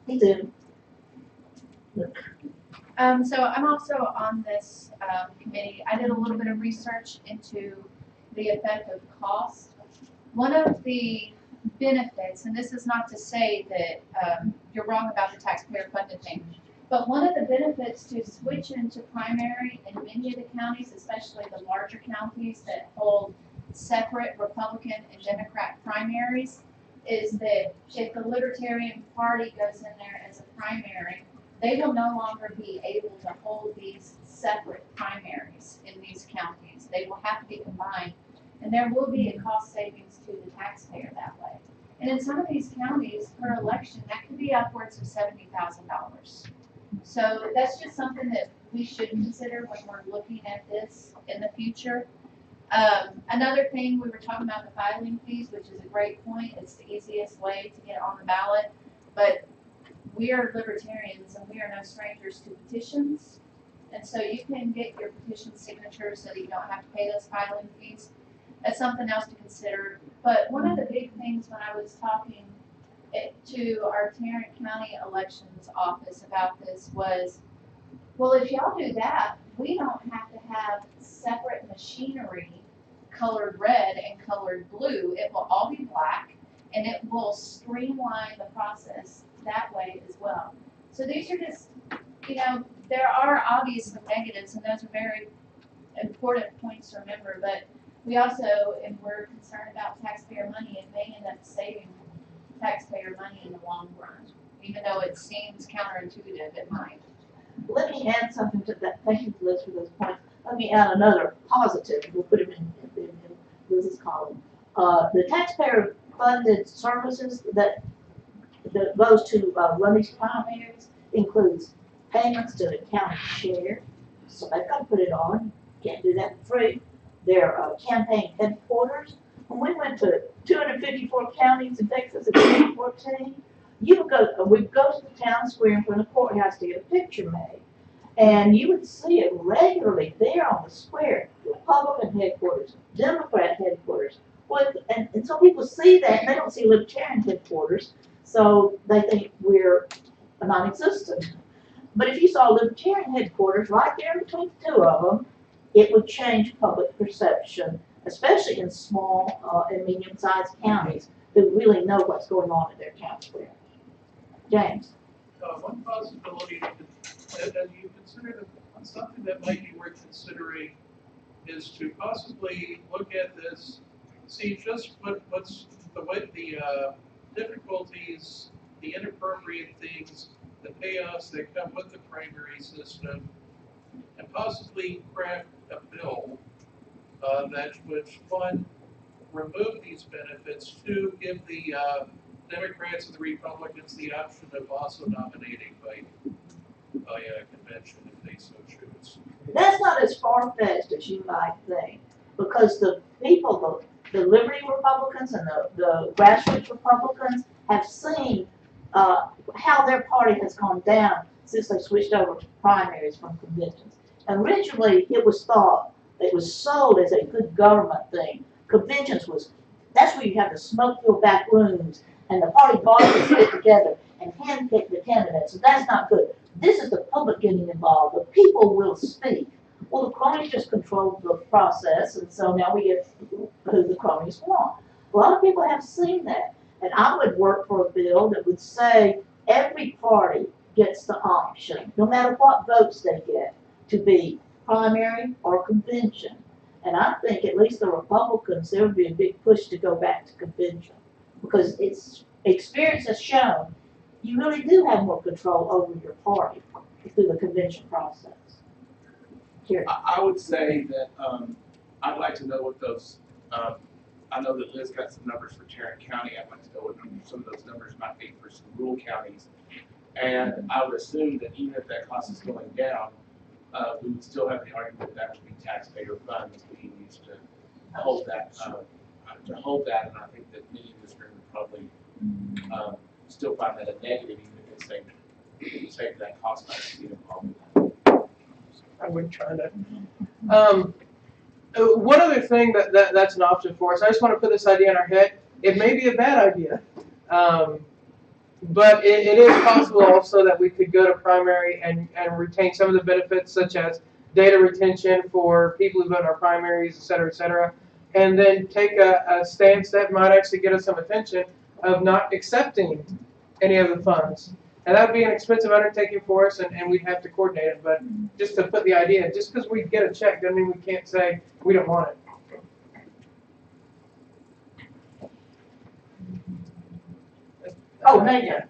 He's in. So I'm also on this committee. I did a little bit of research into the effect of cost. One of the benefits, and this is not to say that you're wrong about the taxpayer funded thing, but one of the benefits to switch into primary in many of the counties, especially the larger counties that hold separate Republican and Democrat primaries, is that if the Libertarian Party goes in there as a primary, they will no longer be able to hold these separate primaries in these counties. They will have to be combined, and there will be a cost savings to the taxpayer that way. And in some of these counties, per election, that could be upwards of $70,000. So that's just something that we should consider when we're looking at this in the future. Another thing, we were talking about the filing fees, which is a great point. It's the easiest way to get on the ballot, but we are libertarians and we are no strangers to petitions. And so you can get your petition signatures so that you don't have to pay those filing fees. That's something else to consider. But one of the big things when I was talking to our Tarrant County Elections Office about this was, well, if y'all do that, we don't have to have separate machinery colored red and colored blue. It will all be black, and it will streamline the process that way as well. So these are just, there are obviously negatives, and those are very important points to remember, but we also, if we're concerned about taxpayer money, it may end up saving taxpayer money in the long run, even though it seems counterintuitive, it might. Let me add something to that. Thank you, Liz, for those points. Let me add another positive. We'll put him in Liz's column. The taxpayer-funded services that goes to run these primaries includes payments to the county share. So they've got to put it on. Can't do that for free. Their campaign headquarters. When we went to 254 counties in Texas in 2014, we'd go to the town square in front of the courthouse to get a picture made. And you would see it regularly there on the square, Republican headquarters, Democrat headquarters. And so people see that, and they don't see Libertarian headquarters, so they think we're non-existent. But if you saw Libertarian headquarters right there between the two of them, it would change public perception, especially in small and medium-sized counties who really know what's going on in their town square. James. One possibility, as you consider something that might be worth considering, is to possibly look at this, see just what's the difficulties, the inappropriate things, the chaos that come with the primary system, and possibly craft a bill that would fund remove these benefits to give the Democrats and the Republicans the option of also nominating by a convention if they so choose. That's not as far-fetched as you might think, because the people, the Liberty Republicans and the grassroots Republicans have seen how their party has gone down since they switched over to primaries from conventions. And originally, it was thought, it was sold as a good government thing. Conventions was, that's where you have the smoke-filled back rooms, and the party bosses get together and handpick the candidates, so that's not good. This is the public getting involved. The people will speak. Well, the cronies just control the process, and so now we get who the cronies want. A lot of people have seen that, and I would work for a bill that would say every party gets the option, no matter what votes they get, to be primary or convention. And I think at least the Republicans, there would be a big push to go back to convention, because it's experience has shown you really do have more control over your party through the convention process. Here. I would say that I'd like to know what those, I know that Liz got some numbers for Tarrant County. I'd like to know what some of those numbers might be for some rural counties. And I would assume that even if that cost is going down, we would still have the argument that would be taxpayer funds being used to hold that, and I think that many in this room would probably still find that a negative, even if it's saved that cost by being involved in that. I wouldn't try to. One other thing that's an option for us, I just want to put this idea in our head. It may be a bad idea, but it is possible also that we could go to primary and retain some of the benefits, such as data retention for people who vote in our primaries, et cetera, and then take a stance that might actually get us some attention of not accepting any of the funds. And that would be an expensive undertaking for us, and we'd have to coordinate it. But just to put the idea, just because we get a check doesn't mean we can't say we don't want it. Oh, Nathan.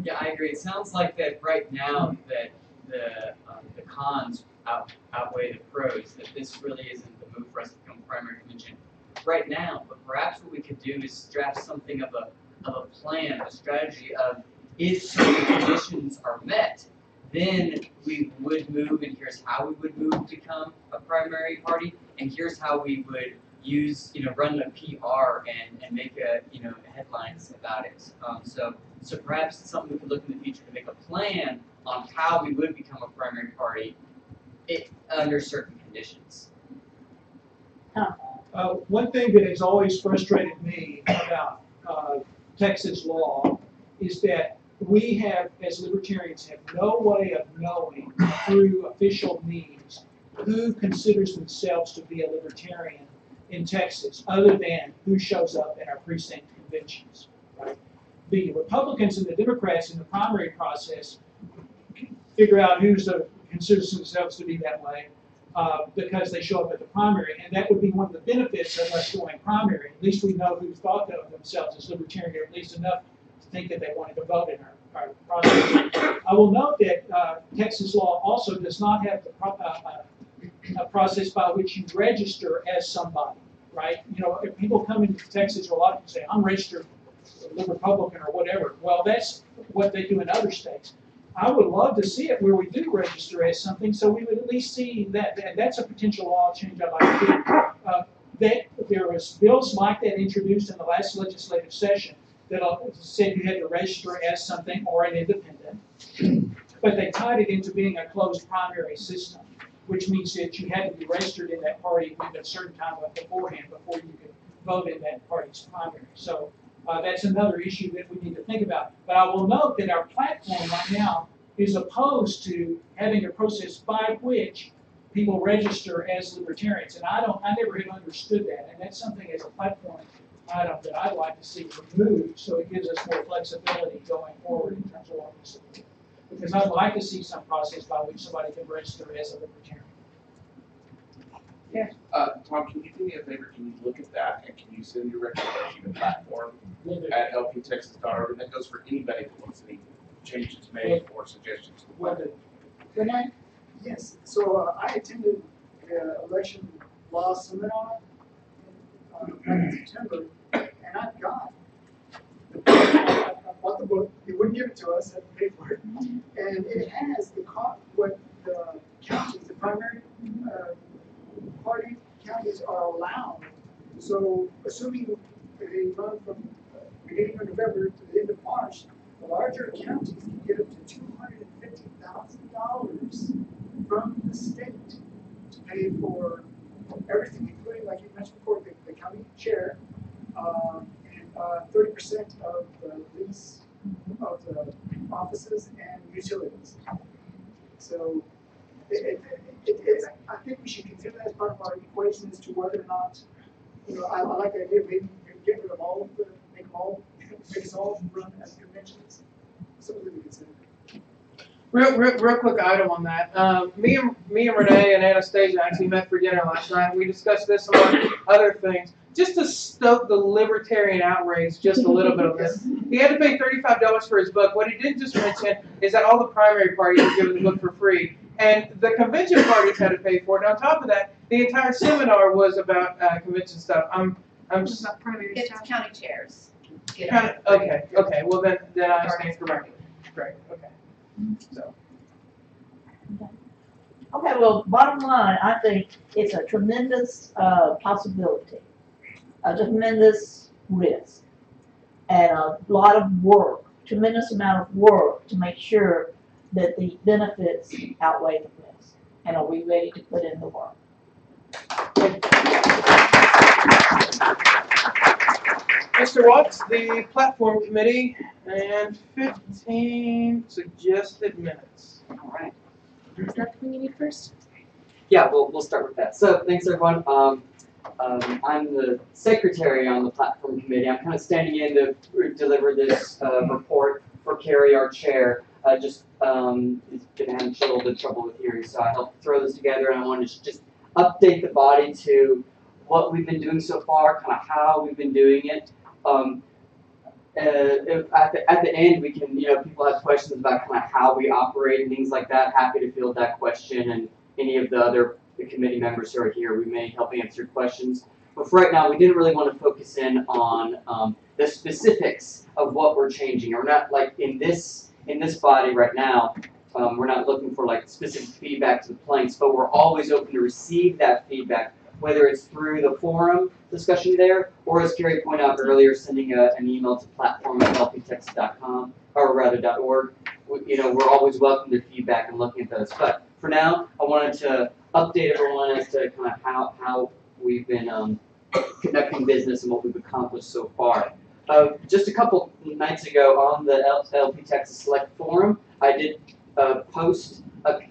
Yeah, I agree. It sounds like that right now that the cons outweigh the pros, that this really isn't the move for us to become primary convention right now. But perhaps what we could do is draft something of a plan, a strategy of if certain conditions are met, then we would move, and here's how we would move to become a primary party, and here's how we would use, run the PR and make headlines about it. So perhaps it's something we could look in the future to make a plan on how we would become a primary party under certain conditions. One thing that has always frustrated me about Texas law is that we have, as libertarians, have no way of knowing through official means who considers themselves to be a libertarian in Texas, other than who shows up at our precinct conventions. Right? The Republicans and the Democrats in the primary process figure out who considers themselves to be that way because they show up at the primary, and that would be one of the benefits of us going primary. At least we know who thought of themselves as libertarian, or at least enough to think that they wanted to vote in our process. I will note that Texas law also does not have a process by which you register as somebody, right? If people come into Texas, a lot of people say, I'm registered Republican or whatever. Well, that's what they do in other states. I would love to see it where we do register as something, so we would at least see that, and that's a potential law change I'd like to do. There was bills like that introduced in the last legislative session that said you had to register as something or an independent, but they tied it into being a closed primary system, which means that you had to be registered in that party within a certain time beforehand before you could vote in that party's primary. So that's another issue that we need to think about. But I will note that our platform right now is opposed to having a process by which people register as libertarians, and I never have understood that, and that's something as a platform item that I'd like to see removed, so it gives us more flexibility going forward in terms of what we support. Because I'd like to see some process by which somebody can register as a libertarian. Yeah. Tom, can you do me a favor? Can you look at that, and can you send your recommendation to platform at lptexas.org? And that goes for anybody that wants any changes made or suggestions. Renee? Yes. So I attended the election law seminar back in September, and I've got I bought the book. He wouldn't give it to us. I had to pay for it, and it has what the counties, the primary party counties are allowed. So, assuming they run from beginning of November to the end of March, the larger counties can get up to $250,000 from the state to pay for everything, including, like you mentioned before, the county chair, and 30% of the lease of the offices and utilities. So, I think we should consider that as part of our equation as to whether or not, I like the idea of maybe get rid of all of the, make us all run as conventions. Something we consider. Real quick item on that. Me and Renee and Anastasia actually met for dinner last night. We discussed this among other things. Just to stoke the libertarian outrage just a little bit of this. He had to pay $35 for his book. What he didn't just mention is that all the primary parties were given the book for free. And the convention parties had to pay for it. And on top of that, the entire seminar was about convention stuff. I'm just about primary It's stuff. County chairs. Okay. Well then I stand corrected. Great. Okay. So. Okay, well, bottom line, I think it's a tremendous possibility, a tremendous risk, and a lot of work, tremendous amount of work to make sure that the benefits outweigh the risk. And are we ready to put in the work? Mr. Watts, the platform committee, and 15 suggested minutes. All right. Is that the thing you need first? Yeah, we'll start with that. So thanks everyone. I'm the secretary on the platform committee. I'm kind of standing in to deliver this report for Carrie, our chair. He's been having a little bit of trouble with hearing, so I helped throw this together, and I wanted to just update the body to what we've been doing so far, kind of how we've been doing it. If at the end we can, people have questions about kind of how we operate and things like that, happy to field that question, and any of the committee members who are here, we may help answer questions. But for right now, we didn't really want to focus in on the specifics of what we're changing. We're not like in this body right now. We're not looking for like specific feedback to the planks, but we're always open to receive that feedback, whether it's through the forum discussion there, or as Carrie pointed out earlier, sending an email to platform@lptexas.com, or rather .org. We're always welcome to feedback and looking at those. But for now, I wanted to update everyone as to kind of how we've been conducting business and what we've accomplished so far. Just a couple nights ago on the LP Texas SLEC forum, I did post a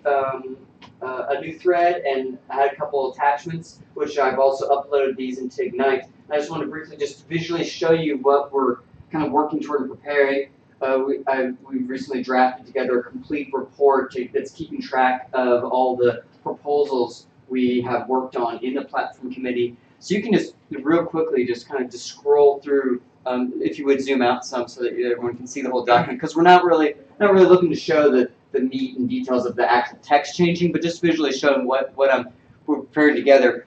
new thread, and I had a couple attachments, which I've also uploaded these into Ignite. And I just want to briefly just visually show you what we're kind of working toward and preparing. We've recently drafted together a complete report that's keeping track of all the proposals we have worked on in the platform committee. So you can just real quickly just kind of just scroll through, if you would zoom out some so that everyone can see the whole document, because we're not really looking to show the meat and details of the actual text changing, but just visually showing what we're preparing together.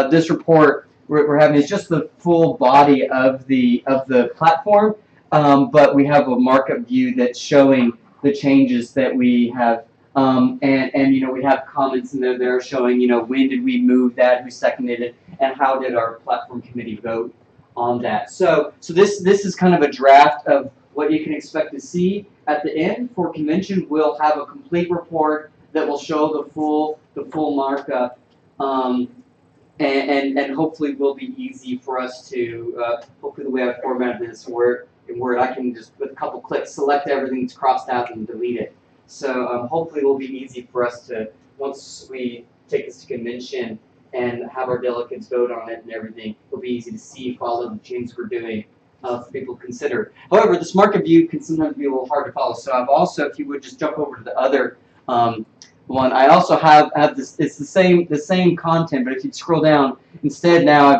This report we're having is just the full body of the platform, but we have a markup view that's showing the changes that we have, and we have comments in there that are showing when did we move that, who seconded it, and how did our platform committee vote on that. So this is kind of a draft of what you can expect to see at the end. For convention, we'll have a complete report that will show the full markup, and hopefully will be easy for us to, hopefully the way I've formatted this where I can just with a couple clicks select everything that's crossed out and delete it. So hopefully it will be easy for us to, once we take this to convention and have our delegates vote on it and everything, it'll be easy to see, follow the changes we're doing for people to consider. However, this markup view can sometimes be a little hard to follow. So I've also, if you would just jump over to the other one, I also have this. It's the same content, but if you scroll down, instead now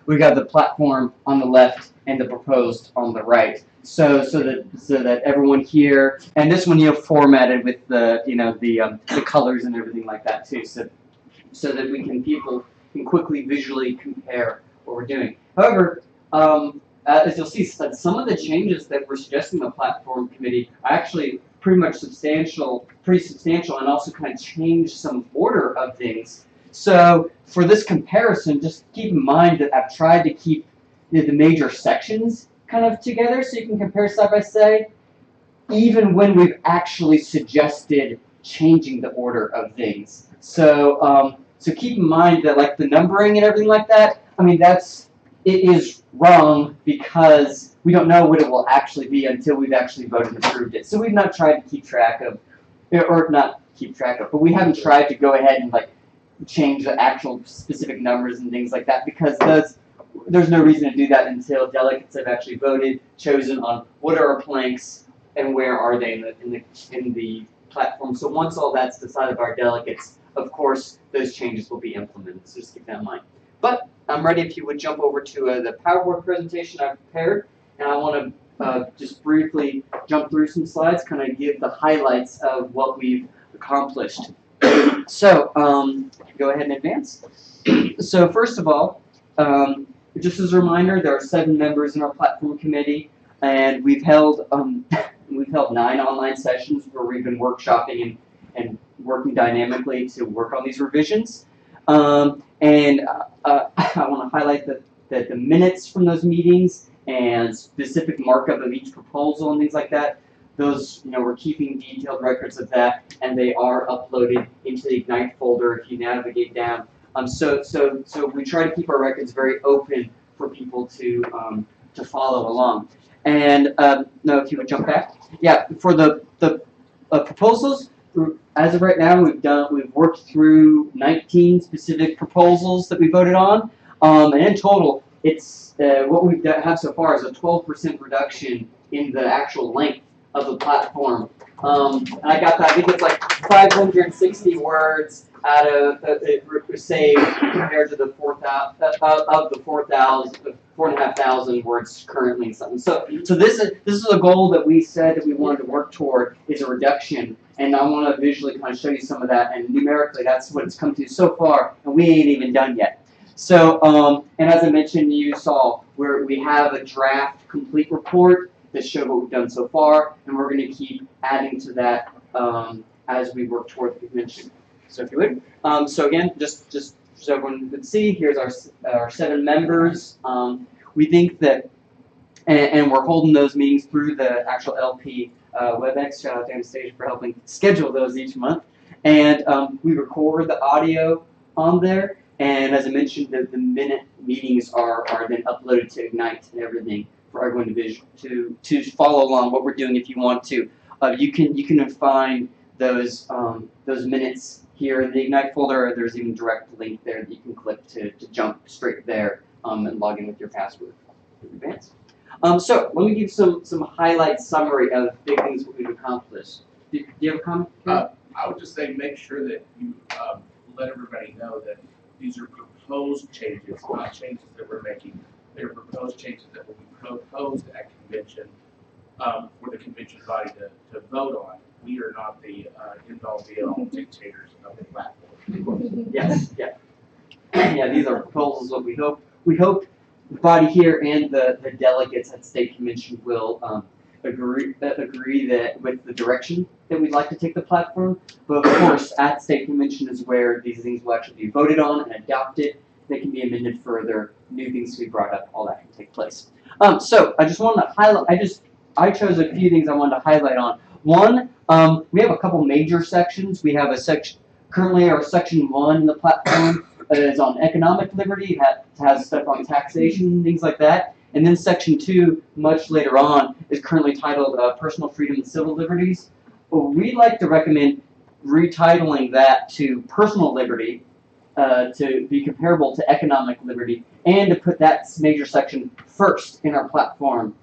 we've got the platform on the left and the proposed on the right. So that everyone here, and this one formatted with the the colors and everything like that too, so that people can quickly visually compare what we're doing. However, as you'll see, some of the changes that we're suggesting the platform committee are actually pretty substantial, and also kind of change some order of things. So for this comparison, just keep in mind that I've tried to keep the major sections kind of together so you can compare side by side, even when we've actually suggested changing the order of things. So so keep in mind that like the numbering and everything like that, I mean it is wrong because we don't know what it will actually be until we've actually voted and approved it. So we've not tried to keep track of, or not keep track of, but we haven't tried to go ahead and like change the actual specific numbers and things like that because there's no reason to do that until delegates have actually voted, chosen on what are our planks and where are they in the platform. So once all that's decided by our delegates, of course, those changes will be implemented. So just keep that in mind. But I'm ready if you would jump over to the PowerPoint presentation I've prepared, and I want to just briefly jump through some slides, kind of give the highlights of what we've accomplished. So go ahead and advance. So first of all, just as a reminder, there are 7 members in our platform committee, and we've held 9 online sessions where we've been workshopping and working dynamically to work on these revisions. And I want to highlight that the minutes from those meetings and specific markup of each proposal and things like that, those, we're keeping detailed records of that, and they are uploaded into the Ignite folder if you navigate down. So we try to keep our records very open for people to follow along. And no, if you would jump back, yeah, for the proposals. As of right now, we've worked through 19 specific proposals that we voted on, and in total, it's what we've have so far is a 12% reduction in the actual length of the platform. And I got that. I think it's like 560 words out of saved compared to the 4,500 words currently. So this is a goal that we said that we wanted to work toward, is a reduction. And I want to visually kind of show you some of that, and numerically that's what it's come to so far, and we ain't even done yet. So, and as I mentioned, you saw we have a draft complete report that showed what we've done so far, and we're going to keep adding to that as we work toward the convention. So if you would. So again, just so everyone could see, here's our 7 members. We think that, and we're holding those meetings through the actual LP WebEx. Shout out to Anastasia for helping schedule those each month. And we record the audio on there. And as I mentioned, the minute meetings are then uploaded to Ignite and everything for everyone to follow along what we're doing if you want to. You can find those minutes here in the Ignite folder. There's even a direct link there that you can click to jump straight there and log in with your password in advance. So let me give some highlight summary of big things that we've accomplished. Do you have a comment? I would just say make sure that you let everybody know that these are proposed changes, not changes that we're making. They're proposed changes that will be proposed at convention for the convention body to vote on. We are not the end-all be-all dictators of the platform. Yes, yeah. Yeah, these are proposals that we hope the body here and the delegates at state convention will agree that with the direction that we'd like to take the platform. But of course, at state convention is where these things will actually be voted on and adopted. They can be amended further. New things to be brought up. All that can take place. So I just wanted to highlight. I chose a few things I wanted to highlight on. One, we have a couple major sections. We have a section currently. Our section 1 in the platform is on economic liberty. It has stuff on taxation, things like that. And then section 2, much later on, is currently titled Personal Freedom and Civil Liberties. But we'd like to recommend retitling that to Personal Liberty to be comparable to Economic Liberty, and to put that major section first in our platform,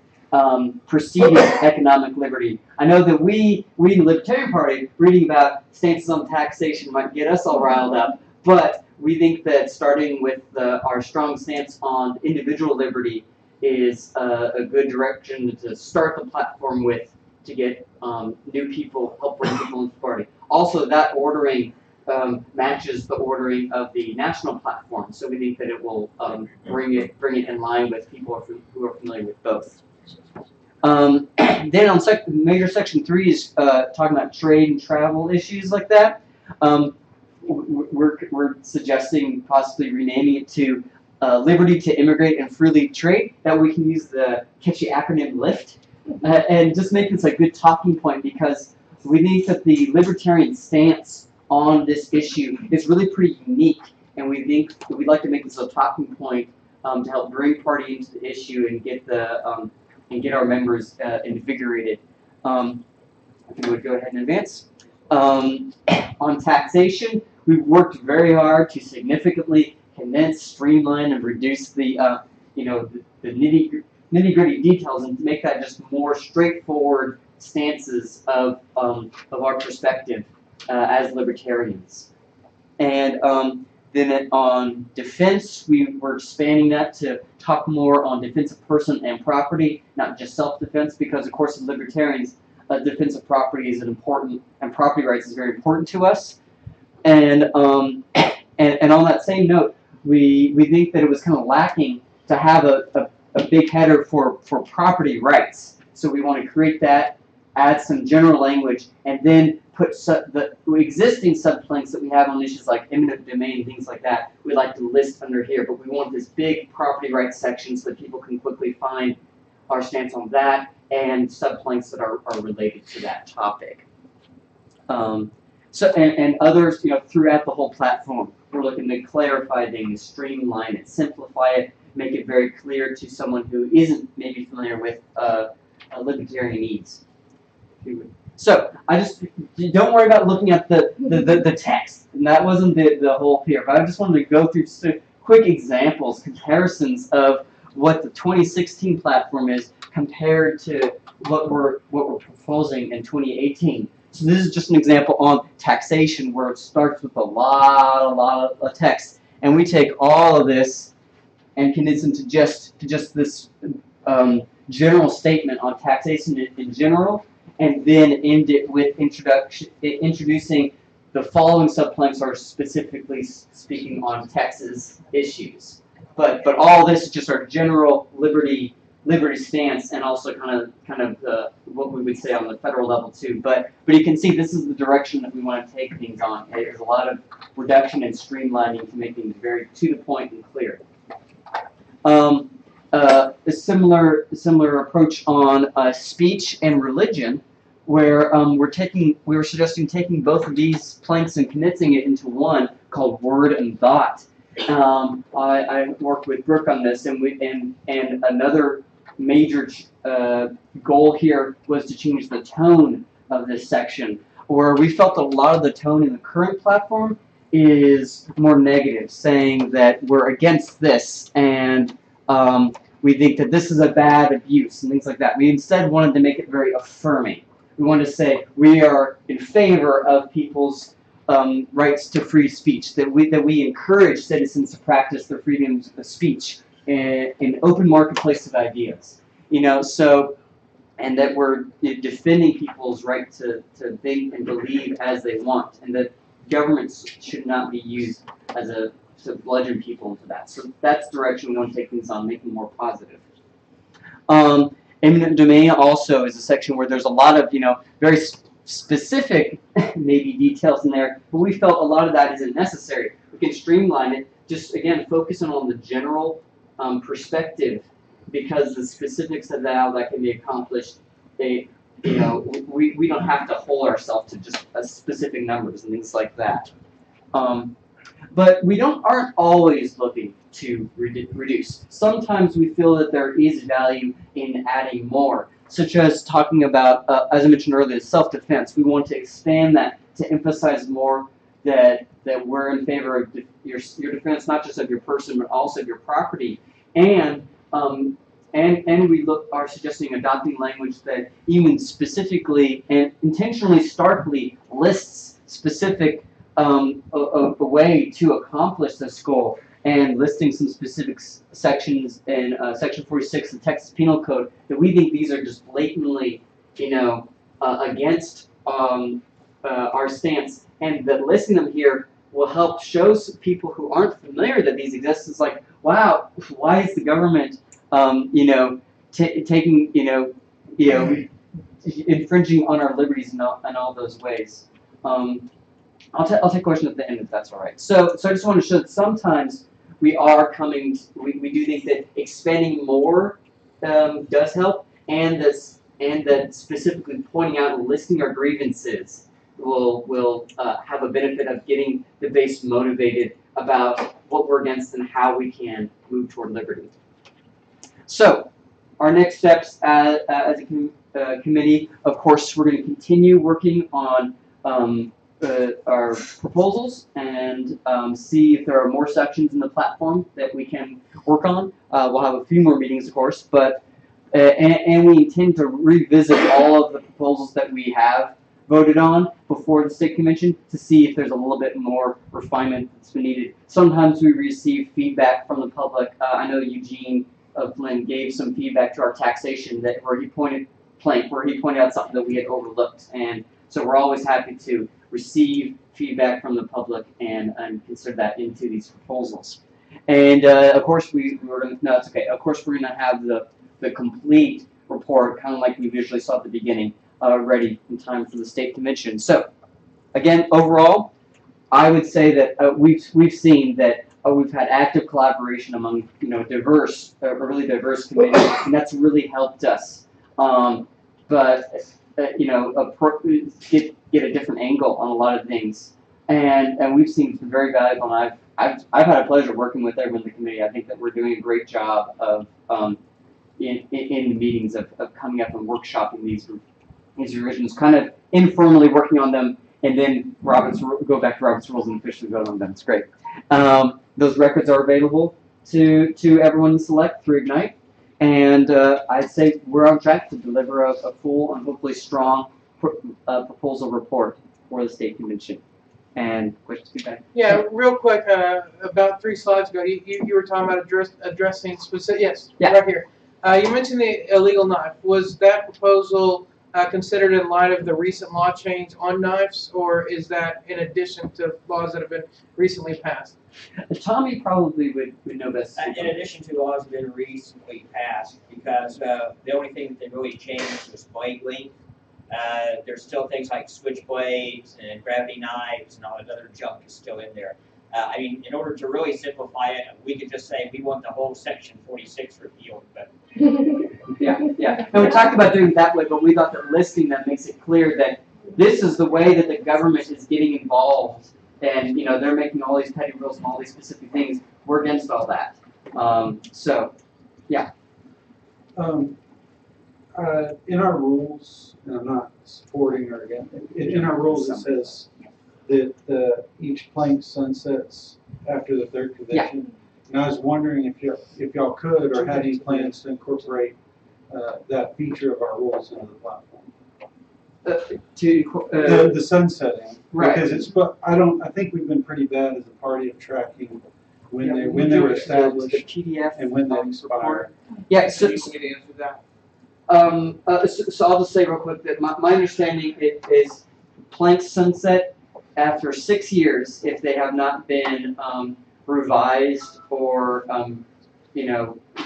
preceding Economic Liberty. I know that we in the Libertarian Party, reading about stances on taxation might get us all riled up, but we think that starting with our strong stance on individual liberty is a good direction to start the platform with, to get new people, help bring people into the party. Also, that ordering matches the ordering of the national platform. So we think that it will bring it in line with people who are familiar with both. Then on major section 3 is talking about trade and travel issues like that. We're suggesting possibly renaming it to Liberty to Immigrate and Freely Trade. That we can use the catchy acronym LIFT and just make this a good talking point, because we think that the libertarian stance on this issue is really pretty unique, and we think that we'd like to make this a talking point to help bring party into the issue and get our members invigorated. If you would go ahead and advance. On taxation, we've worked very hard to significantly condense, streamline, and reduce the the nitty-gritty details, and to make that just more straightforward stances of our perspective as libertarians. And then on defense, we were expanding that to talk more on defense of person and property, not just self-defense, because of course as libertarians, defense of property is important, and property rights is very important to us. And on that same note, we think that it was kind of lacking to have a big header for property rights. So we want to create that, add some general language, and then put the existing subplanks that we have on issues like eminent domain, things like that, we'd like to list under here. But we want this big property rights section so that people can quickly find our stance on that and subplanks that are related to that topic. And others, throughout the whole platform, we're looking to clarify things, streamline it, simplify it, make it very clear to someone who isn't maybe familiar with libertarian needs. So don't worry about looking at the text, and that wasn't the whole here. But I just wanted to go through some quick examples, comparisons of what the 2016 platform is compared to what we're proposing in 2018. So this is just an example on taxation, where it starts with a lot of text, and we take all of this and condense into just this general statement on taxation in general, and then end it with introducing the following subplanks are specifically speaking on Texas issues. But all this is just our general liberty stance, and also kind of what we would say on the federal level too. But you can see this is the direction that we want to take things on. There's a lot of reduction and streamlining to make things very to the point and clear. A similar approach on speech and religion, where we were suggesting taking both of these planks and condensing it into one called word and thought. I worked with Brooke on this, and another major goal here was to change the tone of this section, where we felt a lot of the tone in the current platform is more negative, saying that we're against this, and we think that this is a bad abuse and things like that. We instead wanted to make it very affirming. We wanted to say we are in favor of people's rights to free speech, that we encourage citizens to practice their freedom of speech in an open marketplace of ideas. And that we're defending people's right to think and believe as they want, and that governments should not be used to bludgeon people into that. So that's the direction we want to take things on, making more positive. Eminent domain also is a section where there's a lot of, very specific maybe details in there, but we felt a lot of that isn't necessary. We can streamline it, just again focusing on the general perspective, because the specifics of how that can be accomplished, we don't have to hold ourselves to just specific numbers and things like that. But we aren't always looking to reduce. Sometimes we feel that there is value in adding more, such as talking about, as I mentioned earlier, self-defense. We want to expand that to emphasize more that we're in favor of your defense, not just of your person, but also of your property. And we are suggesting adopting language that even specifically and intentionally starkly lists specific a way to accomplish this goal, and listing some specific sections in Section 46 of the Texas Penal Code that we think these are just blatantly, against our stance, and that listing them here will help show people who aren't familiar that these exist. It's like, wow, why is the government, taking, infringing on our liberties in all those ways? I'll take a question at the end if that's all right. So I just want to show that sometimes we do think that expanding more does help, and that specifically pointing out and listing our grievances will have a benefit of getting the base motivated about what we're against and how we can move toward liberty. So our next steps as a committee, of course, we're going to continue working on our proposals and see if there are more sections in the platform that we can work on. We'll have a few more meetings, of course, but and we intend to revisit all of the proposals that we have voted on before the state convention to see if there's a little bit more refinement that's been needed. Sometimes we receive feedback from the public. I know Eugene Flynn gave some feedback to our taxation where he pointed out something that we had overlooked, and so we're always happy to receive feedback from the public and consider that into these proposals. And of course Of course we're gonna have the complete report, kind of like we visually saw at the beginning, ready in time for the state convention. So again, overall, I would say that we've seen that we've had active collaboration among really diverse committees, and that's really helped us. Get a different angle on a lot of things, and we've seen some very valuable. And I've had a pleasure working with everyone in the committee. I think that we're doing a great job of in the meetings of coming up and workshopping these revisions, kind of informally working on them, and then go back to Robert's rules and officially vote on them. It's great. Those records are available to everyone in SLEC through Ignite, and I'd say we're on track to deliver a full and hopefully strong proposal report for the state convention. And questions, feedback? Yeah, real quick, about 3 slides ago, you were talking about addressing specific. Yes, yeah. Right here. You mentioned the illegal knife. Was that proposal considered in light of the recent law change on knives, or is that in addition to laws that have been recently passed? Tommy probably would know best. In addition to laws that have been recently passed, because the only thing that they really changed was blade length. There's still things like switchblades and gravity knives and all that other junk is still in there. I mean, in order to really simplify it, we could just say we want the whole section 46 repealed. But yeah. And we talked about doing it that way, but we thought that listing that makes it clear that this is the way that the government is getting involved, and they're making all these petty rules and all these specific things. We're against all that. Yeah. In our rules, and I'm not supporting or against, in our rules it says that each plank sunsets after the third convention. Yeah. And I was wondering if y'all could or had any plans to incorporate that feature of our rules into the platform. The sunsetting, right? Because I think we've been pretty bad as a party of tracking when they were established, the PDF and when they expire. Yeah. So you want me to answer that? So I'll just say real quick that my understanding is planks sunset after 6 years if they have not been revised or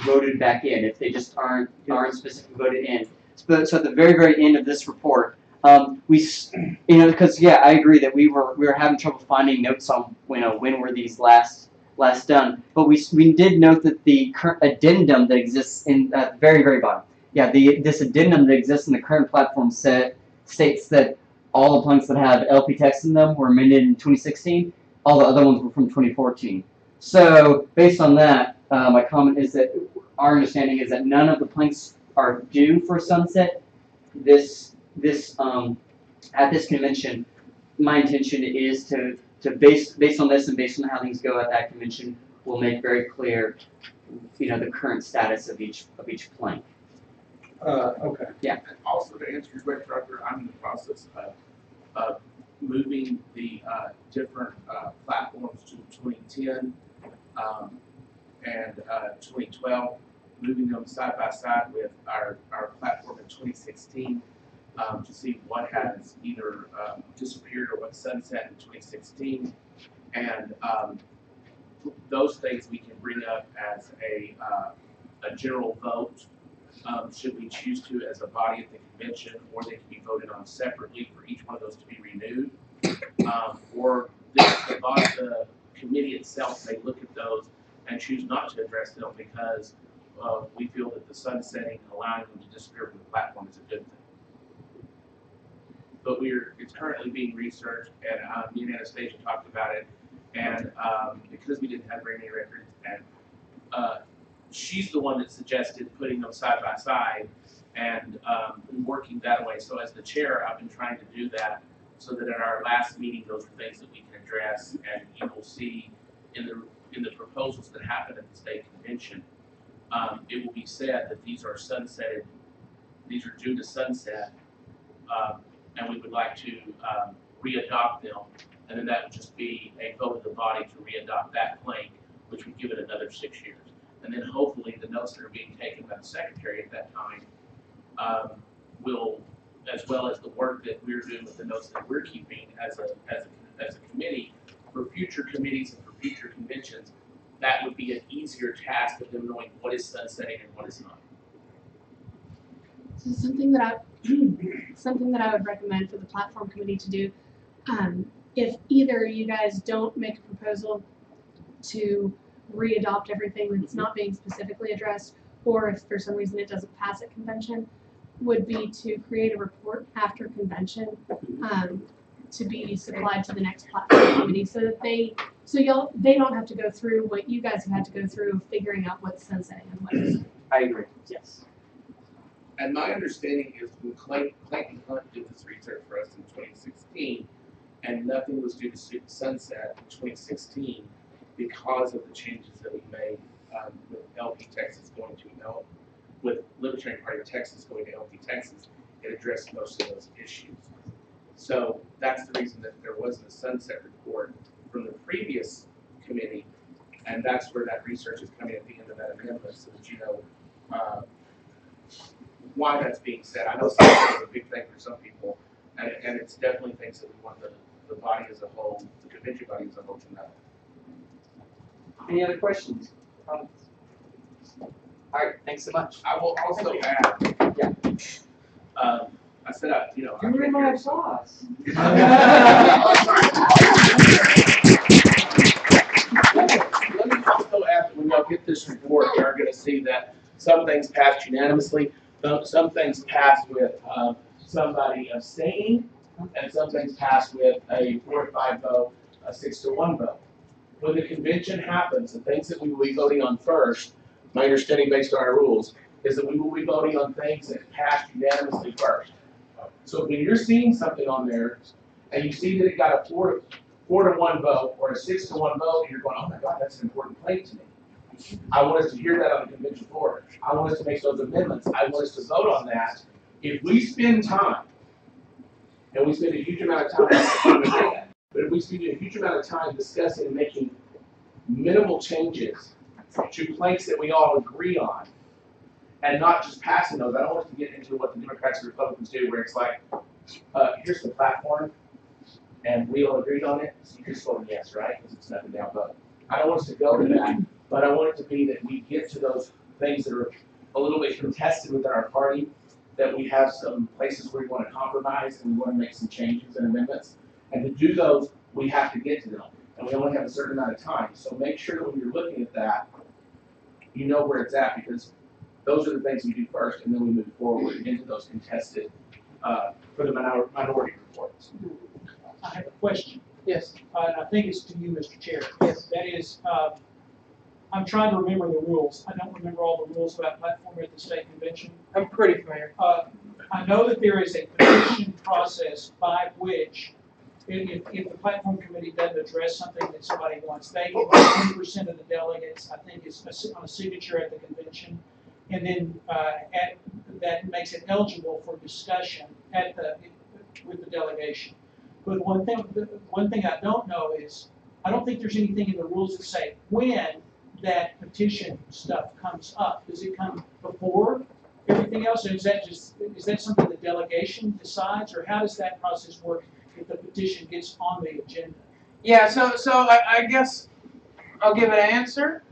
voted back in, if they just aren't specifically voted in. So at the very end of this report, because I agree that we were having trouble finding notes on when were these last done, but we did note that the current addendum that exists in at the very bottom. Yeah, this addendum that exists in the current platform states that all the planks that have LP text in them were amended in 2016. All the other ones were from 2014. So based on that, my comment is that our understanding is that none of the planks are due for sunset. At this convention, my intention is to based on this and based on how things go at that convention, we'll make very clear, the current status of each plank. Okay. Yeah. And also to answer your question, Doctor, I'm in the process of moving the different platforms to 2010 and 2012, moving them side by side with our platform in 2016. to see what has either disappeared or what sunset in 2016. And those things we can bring up as a general vote, should we choose to as a body at the convention, or they can be voted on separately for each one of those to be renewed. Or the committee itself may look at those and choose not to address them because we feel that the sunsetting, allowing them to disappear from the platform is a good thing. But it's currently being researched, and me and Anastasia talked about it, and because we didn't have very many records, and she's the one that suggested putting them side by side and working that way. So as the chair, I've been trying to do that so that at our last meeting, those are things that we can address, and you will see in the proposals that happen at the state convention, it will be said that these are sunsetted, these are due to sunset, and we would like to re-adopt them, and then that would just be a vote of the body to re-adopt that plank, which would give it another 6 years. And then hopefully the notes that are being taken by the secretary at that time will, as well as the work that we're doing with the notes that we're keeping as a committee, for future committees and for future conventions, that would be an easier task of them knowing what is sunsetting and what is not. So something that I would recommend for the platform committee to do, if either you guys don't make a proposal to re-adopt everything that's not being specifically addressed, or if for some reason it doesn't pass at convention, would be to create a report after convention to be supplied to the next platform committee, so that they don't have to go through what you guys have had to go through figuring out what's sunsetting and what isn't. I agree. Yes. And my understanding is when Clayton Hunt did this research for us in 2016, and nothing was due to sunset in 2016 because of the changes that we made with LP Texas going to with Libertarian Party of Texas going to LP Texas, it addressed most of those issues. So that's the reason that there wasn't a sunset report from the previous committee, and that's where that research is coming at the end of that amendment, so that you know why that's being said. I know sunset is a big thing for some people, and it's definitely things that we want the body as a whole, the convention body as a whole to know. Any other questions? Comments? All right, thanks so much. I will also add, yeah. I said, you know, you're in my class. Let me also add that when y'all get this report, you're going to see that some things passed unanimously, some things passed with somebody abstaining, and some things passed with a 4-5 vote, a 6-1 vote. When the convention happens, the things that we will be voting on first, my understanding based on our rules, is that we will be voting on things that passed unanimously first. So when you're seeing something on there, and you see that it got a 4-1 vote or a 6-1 vote, and you're going, oh my God, that's an important plate to me. I want us to hear that on the convention floor. I want us to make those amendments. I want us to vote on that. If we spend time, and we spend a huge amount of time, but if we spend a huge amount of time discussing and making minimal changes to plates that we all agree on, and not just passing those. I don't want us to get into what the Democrats and Republicans do, where it's like, here's the platform, and we all agreed on it, so you just vote yes, right? Because it's nothing down vote. I don't want us to go to that, but I want it to be that we get to those things that are a little bit contested within our party, that we have some places where we want to compromise and we want to make some changes and amendments. And to do those, we have to get to them. And we only have a certain amount of time. So make sure that when you're looking at that, you know where it's at, because those are the things we do first, and then we move forward into those contested for the minority reports. I have a question. Yes. And I think it's to you, Mr. Chair. Yes. That is, I'm trying to remember the rules. I don't remember all the rules about platform at the state convention. I'm pretty familiar. I know that there is a petition process by which, if the platform committee doesn't address something that somebody wants, they get 100% of the delegates. I think it's on a signature at the convention, and then that makes it eligible for discussion with the delegation. But one thing I don't know is, I don't think there's anything in the rules that say when that petition stuff comes up. Does it come before everything else, or is that something the delegation decides, or how does that process work if the petition gets on the agenda? Yeah, so I guess I'll give an answer,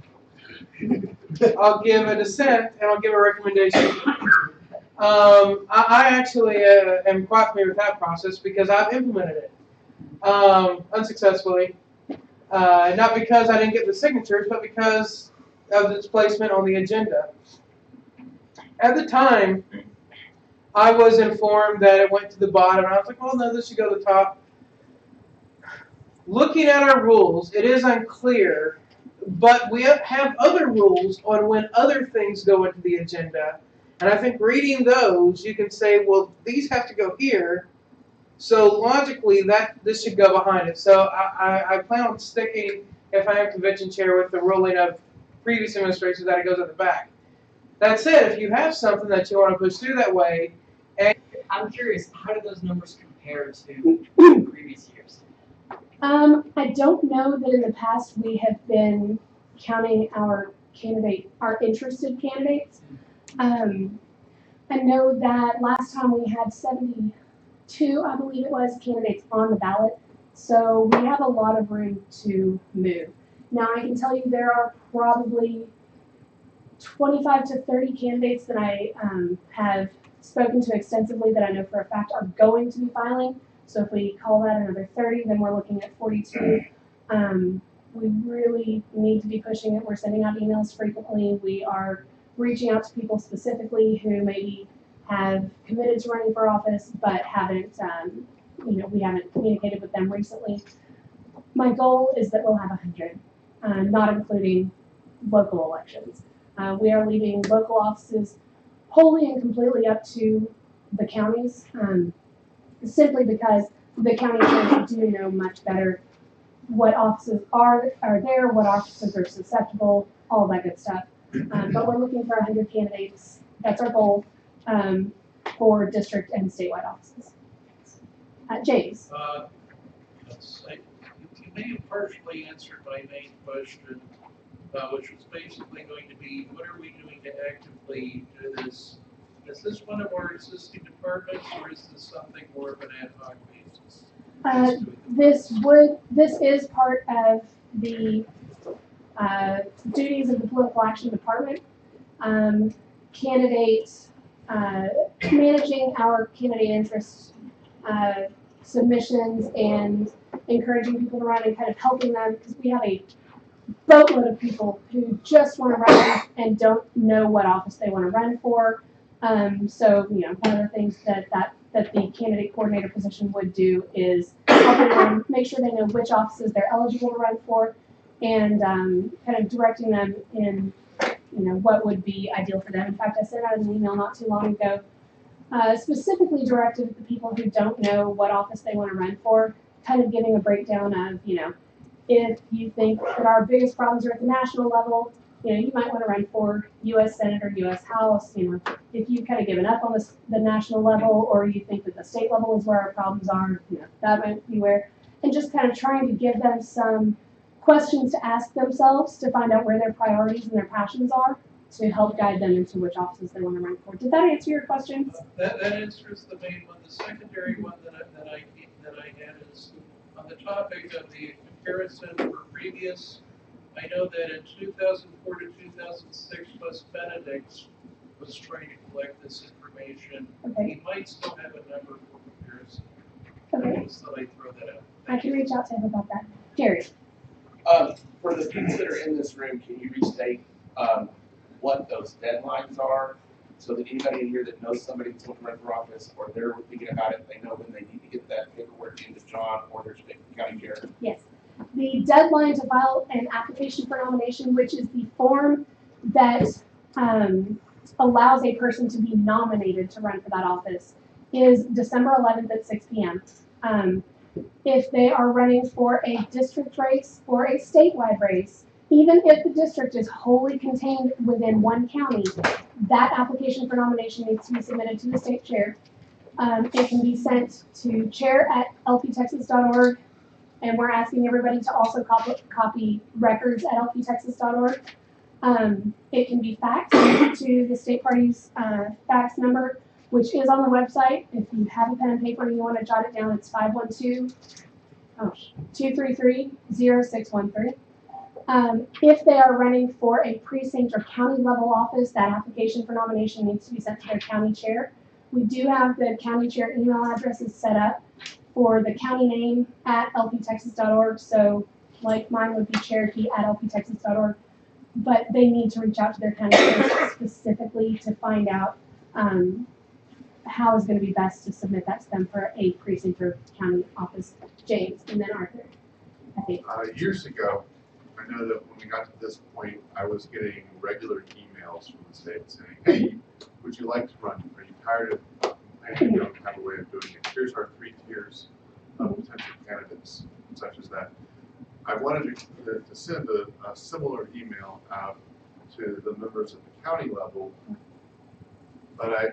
I'll give a dissent, and I'll give a recommendation. I actually am quite familiar with that process because I've implemented it unsuccessfully. Not because I didn't get the signatures, but because of its placement on the agenda. At the time, I was informed that it went to the bottom, and I was like, well, no, this should go to the top. Looking at our rules, it is unclear, but we have other rules on when other things go into the agenda. And I think reading those, you can say, well, these have to go here. So logically, this should go behind it. So I plan on sticking, if I am convention chair, with the ruling of previous administrations that it goes at the back. That said, if you have something that you want to push through that way, and I'm curious, how do those numbers compare to previous years? I don't know that in the past we have been counting our interested candidates. I know that last time we had 72, I believe it was, candidates on the ballot. So we have a lot of room to move. Now I can tell you there are probably 25 to 30 candidates that I have spoken to extensively that I know for a fact are going to be filing. So if we call that another 30, then we're looking at 42. We really need to be pushing it. We're sending out emails frequently. We are reaching out to people specifically who maybe have committed to running for office but haven't, we haven't communicated with them recently. My goal is that we'll have 100, not including local elections. We are leaving local offices wholly and completely up to the counties, simply because the county chairs do know much better what offices are there, what offices are susceptible, all that good stuff. But we're looking for 100 candidates. That's our goal for district and statewide offices. James. You may have partially answered my main question, which was basically going to be, what are we doing to actively do this? Is this one of our existing departments, or is this something more of an ad hoc basis? This is part of the duties of the political action department. Managing our candidate interest submissions and encouraging people to run and kind of helping them, because we have a boatload of people who just want to run and don't know what office they want to run for. So, one of the things that the candidate coordinator position would do is helping them make sure they know which offices they're eligible to run for, and kind of directing them in, what would be ideal for them. In fact, I sent out an email not too long ago, specifically directed at the people who don't know what office they want to run for, kind of giving a breakdown of, if you think that our biggest problems are at the national level, you might want to run for U.S. Senate or U.S. House. If you've kind of given up on the national level, or you think that the state level is where our problems are, that might be where. And just kind of trying to give them some questions to ask themselves to find out where their priorities and their passions are to help guide them into which offices they want to run for. Did that answer your question? That answers the main one. The secondary one that I had is on the topic of the comparison for previous. I know that in 2004 to 2006, Wes Benedict was trying to collect this information. Okay. He might still have a number for comparison. Okay. Just thought I'd throw that out. I can reach out to him about that. Gary. For the people that are in this room, can you restate what those deadlines are, so that anybody in here that knows somebody that's going to run for office, or they're thinking about it, they know when they need to get that paperwork into John or their state county chair? Yes. The deadline to file an application for nomination, which is the form that allows a person to be nominated to run for that office, is December 11th at 6 p.m. If they are running for a district race or a statewide race, even if the district is wholly contained within one county, that application for nomination needs to be submitted to the state chair. It can be sent to chair@lptexas.org, and we're asking everybody to also copy records at lptexas.org. It can be faxed to the state party's fax number, which is on the website. If you have a pen and paper and you want to jot it down, it's 512-233-0613. If they are running for a precinct or county level office, that application for nomination needs to be sent to their county chair. We do have the county chair email addresses set up for the county name at lptexas.org. So like mine would be cherokee@lptexas.org, but they need to reach out to their county chair specifically to find out how is going to be best to submit that to them for a precinct or county office. James, and then Arthur, I think. Years ago, I know that when we got to this point, I was getting regular emails from the state saying, hey, would you like to run? Are you tired of complaining you don't have a way of doing it? Here's our 3 tiers of potential candidates, such as that. I wanted to send a similar email out to the members at the county level, but I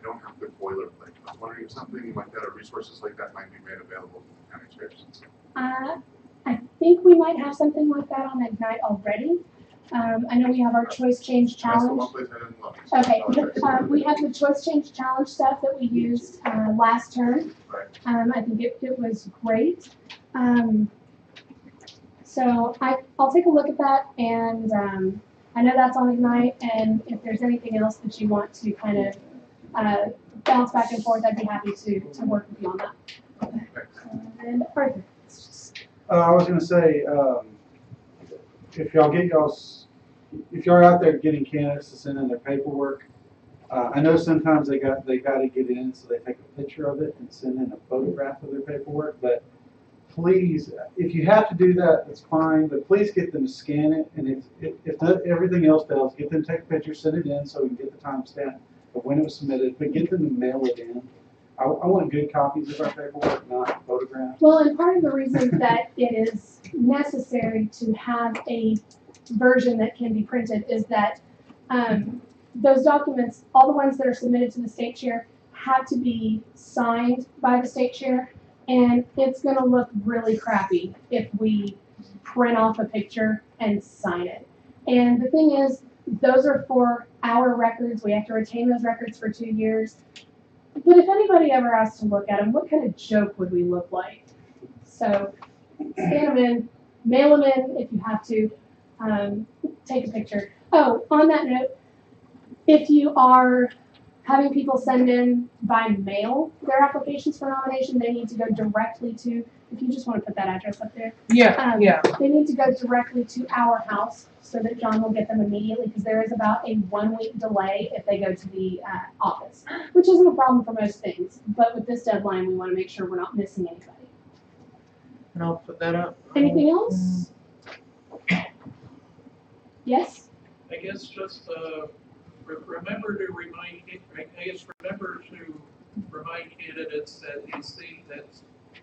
don't have the boilerplate. I was wondering if something like that or resources like that might be made available to the county chairs. I think we might have something like that on Ignite already. I know we have our Choice Change Challenge. That's the one place I didn't look. Okay, we have the Choice Change Challenge stuff that we used last term. Right. I think it was great. So I'll take a look at that, and I know that's on Ignite, and if there's anything else that you want to kind of bounce back and forth, I'd be happy to work with you on that. And Arthur. I was going to say, if y'all out there getting candidates to send in their paperwork, I know sometimes they got to get in, so they take a picture of it and send in a photograph of their paperwork. But please, if you have to do that, that's fine. But please get them to scan it, and if everything else fails, get them to take a picture, send it in, so we can get the timestamp of when it was submitted. But get them to mail it in. I want good copies of our paperwork, not photographs. Well, and part of the reason that it is necessary to have a version that can be printed is that those documents, all the ones that are submitted to the state chair, have to be signed by the state chair, and it's going to look really crappy if we print off a picture and sign it. And the thing is, those are for our records. We have to retain those records for 2 years. But if anybody ever asked to look at them, what kind of joke would we look like? So scan them in, mail them in if you have to, take a picture. Oh, on that note, if you are having people send in by mail their applications for nomination, they need to go directly to, if you just want to put that address up there. Yeah, yeah. They need to go directly to our house so that John will get them immediately, because there is about a 1-week delay if they go to the office, which isn't a problem for most things. But with this deadline, we want to make sure we're not missing anybody. And I'll put that up. Anything else? Yes? I guess just remember to remind candidates that you see that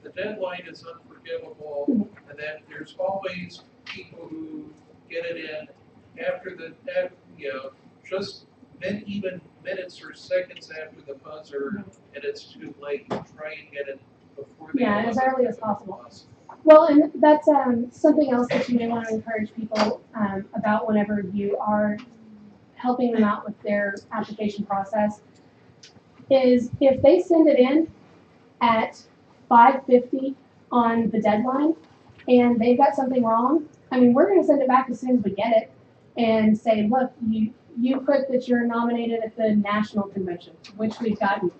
the deadline is unforgivable, and that there's always people who get it in after just even minutes or seconds after the buzzer, and it's too late. Try and get it before the As early as possible. Well, and that's something else that you may want to encourage people about whenever you are helping them out with their application process, is if they send it in at 5:50 on the deadline and they've got something wrong, I mean, we're going to send it back as soon as we get it and say, look, you put that you're nominated at the national convention, which we've gotten.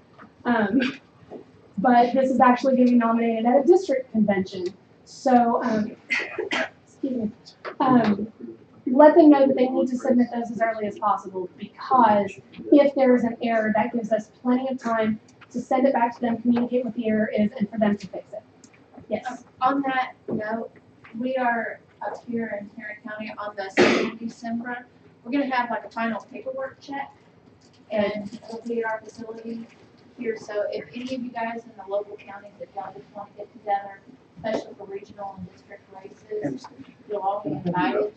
But this is actually going to be nominated at a district convention. So, excuse me. Let them know that they need to submit those as early as possible, because if there is an error, that gives us plenty of time to send it back to them, communicate what the error is, and for them to fix it. Yes. On that note, we are up here in Tarrant County on the 2nd of December. We're going to have like a final paperwork check, and it'll be at our facility here. So if any of you guys in the local counties, if y'all just want to get together, especially for regional and district races, you'll all be invited.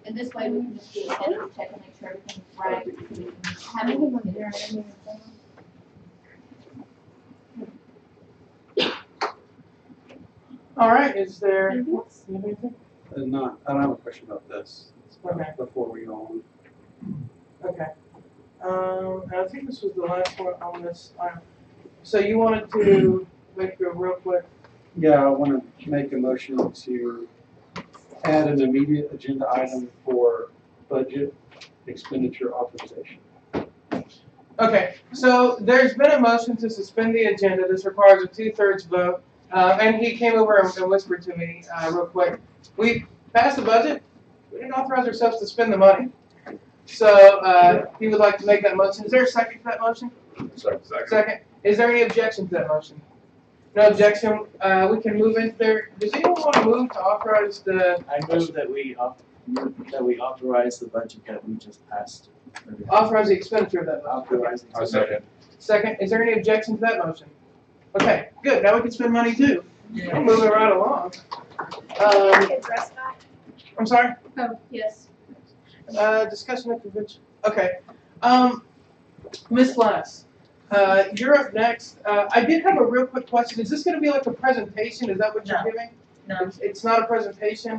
And this way we can just do a sanity check and make sure everything's right. Have anyone there? All right, is there I don't have a question about this. Okay. before we go on. Okay. And I think this was the last one on this item. So you wanted to make a real quick, Yeah, I want to make a motion to add an immediate agenda item for budget expenditure authorization. okay, so there's been a motion to suspend the agenda. This requires a 2/3 vote. And he came over and whispered to me, real quick. We passed the budget. We didn't authorize ourselves to spend the money. So, he would like to make that motion. Is there a second to that motion? Second. Is there any objection to that motion? No objection. We can move into there. Does anyone want to move to authorize the? I move that we authorize the budget that we just passed. Authorize the expenditure of that motion. Authorize the Second. Second. Is there any objection to that motion? Okay, good. Now we can spend money too. We're moving right along. I'm sorry? Oh, yes. Discussion of convention. Okay. Ms. Glass, you're up next. I did have a real quick question. Is this gonna be like a presentation? Is that what you're giving? No. It's not a presentation?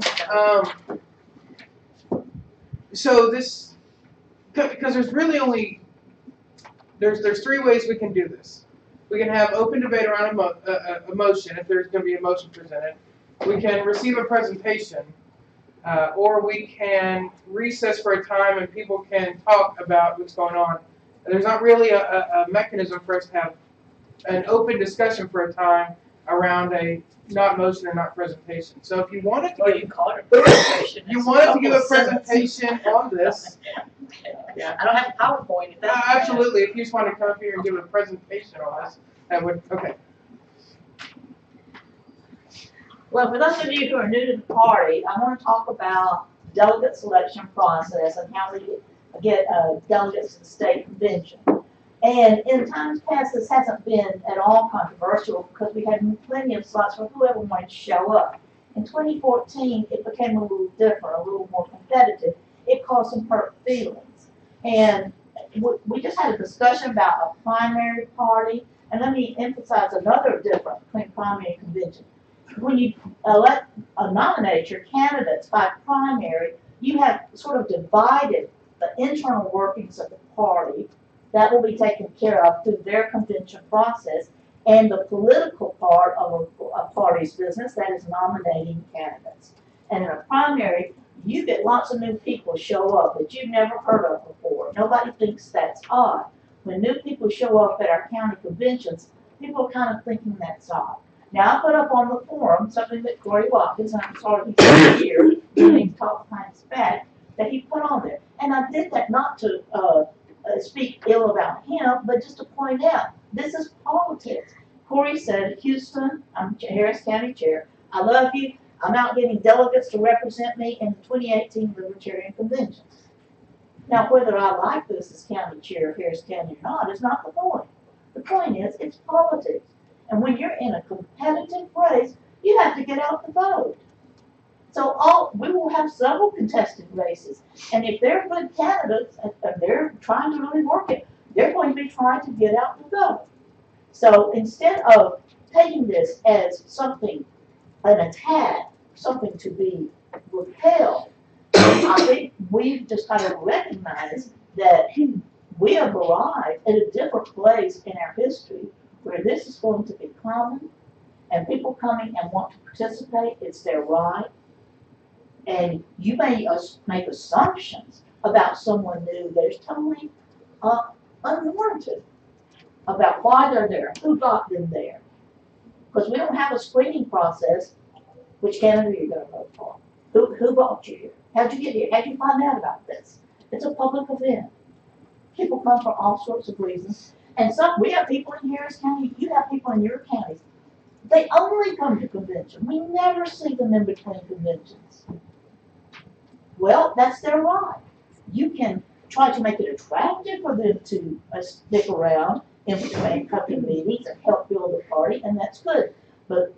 So this, because there's really only, there's 3 ways we can do this. We can have open debate around a motion, if there's gonna be a motion presented. We can receive a presentation, or we can recess for a time and people can talk about what's going on. And there's not really a mechanism for us to have an open discussion for a time around a not motion or not presentation. So if you wanted to, you call it a presentation. you wanted to give a presentation on this. Yeah. I don't have a PowerPoint. Absolutely. If you just want to come up here and give a presentation on this, that would, okay. Well, for those of you who are new to the party, I want to talk about delegate selection process and how we get delegates to the state convention. And in times past, this hasn't been at all controversial because we had plenty of slots for whoever wanted to show up. In 2014, it became a little different, a little more competitive. It caused some hurt feelings. And we just had a discussion about a primary party. And let me emphasize another difference between primary and convention. When you nominate your candidates by primary, you have sort of divided the internal workings of the party. That will be taken care of through their convention process, and the political part of a party's business, that is nominating candidates. And in a primary, you get lots of new people show up that you've never heard of before. Nobody thinks that's odd. When new people show up at our county conventions, people are kind of thinking that's odd. Now, I put up on the forum something that Corey Watkins, and I'm sorry he's here, doing Talk Times Back, that he put on there. And I did that not to speak ill about him, but just to point out, this is politics. Corey said, Houston, I'm Harris County Chair, I love you, I'm out getting delegates to represent me in the 2018 Libertarian Convention. Now, whether I like this as county chair of Harris County or not is not the point. The point is, it's politics. And when you're in a competitive race, you have to get out the vote. So we will have several contested races. And if they're good candidates and they're trying to really work it, they're going to be trying to get out the vote. So instead of taking this as something, an attack, something to be repelled, I think we've just kind of recognized that we have arrived at a different place in our history where this is going to be common, and people coming and want to participate, it's their right. And you may make assumptions about someone new that is totally unwarranted about why they're there, who got them there. Because we don't have a screening process. Which candidate are you going to vote for? Who brought you here? How'd you get here? How'd you find out about this? It's a public event. People come for all sorts of reasons. And we have people in Harris County, you have people in your counties. They only come to convention. We never see them in between conventions. Well, that's their right. You can try to make it attractive for them to stick around in between company meetings and help build the party, and that's good. But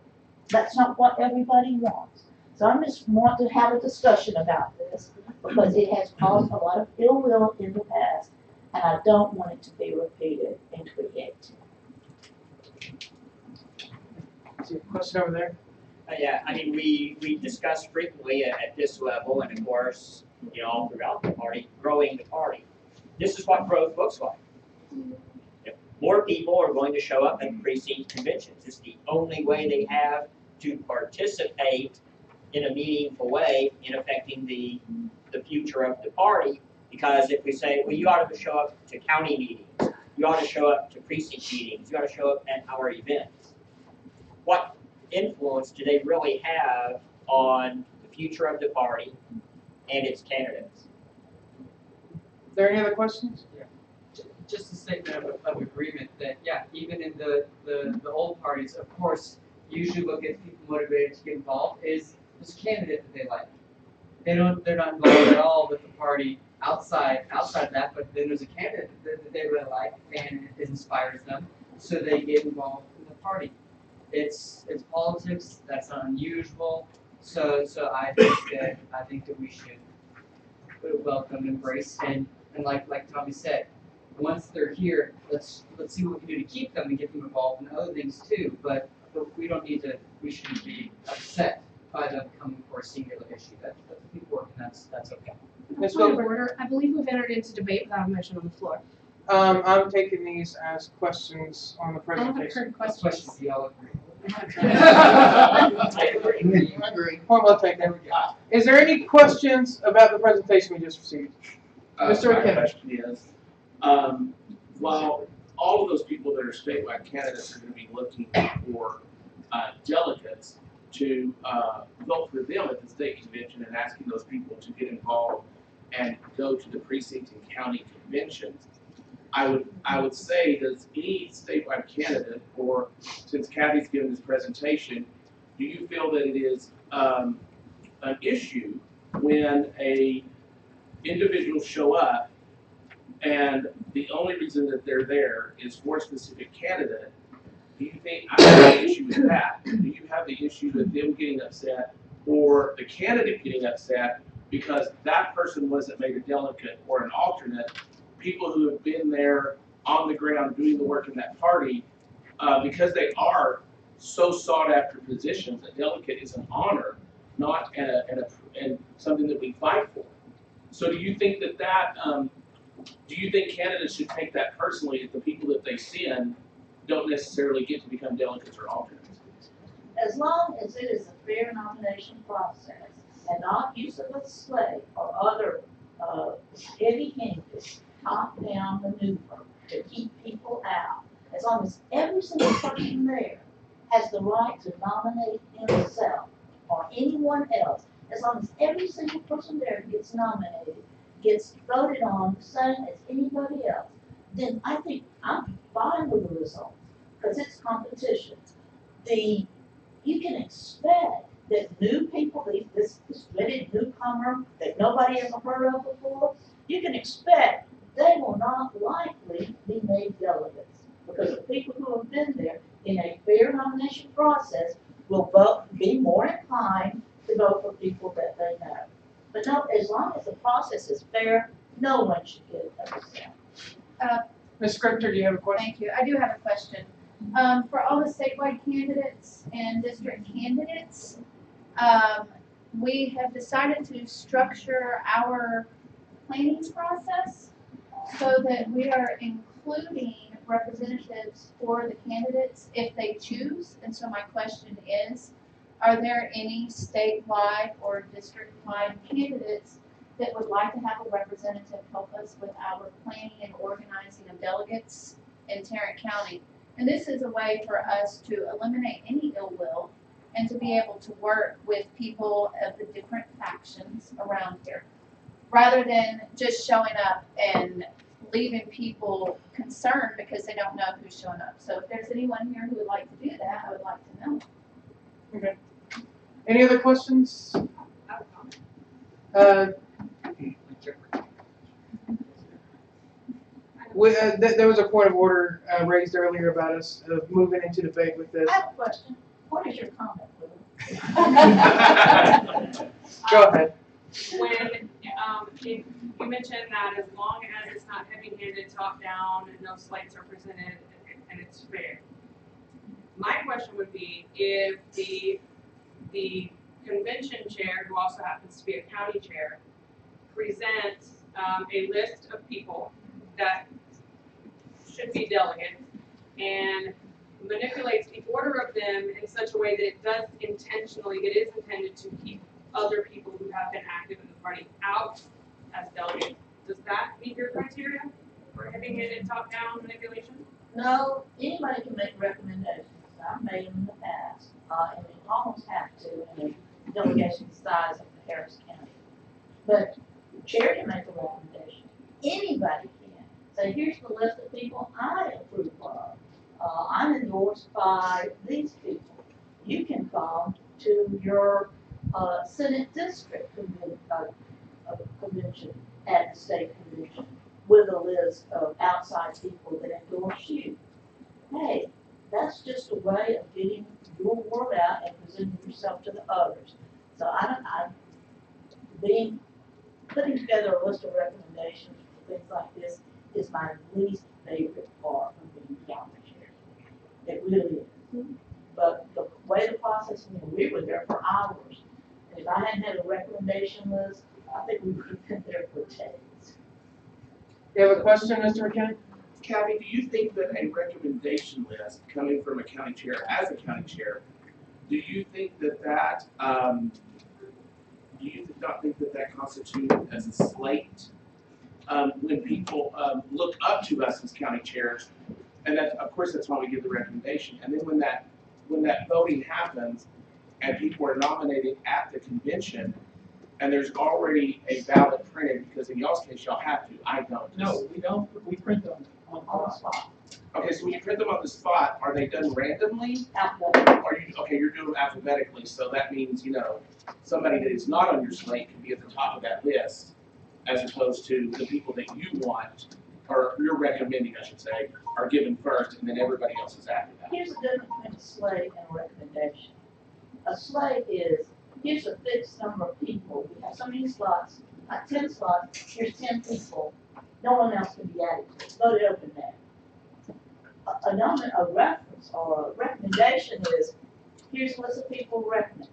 that's not what everybody wants. So I just want to have a discussion about this because it has caused a lot of ill will in the past, and I don't want it to be repeated in 2018. Is there a question over there? Yeah, I mean, we discuss frequently at this level, and of course, all throughout the party, growing the party. This is what growth looks like. If more people are going to show up at precinct conventions. It's the only way they have to participate in a meaningful way in affecting the future of the party. Because if we say, well, you ought to show up to county meetings, you ought to show up to precinct meetings, you ought to show up at our events, what influence do they really have on the future of the party and its candidates? Is there any other questions? Just a statement of agreement that, yeah, even in the old parties, of course, usually what gets people motivated to get involved is this candidate that they like. They're not involved at all with the party outside that, but then there's a candidate that they really like and it inspires them, so they get involved in the party. It's politics, that's not unusual. So I think that we should welcome, embrace, and like Tommy said, once they're here, let's see what we can do to keep them and get them involved in other things too. But we don't need to. We shouldn't be upset by them coming for a singular issue. That's important. That's okay. Point of order. I believe we've entered into debate without a motion on the floor. I'm taking these as questions on the I haven't presentation. heard questions. Do y'all agree? I agree. Point well taken. Is there any questions about the presentation we just received? Mr. My McKenna. question is, while all of those people that are statewide candidates are going to be looking for delegates to vote for them at the state convention and asking those people to get involved and go to the precinct and county conventions, I would say, does any statewide candidate, or since Kathy's given this presentation, do you feel that it is an issue when a individual show up and the only reason that they're there is for a specific candidate? Do you think, I have an issue with that. Do you have the issue with them getting upset or the candidate getting upset because that person wasn't made a delegate or an alternate? People who have been there on the ground doing the work in that party, because they are so sought after positions, a delegate is an honor, not and something that we fight for. So do you think that do you think candidates should take that personally if the people that they send don't necessarily get to become delegates or alternates? As long as it is a fair nomination process and not use of a SLEC or other heavy-handed, top-down maneuver to keep people out, as long as every single person there has the right to nominate himself or anyone else, as long as every single person there gets nominated, gets voted on the same as anybody else, then I think I'm fine with the results, because it's competition. You can expect that new people, this dreaded newcomer that nobody ever heard of before, you can expect they will not likely be made delegates, because the people who have been there in a fair nomination process will be more inclined to vote for people that they know. But no, as long as the process is fair, no one should get upset. Ms. Scripter, do you have a question? Thank you. I do have a question. For all the statewide candidates and district candidates, we have decided to structure our planning process so that we are including representatives for the candidates if they choose. And so my question is, are there any statewide or district-wide candidates that would like to have a representative help us with our planning and organizing of delegates in Tarrant County? And this is a way for us to eliminate any ill will and to be able to work with people of the different factions around here, rather than just showing up and leaving people concerned because they don't know who's showing up. So if there's anyone here who would like to do that, I would like to know. Okay. Any other questions? There was a point of order raised earlier about us moving into debate with this. I have a question. What is your comment, Lou? Go ahead. When you mentioned that as long as it's not heavy-handed, top-down, and no slights are presented, and it's fair. My question would be if the convention chair, who also happens to be a county chair, present a list of people that should be delegates and manipulates the order of them in such a way that it is intended to keep other people who have been active in the party out as delegates. Does that meet your criteria for having it in top-down manipulation? No, anybody can make recommendations. I've made them in the past, and you almost have to in a delegation the size of Harris County. But the chair can make a recommendation. Anybody can. Say, here's the list of people I approve of. I'm endorsed by these people. You can come to your Senate district convention at the state convention with a list of outside people that endorse you. Hey, that's just a way of getting your word out and presenting yourself to the others. So putting together a list of recommendations for things like this is my least favorite part of being county chair. It really is. But the way the process went, we were there for hours. And if I hadn't had a recommendation list, I think we would have been there for days. You have a question, Mr. McKinney? Kathy, do you think that a recommendation list coming from a county chair, as a county chair, do you think that do you not think that that constitutes as a slate? When people look up to us as county chairs, and that, of course, that's why we give the recommendation. And then when that voting happens, and people are nominated at the convention, and there's already a ballot printed, because in y'all's case, y'all have to. I don't. No, we don't. We print them on the spot. Okay, so when you print them on the spot, are they done randomly? You're doing them alphabetically, so that means, somebody that is not on your slate can be at the top of that list, as opposed to the people that you want, or you're recommending, I should say, are given first, and then everybody else is after that. Here's the difference between a slate and a recommendation. A slate is, here's a fixed number of people. We have so many slots, 10 slots, here's 10 people. No one else can be added to it. Vote it open there. A reference or a recommendation is, here's a list of people recommended.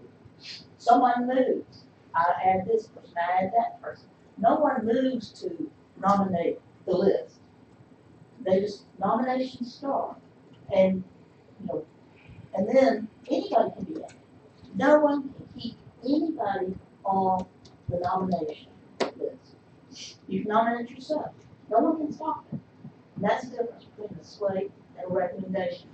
Someone moves. I add this person, I add that person. No one moves to nominate the list. They just, nominations start. And, and then anybody can be added. No one can keep anybody on the nomination list. You can nominate yourself. No one can stop it. And that's the difference between a slate and a recommendation.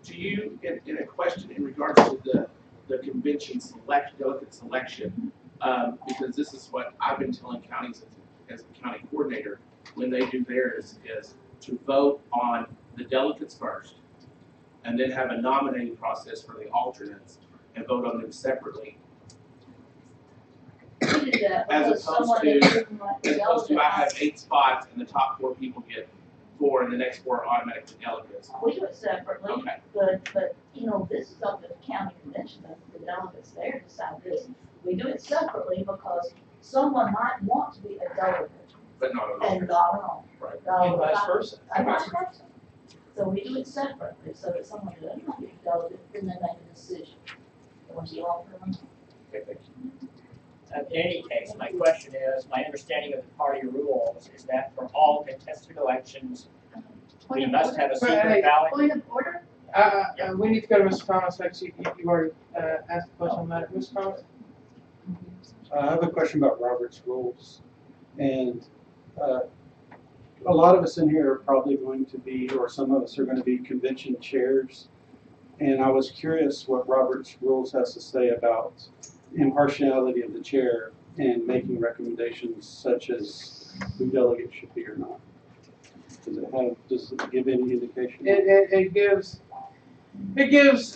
Do you, in a question in regards to the convention delegate selection, because this is what I've been telling counties as a county coordinator, when they do theirs, is to vote on the delegates first, and then have a nominating process for the alternates, and vote on them separately. As opposed to I have 8 spots and the top 4 people get 4 and the next 4 are automatically delegates. We do it separately, okay. but this is up to the county convention, the delegates there decide this. We do it separately because someone might want to be a delegate. But not an and not an alternate. Right. No, And vice versa. And vice versa. So we do it separately, so that someone who doesn't want to be a delegate, then they make a decision. They want to be alternate. In any case, my question is, my understanding of the party rules is that for all contested elections, we must have a secret ballot. Point of order? We need to go to Mr. Thomas next. You've already asked a question on that. Mr. Thomas? I have a question about Robert's rules. And a lot of us in here are probably going to be, or some of us are going to be convention chairs. And I was curious what Robert's rules has to say about impartiality of the chair and making recommendations such as who delegates should be or not. Does it give any indication? It gives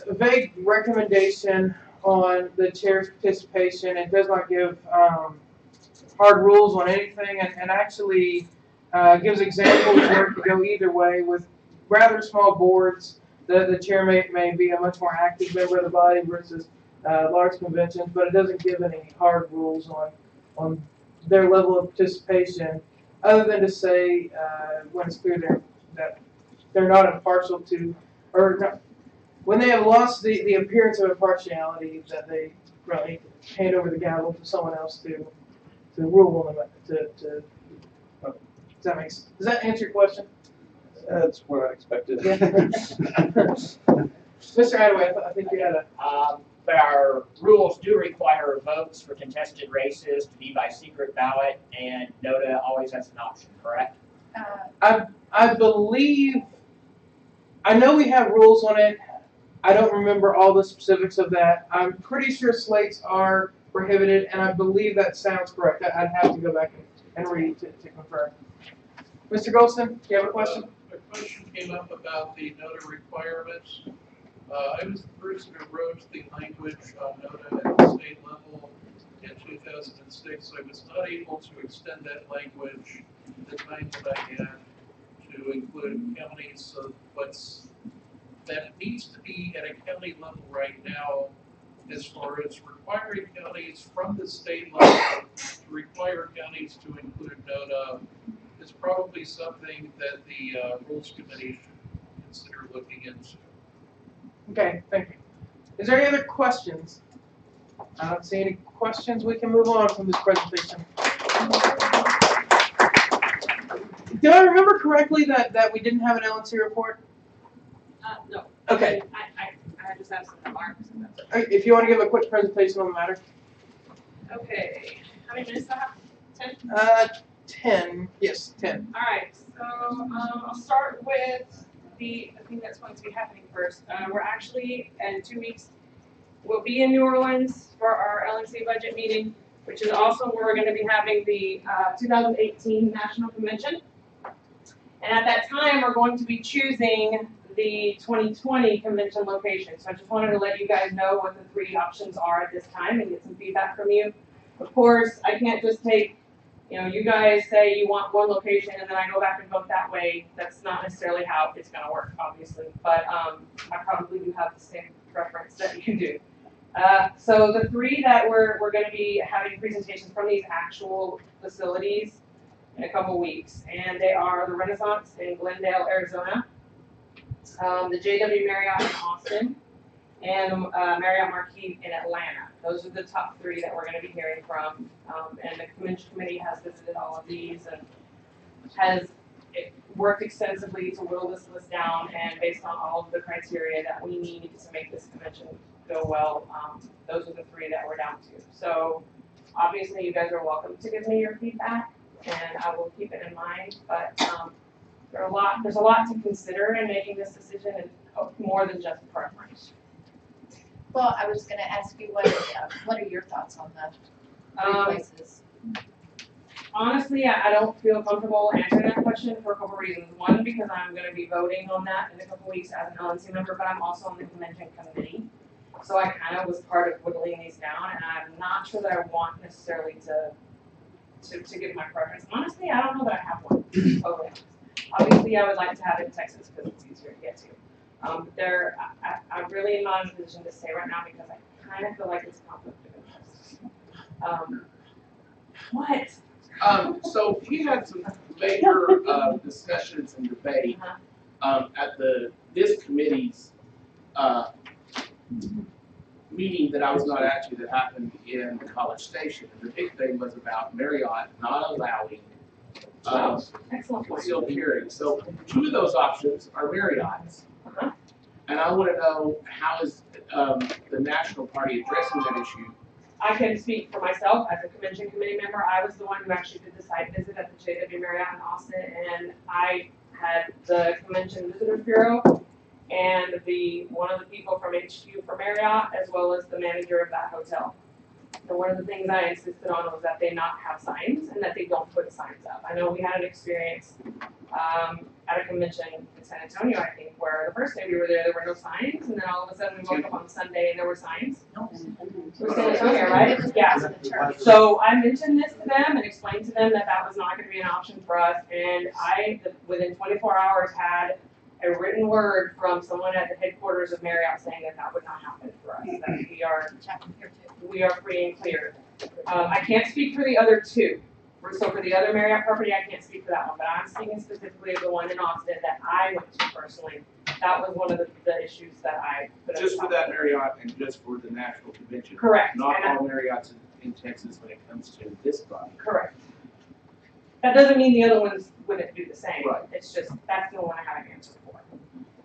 a vague recommendation on the chair's participation. It does not give hard rules on anything, and actually gives examples where it could go either way. With rather small boards, the chair may be a much more active member of the body versus large conventions, but it doesn't give any hard rules on their level of participation, other than to say when it's clear that they're not impartial to, or not, when they have lost the appearance of impartiality, that they really hand over the gavel to someone else to rule limit to does that answer your question? That's what I expected. Mr. Attaway, I think you had a. But our rules do require votes for contested races to be by secret ballot, and NODA always has an option, correct? I believe, I know we have rules on it. I don't remember all the specifics of that. I'm pretty sure slates are prohibited, and I believe that sounds correct. I'd have to go back and read to confirm. Mr. Golston, do you have a question? A question came up about the NODA requirements. I was the person who wrote the language on NODA at the state level in 2006. I was not able to extend that language the time that I had to include counties. So that needs to be at a county level right now, as far as requiring counties from the state level to require counties to include NODA, is probably something that the Rules Committee should consider looking into. Okay, thank you. Is there any other questions? I don't see any questions. We can move on from this presentation. Did I remember correctly that we didn't have an LNC report? No. Okay. I just have some remarks. If you want to give a quick presentation on the matter. Okay. How many minutes do I have? 10? 10. Yes, 10. All right. So I'll start with the thing that's going to be happening first. We're actually, in 2 weeks, we'll be in New Orleans for our LNC budget meeting, which is also where we're going to be having the 2018 National Convention. And at that time, we're going to be choosing the 2020 convention location. So I just wanted to let you guys know what the 3 options are at this time and get some feedback from you. Of course, I can't just take, you guys say you want one location and then I go back and vote that way. That's not necessarily how it's going to work, obviously. But I probably do have the same preference that you do. So the 3 that we're going to be having presentations from these actual facilities in a couple weeks, and they are the Renaissance in Glendale, Arizona, the JW Marriott in Austin, and Marriott Marquis in Atlanta. Those are the top 3 that we're going to be hearing from. And the convention committee has visited all of these and has worked extensively to whittle this list down, and based on all of the criteria that we need to make this convention go well, those are the 3 that we're down to. So obviously you guys are welcome to give me your feedback, and I will keep it in mind, but there's a lot to consider in making this decision, and more than just preference. Well, I was gonna ask you, what are your thoughts on the 3 places? Honestly, I don't feel comfortable answering that question for a couple reasons. One, because I'm going to be voting on that in a couple weeks as an LNC member, but I'm also on the convention committee. So I kind of was part of whittling these down, and I'm not sure that I want necessarily to give my preference. Honestly, I don't know that I have one. Totally honest. Obviously, I would like to have it in Texas because it's easier to get to. I really am not in a position to say right now because I kind of feel like it's a conflict of interest. What? So we had some major discussions and debate at this committee's meeting that I was not actually, that happened in College Station. And the big thing was about Marriott not allowing concealed carry. So 2 of those options are Marriott's. And I want to know, how is the National Party addressing that issue? I can speak for myself as a convention committee member. I was the one who actually did the site visit at the JW Marriott in Austin, and I had the Convention Visitors Bureau and one of the people from HQ for Marriott, as well as the manager of that hotel. And one of the things I insisted on was that they not have signs and that they don't put signs up. I know we had an experience at a convention in San Antonio, I think, where the first day we were there were no signs, and then all of a sudden we woke up on Sunday and there were signs. It was San Antonio, right? Yeah. So I mentioned this to them and explained to them that was not going to be an option for us, and I, within 24 hours, had a written word from someone at the headquarters of Marriott saying that would not happen for us, that we are free and clear. I can't speak for the other 2. So for the other Marriott property, I can't speak for that one, but I'm speaking specifically of the one in Austin that I went to personally. That was one of the issues that I put up. Just for that Marriott and just for the National Convention? Correct. Not all Marriotts in Texas when it comes to this body. Correct. That doesn't mean the other ones wouldn't do the same. Right. It's just, that's the one I have an answer for.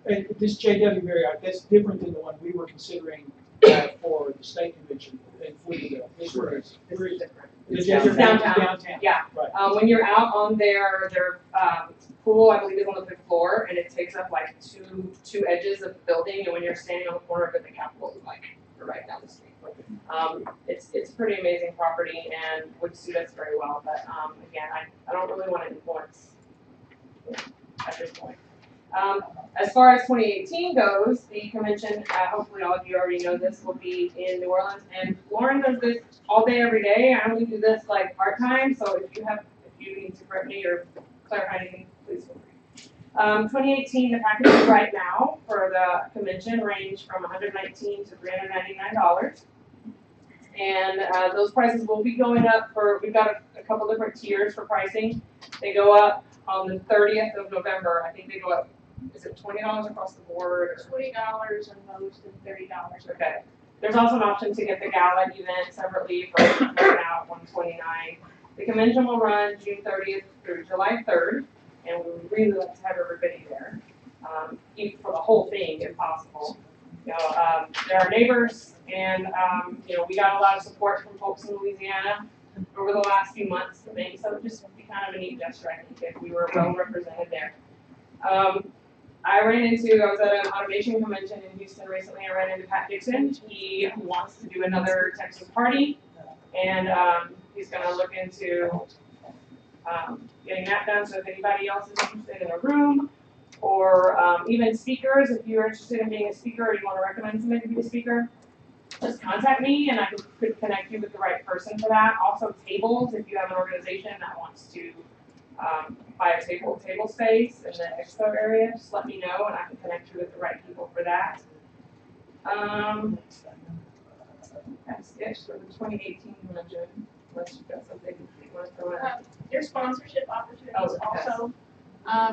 And this JW Marriott, that's different than the one we were considering for the state convention in Pflugerville. This one is This is different. It's Downtown. downtown. Yeah. Right. When you're out on their pool, I believe is on the fifth floor, and it takes up like two edges of the building, and when you're standing on the corner of it, the Capitol is like right down the street. It's a pretty amazing property and would suit us very well, but again, I don't really want to influence at this point. As far as 2018 goes, the convention, hopefully all of you already know this, will be in New Orleans, and Lauren does this all day, every day. I only do this like part-time, so if you need to correct me or clarify anything, please feel free. 2018, the packages right now for the convention range from $119 to $399. And those prices will be going up we've got a couple different tiers for pricing. They go up on the 30th of November. I think they go up, is it $20 across the board? $20 on most and $30. Okay. There's also an option to get the gala event separately for now $129. The convention will run June 30th through July 3rd, and we would really like to have everybody there, even for the whole thing if possible. You know, they're our neighbors, and you know, we got a lot of support from folks in Louisiana over the last few months. So it would just be kind of a neat gesture, I think, if we were well represented there. I was at an automation convention in Houston recently. I ran into Pat Dixon. He wants to do another Texas party, and he's going to look into getting that done. So if anybody else is interested in a room, or even speakers, if you're interested in being a speaker or you want to recommend somebody to be a speaker, just contact me and I could connect you with the right person for that. Also tables, if you have an organization that wants to buy a table space in the expo area, just let me know and I can connect you with the right people for that. That's it for the 2018 convention. Unless you've got something you want to throw in. There's sponsorship opportunities also.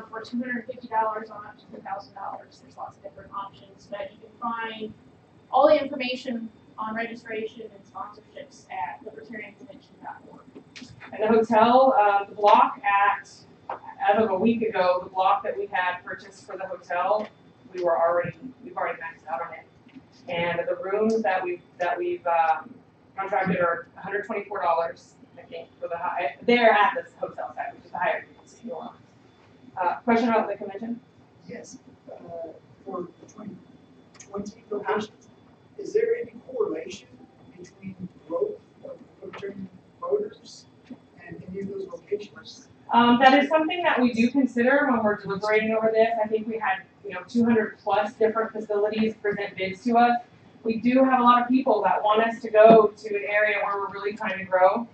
For $250 on up to $1,000. There's lots of different options, but you can find all the information on registration and sponsorships at libertarianconvention.org. And the hotel, the block as of a week ago, the block that we had purchased for the hotel, we've already maxed out on it. And the rooms that we've contracted are $124, I think, for they're at this hotel site, which is the higher frequency one. Question about the convention? Yes. For 2020 locations, is there any correlation between growth of libertarian voters and any of those locations? That is something that we do consider when we're deliberating over this. I think we had 200 plus different facilities present bids to us. We do have a lot of people that want us to go to an area where we're really trying to grow.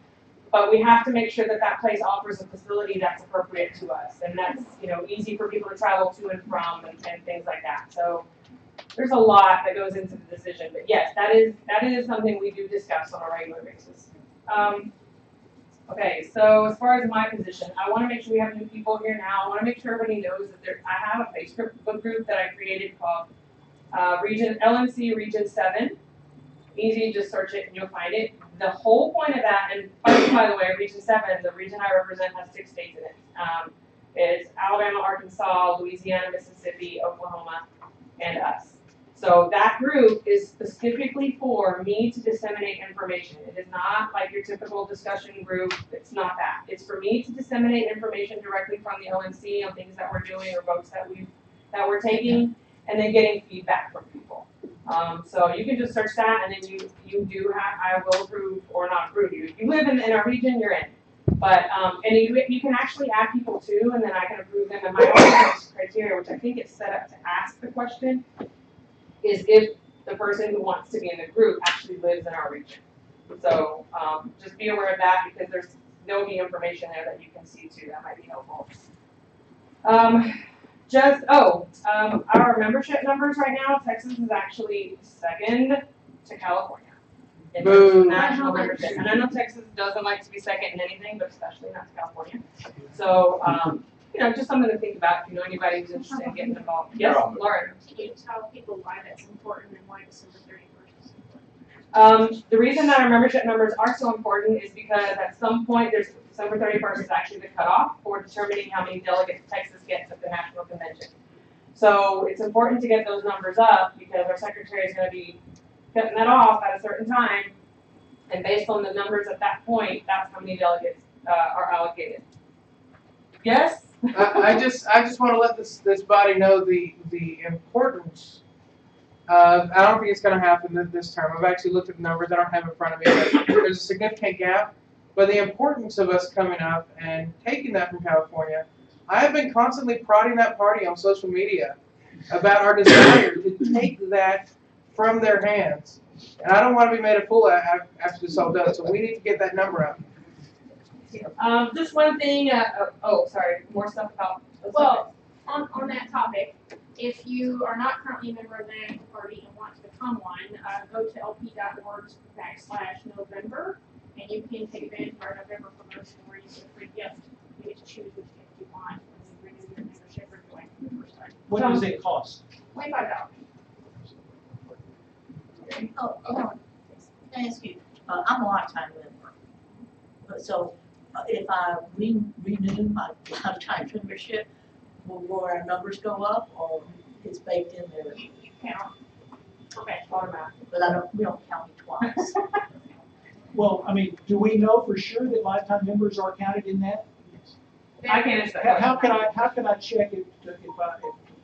But we have to make sure that that place offers a facility that's appropriate to us, and that's easy for people to travel to and from, and things like that. So there's a lot that goes into the decision. But yes, that is something we do discuss on a regular basis. Okay, so as far as my position, I want to make sure we have new people here now. I want to make sure everybody knows that I have a Facebook group that I created called LMC Region 7. Easy, just search it and you'll find it. The whole point of that, and by the way, Region 7, the region I represent has 6 states in it. It's Alabama, Arkansas, Louisiana, Mississippi, Oklahoma, and us. So that group is specifically for me to disseminate information. It is not like your typical discussion group. It's not that. It's for me to disseminate information directly from the LNC on things that we're doing or votes that we're taking, and then getting feedback from people. So you can just search that, and then you do have, I will approve or not approve you. If you live in our region, you're in. But, and you can actually add people too, and then I can approve them. And my own criteria, which I think is set up to ask the question, is if the person who wants to be in the group actually lives in our region. So just be aware of that, because there'll be information there that you can see too. That might be helpful. Our membership numbers right now, Texas is actually second to California in terms of national membership. And I know Texas doesn't like to be second in anything, but especially not to California. So, just something to think about if you know anybody who's interested in getting involved. Yes, Lauren. Can you tell people why that's important and why December 31st is important? The reason that our membership numbers are so important is because at some point, there's December 31st is actually the cutoff for determining how many delegates Texas gets at the national convention. So it's important to get those numbers up because our secretary is going to be cutting that off at a certain time, and based on the numbers at that point, that's how many delegates are allocated. Yes? I just want to let this body know the importance. I don't think it's going to happen this term. I've actually looked at the numbers. I don't have it in front of me. But there's a significant gap. But the importance of us coming up and taking that from California, I have been constantly prodding that party on social media about our desire to take that from their hands. And I don't want to be made a fool after this is all done. So we need to get that number up. Just one thing. Oh, sorry. More stuff about. Well, on that topic, if you are not currently a member of the National Party and want to become one, go to lp.org/November, and you can take advantage of our November promotion where you get a free gift. You get to choose which gift you want when you renew your membership or join for the first time. What does it cost? $25. Oh, can I ask you, I'm a lifetime member. So if I renew my lifetime membership, will our numbers go up or it's baked in there? You count. Okay, automatic. But we don't count it twice. Well, I mean, do we know for sure that lifetime members are counted in that? I can't answer that. How can I check it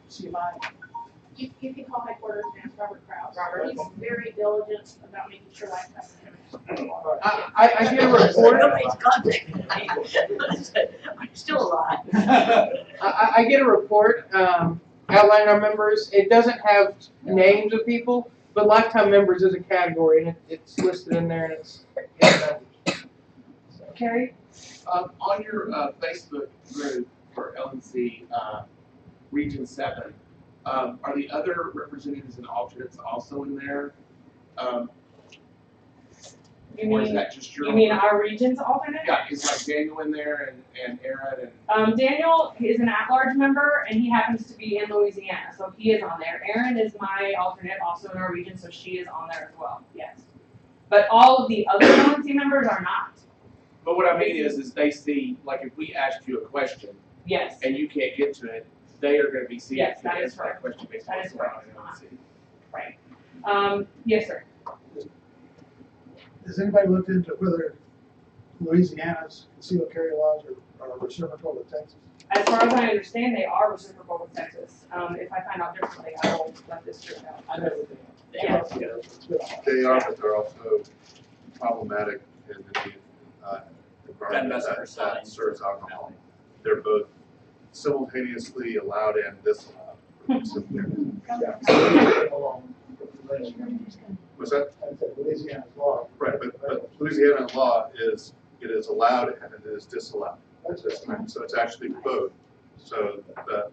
see if I? You can call headquarters and ask Robert Krause. He's very diligent about making sure lifetime members. I get a report. Nobody's contacting me. I'm still alive. I get a report outlining our members. It doesn't have names of people, but lifetime members is a category, and it's listed in there, and it's Carrie? On your Facebook group for LNC Region 7, are the other representatives and alternates also in there? Or is that just your? You mean our region's alternate? Yeah, is like Daniel in there and Aaron and. Daniel is an at-large member, and he happens to be in Louisiana, so he is on there. Aaron is my alternate, also in our region, so she is on there as well. Yes, but all of the other LNC members are not. But what I mean is they see, like, if we asked you a question. Yes. And you can't get to it, they are going to be seeing. Yes, to that is answer that correct. question based That on is what's correct. going on in LNC. Right. Yes, sir. Has anybody looked into whether Louisiana's concealed carry laws are reciprocal with Texas? As far as I understand, they are reciprocal with Texas. If I find out differently, I will let this trip out. I know that Yes. They are, but they're also problematic in the environment that serves alcohol. They're both simultaneously allowed and disallowed. Was that? Louisiana's law. Right, but Louisiana law is, it is allowed and it is disallowed. So it's actually both. So I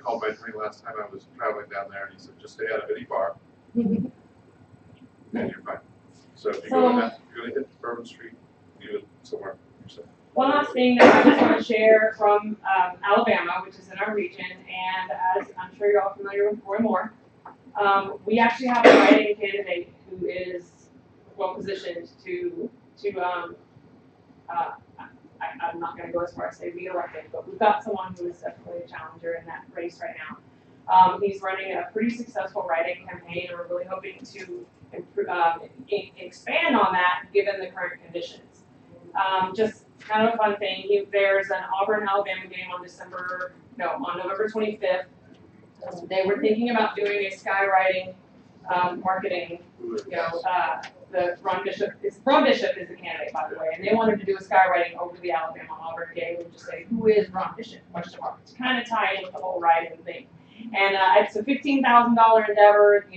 called my attorney last time I was traveling down there and he said, just stay out of any bar. And you're fine. So if you go in that, you're gonna hit Bourbon Street, you go somewhere. One last thing that I just want to share from Alabama, which is in our region, and as I'm sure you're all familiar with Roy Moore, we actually have a writing candidate who is well positioned to I'm not going to go as far as say be elected, but we've got someone who is definitely a challenger in that race right now. He's running a pretty successful writing campaign, and we're really hoping to expand on that given the current conditions. Just kind of a fun thing. There's an Auburn-Alabama game on November 25th. They were thinking about doing a skywriting marketing. Ron Bishop is the candidate, by the way, and they wanted to do a skywriting over the Alabama-Auburn game and just say, who is Ron Bishop? To kind of tie in with the whole writing thing. And it's a $15,000 endeavor. I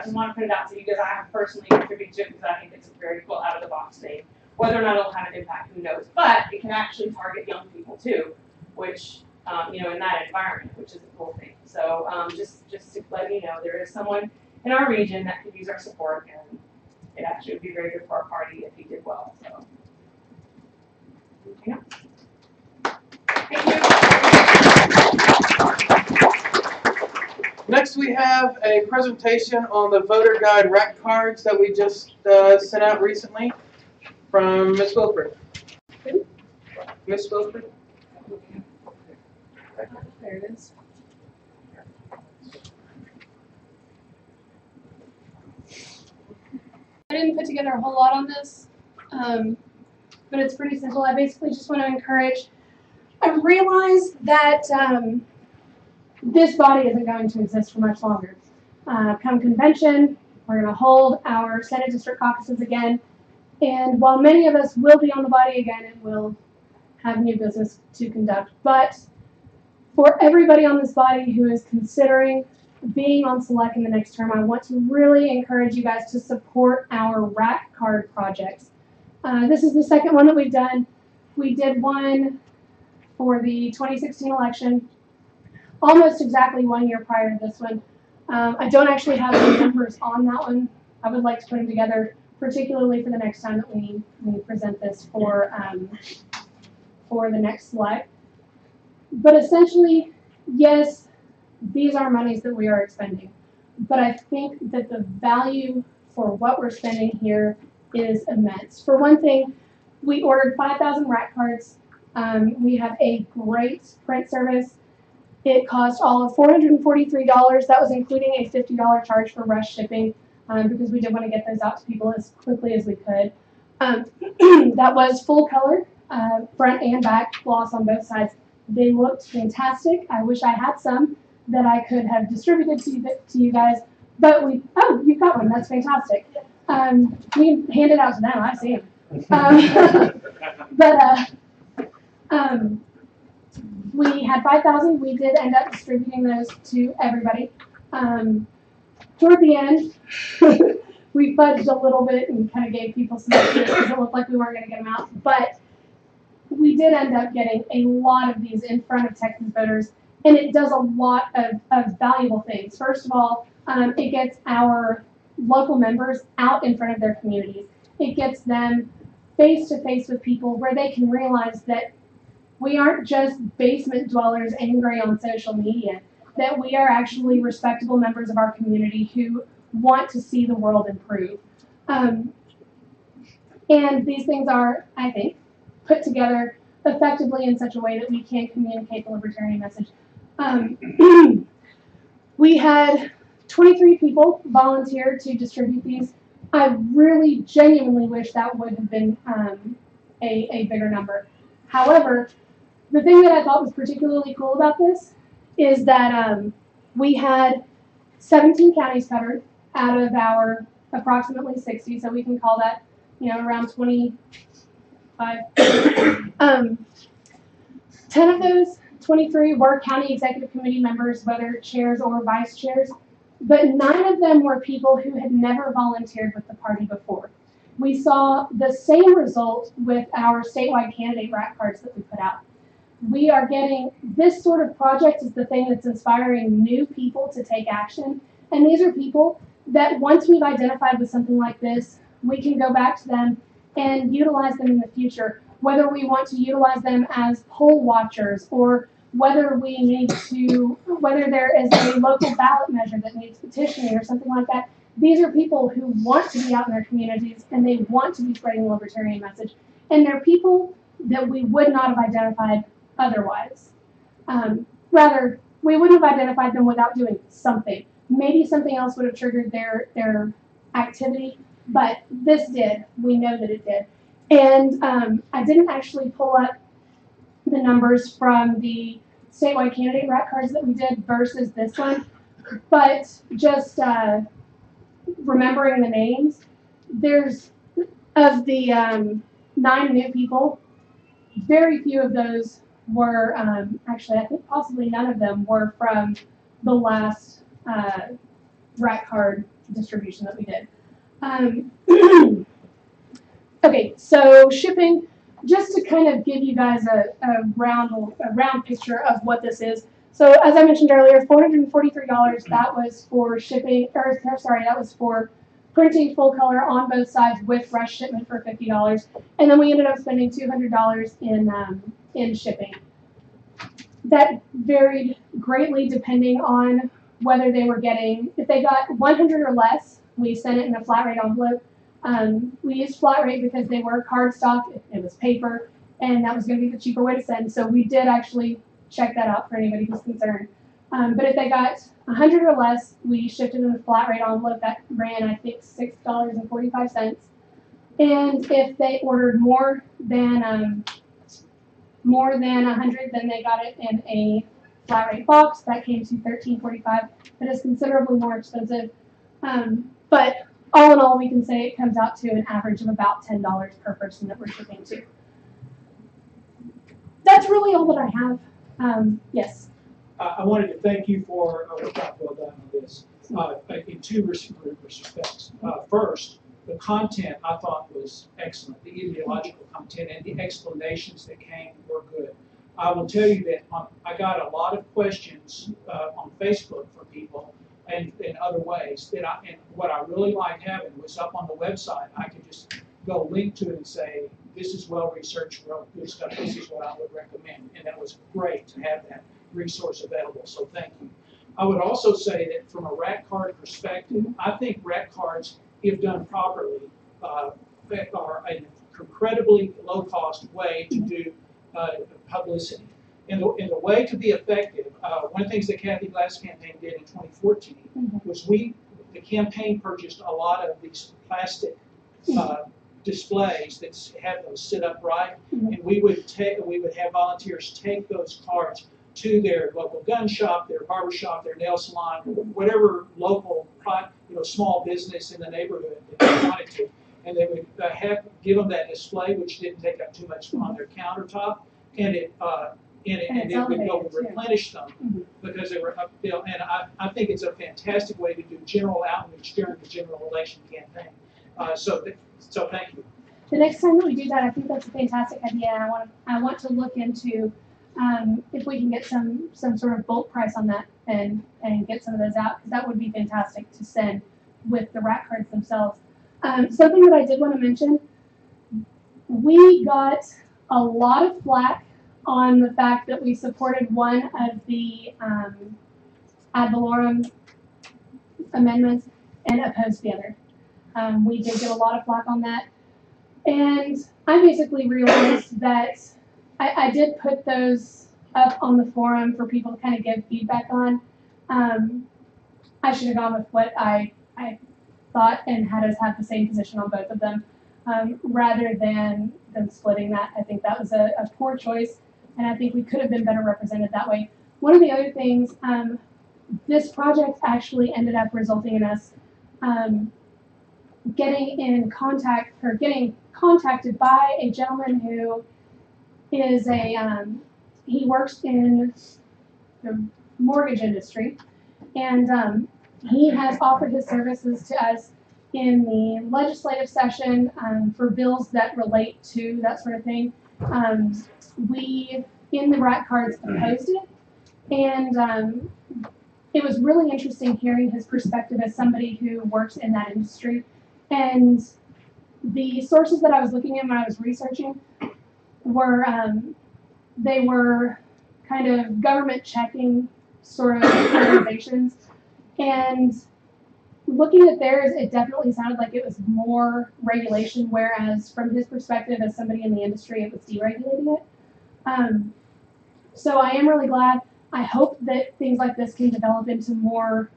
just want to put it out to you guys. I have personally contributed to it because I think it's a very cool out-of-the-box thing. Whether or not it'll have an impact, who knows? But it can actually target young people too, which in that environment, which is a cool thing. So just to let you know, there is someone in our region that could use our support, and it actually would be very good for our party if he did well. So, yeah. Thank you. Next, we have a presentation on the voter guide rack cards that we just sent out recently from Ms. Wilford. Ms. Wilford? There it is. I didn't put together a whole lot on this, but it's pretty simple. I basically just want to encourage. I realize that this body isn't going to exist for much longer. Come convention, we're going to hold our Senate district caucuses again, and while many of us will be on the body again and will have new business to conduct, but for everybody on this body who is considering being on SLEC in the next term, I want to really encourage you guys to support our rack card projects. This is the second one that we've done. We did one for the 2016 election, almost exactly 1 year prior to this one. I don't actually have any numbers on that one. I would like to put them together, particularly for the next time that we present this for the next SLEC. But essentially, yes, these are monies that we are expending. But I think that the value for what we're spending here is immense. For one thing, we ordered 5,000 rack cards. We have a great print service. It cost all of $443. That was including a $50 charge for rush shipping because we did want to get those out to people as quickly as we could. That was full color, front and back gloss on both sides. They looked fantastic. I wish I had some that I could have distributed to you guys, but oh, you've got one. That's fantastic. We hand it out to them. I see them. We had 5,000. We did end up distributing those to everybody. Toward the end, we fudged a little bit and kind of gave people some ideas because it looked like we weren't going to get them out. But we did end up getting a lot of these in front of Texas voters, and it does a lot of valuable things. First of all, it gets our local members out in front of their communities. It gets them face to face with people where they can realize that we aren't just basement dwellers angry on social media, that we are actually respectable members of our community who want to see the world improve. And these things are, I think, put together effectively in such a way that we can communicate the libertarian message. We had 23 people volunteer to distribute these. I really genuinely wish that would have been a bigger number. However, the thing that I thought was particularly cool about this is that we had 17 counties covered out of our approximately 60, so we can call that, around 25. 10 of those 23 were county executive committee members, whether chairs or vice chairs, but 9 of them were people who had never volunteered with the party before. We saw the same result with our statewide candidate rack cards that we put out. We are getting, this sort of project is the thing that's inspiring new people to take action, and these are people that once we've identified with something like this, we can go back to them and utilize them in the future, whether we want to utilize them as poll watchers or whether there is a local ballot measure that needs petitioning or something like that. These are people who want to be out in their communities and they want to be spreading the libertarian message. And they're people that we would not have identified otherwise. Rather, we wouldn't have identified them without doing something. Maybe something else would have triggered their activity, but this did. We know that it did. And I didn't actually pull up the numbers from the statewide candidate rack cards that we did versus this one, but just remembering the names, there's, of the 9 new people, very few of those were, actually I think possibly none of them were from the last rack card distribution that we did. Okay, so shipping, just to kind of give you guys a round picture of what this is. So as I mentioned earlier, $443, that was for shipping, or sorry, that was for printing full color on both sides with rush shipment for $50. And then we ended up spending $200 in shipping. That varied greatly depending on whether they were getting, if they got 100 or less, we sent it in a flat rate envelope. We used flat rate because they were cardstock, it was paper, and that was going to be the cheaper way to send. So we did actually check that out for anybody who's concerned. But if they got 100 or less, we shipped it in a flat rate envelope that ran, I think, $6.45. And if they ordered more than 100, then they got it in a flat rate box that came to $13.45. That is considerably more expensive. But all in all, we can say it comes out to an average of about $10 per person that we're shipping to. That's really all that I have. Yes. I wanted to thank you for a job well done on this in two respects. First, the content I thought was excellent. The ideological content and the explanations that came were good. I will tell you that I got a lot of questions on Facebook from people and in other ways and what I really liked having was up on the website. I could just go link to it and say, this is well researched, well good stuff, this is what I would recommend. And that was great to have that resource available, so thank you. I would also say that from a rack card perspective, I think rack cards, if done properly, are an incredibly low-cost way to do publicity. And the way to be effective, one of the things that Kathy Glass campaign did in 2014 was the campaign purchased a lot of these plastic displays that have those sit upright, and we would have volunteers take those cards to their local gun shop, their barber shop, their nail salon, whatever local small business in the neighborhood that they wanted to, and they would give them that display, which didn't take up too much on their countertop, and it would go replenish them because they were upbuilt. And I think it's a fantastic way to do general outreach during the general election campaign. So thank you. The next time that we do that, I think that's a fantastic idea, and I want to look into if we can get some sort of bulk price on that and get some of those out, because that would be fantastic to send with the rack cards themselves. Something that I did want to mention, we got a lot of flack on the fact that we supported one of the ad valorem amendments and opposed the other. We did get a lot of flack on that. And I basically realized that I did put those up on the forum for people to kind of give feedback on. I should have gone with what I thought and had us have the same position on both of them, rather than them splitting that. I think that was a poor choice, and I think we could have been better represented that way. One of the other things, this project actually ended up resulting in us getting contacted by a gentleman who is he works in the mortgage industry, and he has offered his services to us in the legislative session for bills that relate to that sort of thing. We, in the rack cards, opposed it, and it was really interesting hearing his perspective as somebody who works in that industry. And the sources that I was looking at when I was researching were, they were kind of government checking sort of organizations. And looking at theirs, it definitely sounded like it was more regulation, whereas from his perspective as somebody in the industry, it was deregulating it. So I am really glad. I hope that things like this can develop into more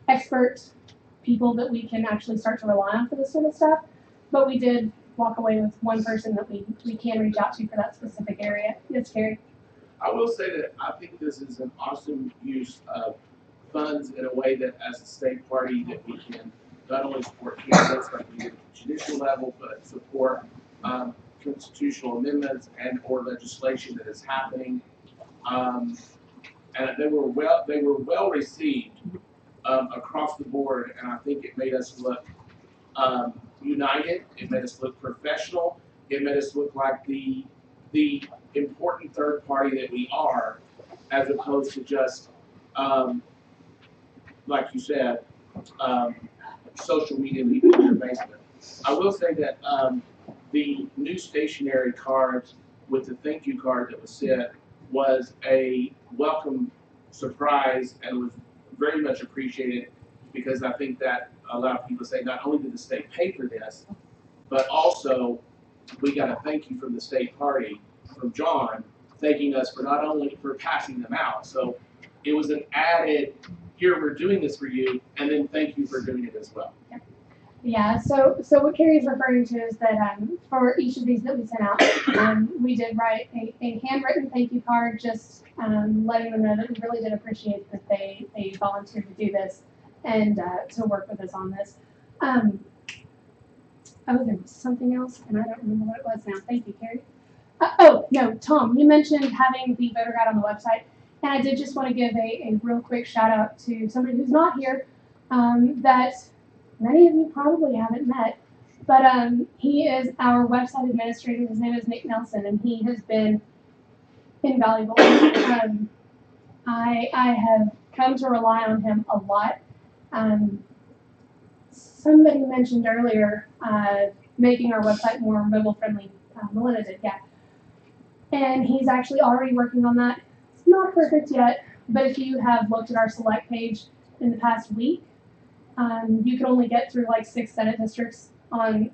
expert people that we can actually start to rely on for this sort of stuff. But we did walk away with one person that we can reach out to for that specific area. It's Carrie. I will say that I think this is an awesome use of funds in a way that as a state party that we can not only support candidates like we did at the judicial level, but support constitutional amendments and or legislation that is happening. And they were well received across the board, and I think it made us look united. It made us look professional. It made us look like the important third party that we are, as opposed to just like you said, social media people in your basement. I will say that the new stationary cards with the thank you card that was sent was a welcome surprised and was very much appreciated, because I think that allowed people to say, not only did the state pay for this, but also we got a thank you from the state party, from John, thanking us for not only for passing them out. So it was an added, here, we're doing this for you, and then thank you for doing it as well. Yeah, so what Carrie's referring to is that for each of these that we sent out, we did write a handwritten thank you card, just letting them know that we really did appreciate that they volunteered to do this and to work with us on this. Oh, there was something else, and I don't remember what it was now. Thank you, Carrie. Oh, no, Tom, you mentioned having the voter guide on the website, and I did just want to give a real quick shout out to somebody who's not here that many of you probably haven't met, but he is our website administrator. His name is Nick Nelson, and he has been invaluable. I have come to rely on him a lot. Somebody mentioned earlier making our website more mobile friendly. Melinda did, yeah. And he's actually already working on that. It's not perfect yet, but if you have looked at our SLEC page in the past week, you can only get through like 6 Senate districts on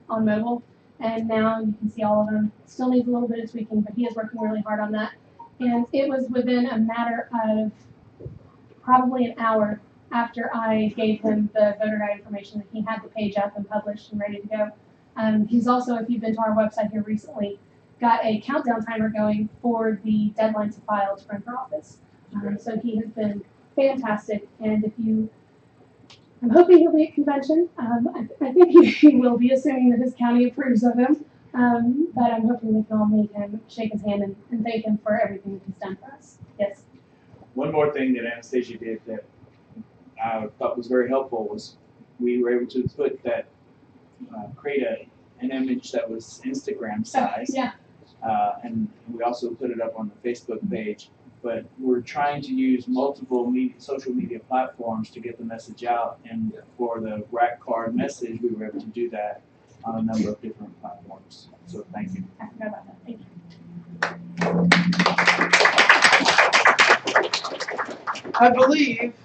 mobile, and now you can see all of them. Still needs a little bit of tweaking, but he is working really hard on that. And it was within a matter of probably an hour after I gave him the voter guide information that he had the page up and published and ready to go. He's also, if you've been to our website here recently, got a countdown timer going for the deadline to file to run for office. So he has been fantastic, and if you I'm hoping he'll be at convention. I think he will be, assuming that his county approves of him. But I'm hoping we can all meet him, shake his hand, and thank him for everything that he's done for us. Yes. One more thing that Anastasia did that I thought was very helpful was we were able to put that, create an image that was Instagram size. Yeah. And we also put it up on the Facebook page. But we're trying to use multiple social media platforms to get the message out. And for the rack card message, we were able to do that on a number of different platforms. So thank you. I forgot about that. Thank you. I believe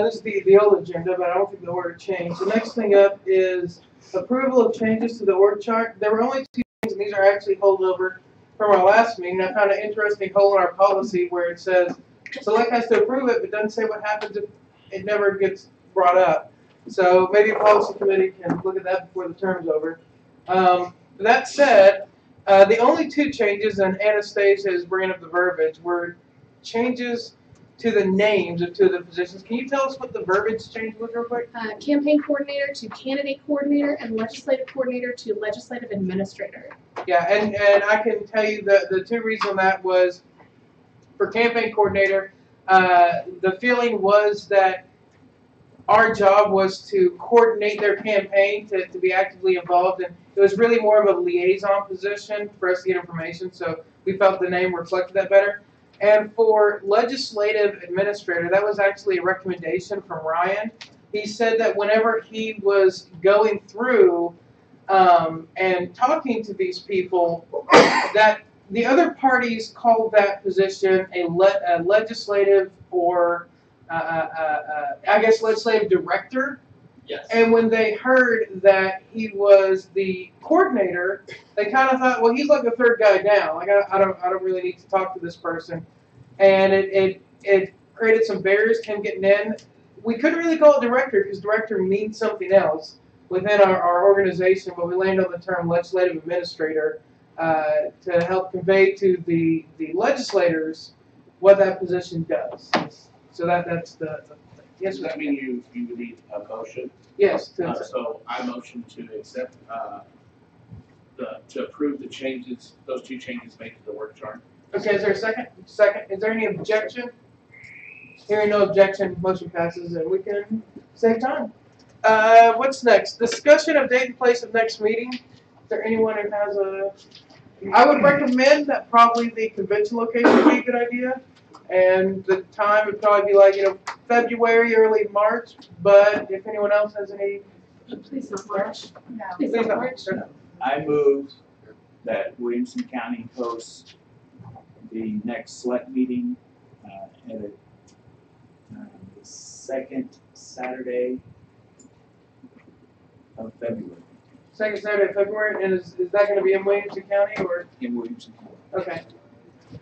this is the old agenda, but I don't think the order changed. The next thing up is approval of changes to the org chart. There were only 2 things, and these are actually holdover from our last meeting. I found an interesting hole in our policy where it says SLEC has to approve it, but doesn't say what happens if it never gets brought up. So maybe a policy committee can look at that before the term's over. That said, the only 2 changes, and Anastasia is bringing up the verbiage, were changes to the names of 2 of the positions. Can you tell us what the verbiage change was real quick? Campaign coordinator to candidate coordinator, and legislative coordinator to legislative administrator. Yeah, and I can tell you that the 2 reasons that was for campaign coordinator, the feeling was that our job was to coordinate their campaign to be actively involved, and it was really more of a liaison position for us to get information, so we felt the name reflected that better. And for legislative administrator, that was actually a recommendation from Ryan. He said that whenever he was going through and talking to these people, that the other parties called that position a legislative or I guess legislative director. Yes. And when they heard that he was the coordinator, they kind of thought, well, he's like the 3rd guy down. Like I don't really need to talk to this person, and it created some barriers to him getting in. We couldn't really call it director because director means something else within our organization, but we landed on the term legislative administrator to help convey to the legislators what that position does. So that's the yes. Does that mean you would need a motion? Yes. So I motion to accept to approve the changes, those 2 changes made to the work chart. Okay. Is there a second? Second. Is there any objection? Hearing no objection, motion passes, and we can save time. What's next? Discussion of date and place of next meeting. Is there anyone who has a? I would recommend that probably the convention location would be a good idea. And the time would probably be like, February, early March. But if anyone else has any. Please not March. No. Please not March. I move that Williamson County hosts the next SLEC meeting at a second Saturday of February Second Saturday of February, and is that gonna be in Williamson County or? in Williamson County. Okay.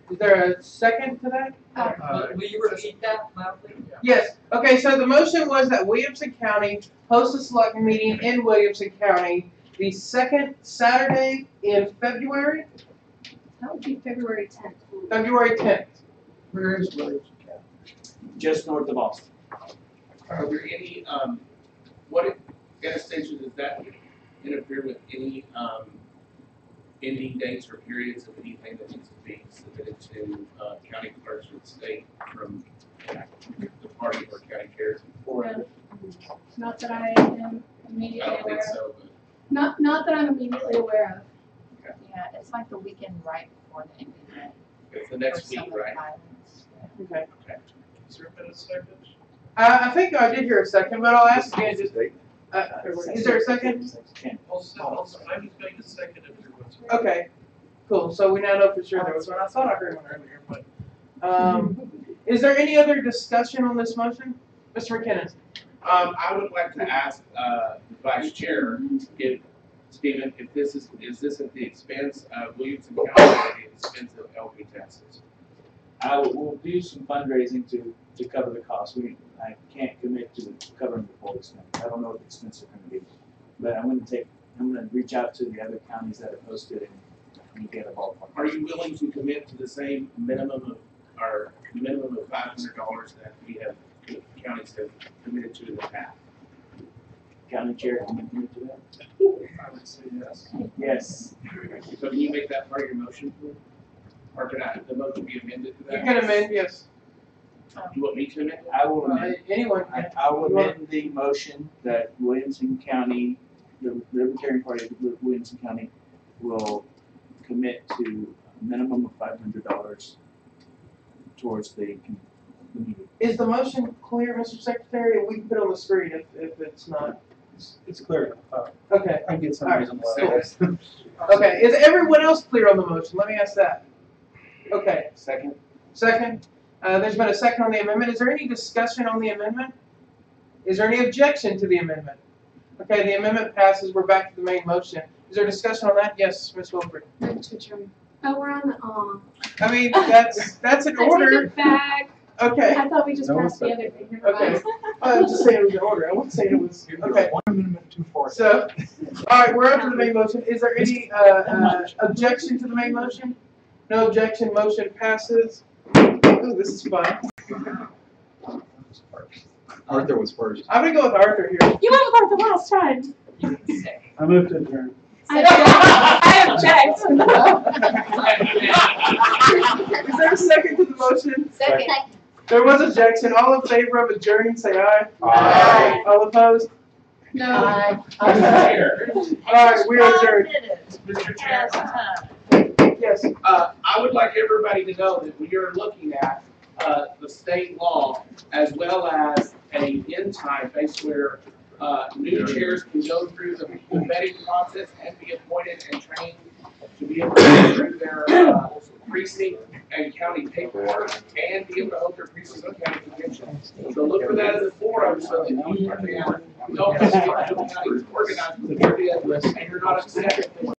Is there a second to that? Will you repeat that loudly? Yes. Okay, so the motion was that Williamson County host a select meeting in Williamson County the second Saturday in February, That would be February 10th. February 10th. Where is Williamson County? Just north of Austin. Are there any, what Anastasia, does that interfere with any, ending dates or periods of anything that needs to be submitted to, county clerks or the state from the party or county chairs? No. Not that I am I immediately don't aware think of. so, but. Not that I'm immediately aware of. Yeah, it's like the weekend right before the end of the day. It's the next for week, some of the right? islands. Okay. Has there been a second? I think I did hear a second, but I'll ask again. Just is there a second? Also, I would make a second if there was. Okay. Cool. So we now know for sure there was one. I thought I heard one earlier, but is there any other discussion on this motion, Mr. McKinnon? I would like to ask, the vice chair, if, Stephen, if this is this at the expense of Williamson County or at the expense of LP Texas? We'll do some fundraising to cover the cost. I can't commit to covering the full expense. I don't know what the expenses are gonna be. But I'm gonna reach out to the other counties that have hosted and get a ballpark. Are you willing to commit to the same minimum of $500 that we have, the counties have committed to in the past? County chair, can you commit to that? I would say yes. Yes. So can you make that part of your motion? Or can the motion be amended to that? You can amend, yes. Do you want me to amend it? I will amend. Anyone I can. will amend the motion that Williamson County, the Libertarian Party of Williamson County will commit to a minimum of $500 towards the meeting. Is the motion clear, Mr. Secretary? We can put it on the screen if it's not. It's clear. Okay. I can get some All right. reason Cool. Okay. Is everyone else clear on the motion? Let me ask that. Okay. Second. Second. There's been a second on the amendment. Is there any discussion on the amendment? Is there any objection to the amendment? Okay, the amendment passes. We're back to the main motion. Is there discussion on that? Yes, Ms. Wilford. Oh, we're on the I mean, that's an I order. take it back. Okay. I thought we just No, passed the it's other thing. Never Okay. mind. I was just saying it was an order. I wasn't saying it was. Okay. 1 amendment, 2 for. So, all right, we're up to the main motion. Is there any objection to the main motion? No objection. Motion passes. Ooh, this is fun. Arthur was first. I'm gonna go with Arthur here. You went with Arthur last time. I moved to adjourn. I object. Is there a second to the motion? Second. There was objection. All in favor of adjourning, say aye. Aye. All opposed? No. All right, we are adjourned. Mr. Chair, Yes. I would like everybody to know that we are looking at the state law as well as a end time base where new chairs can go through the vetting process and be appointed and trained to be able to go through their precinct and county paperwork and be able to hold their precinct and county convention. So look for that as a forum so that you can help us get the county organized with your and you're not upset.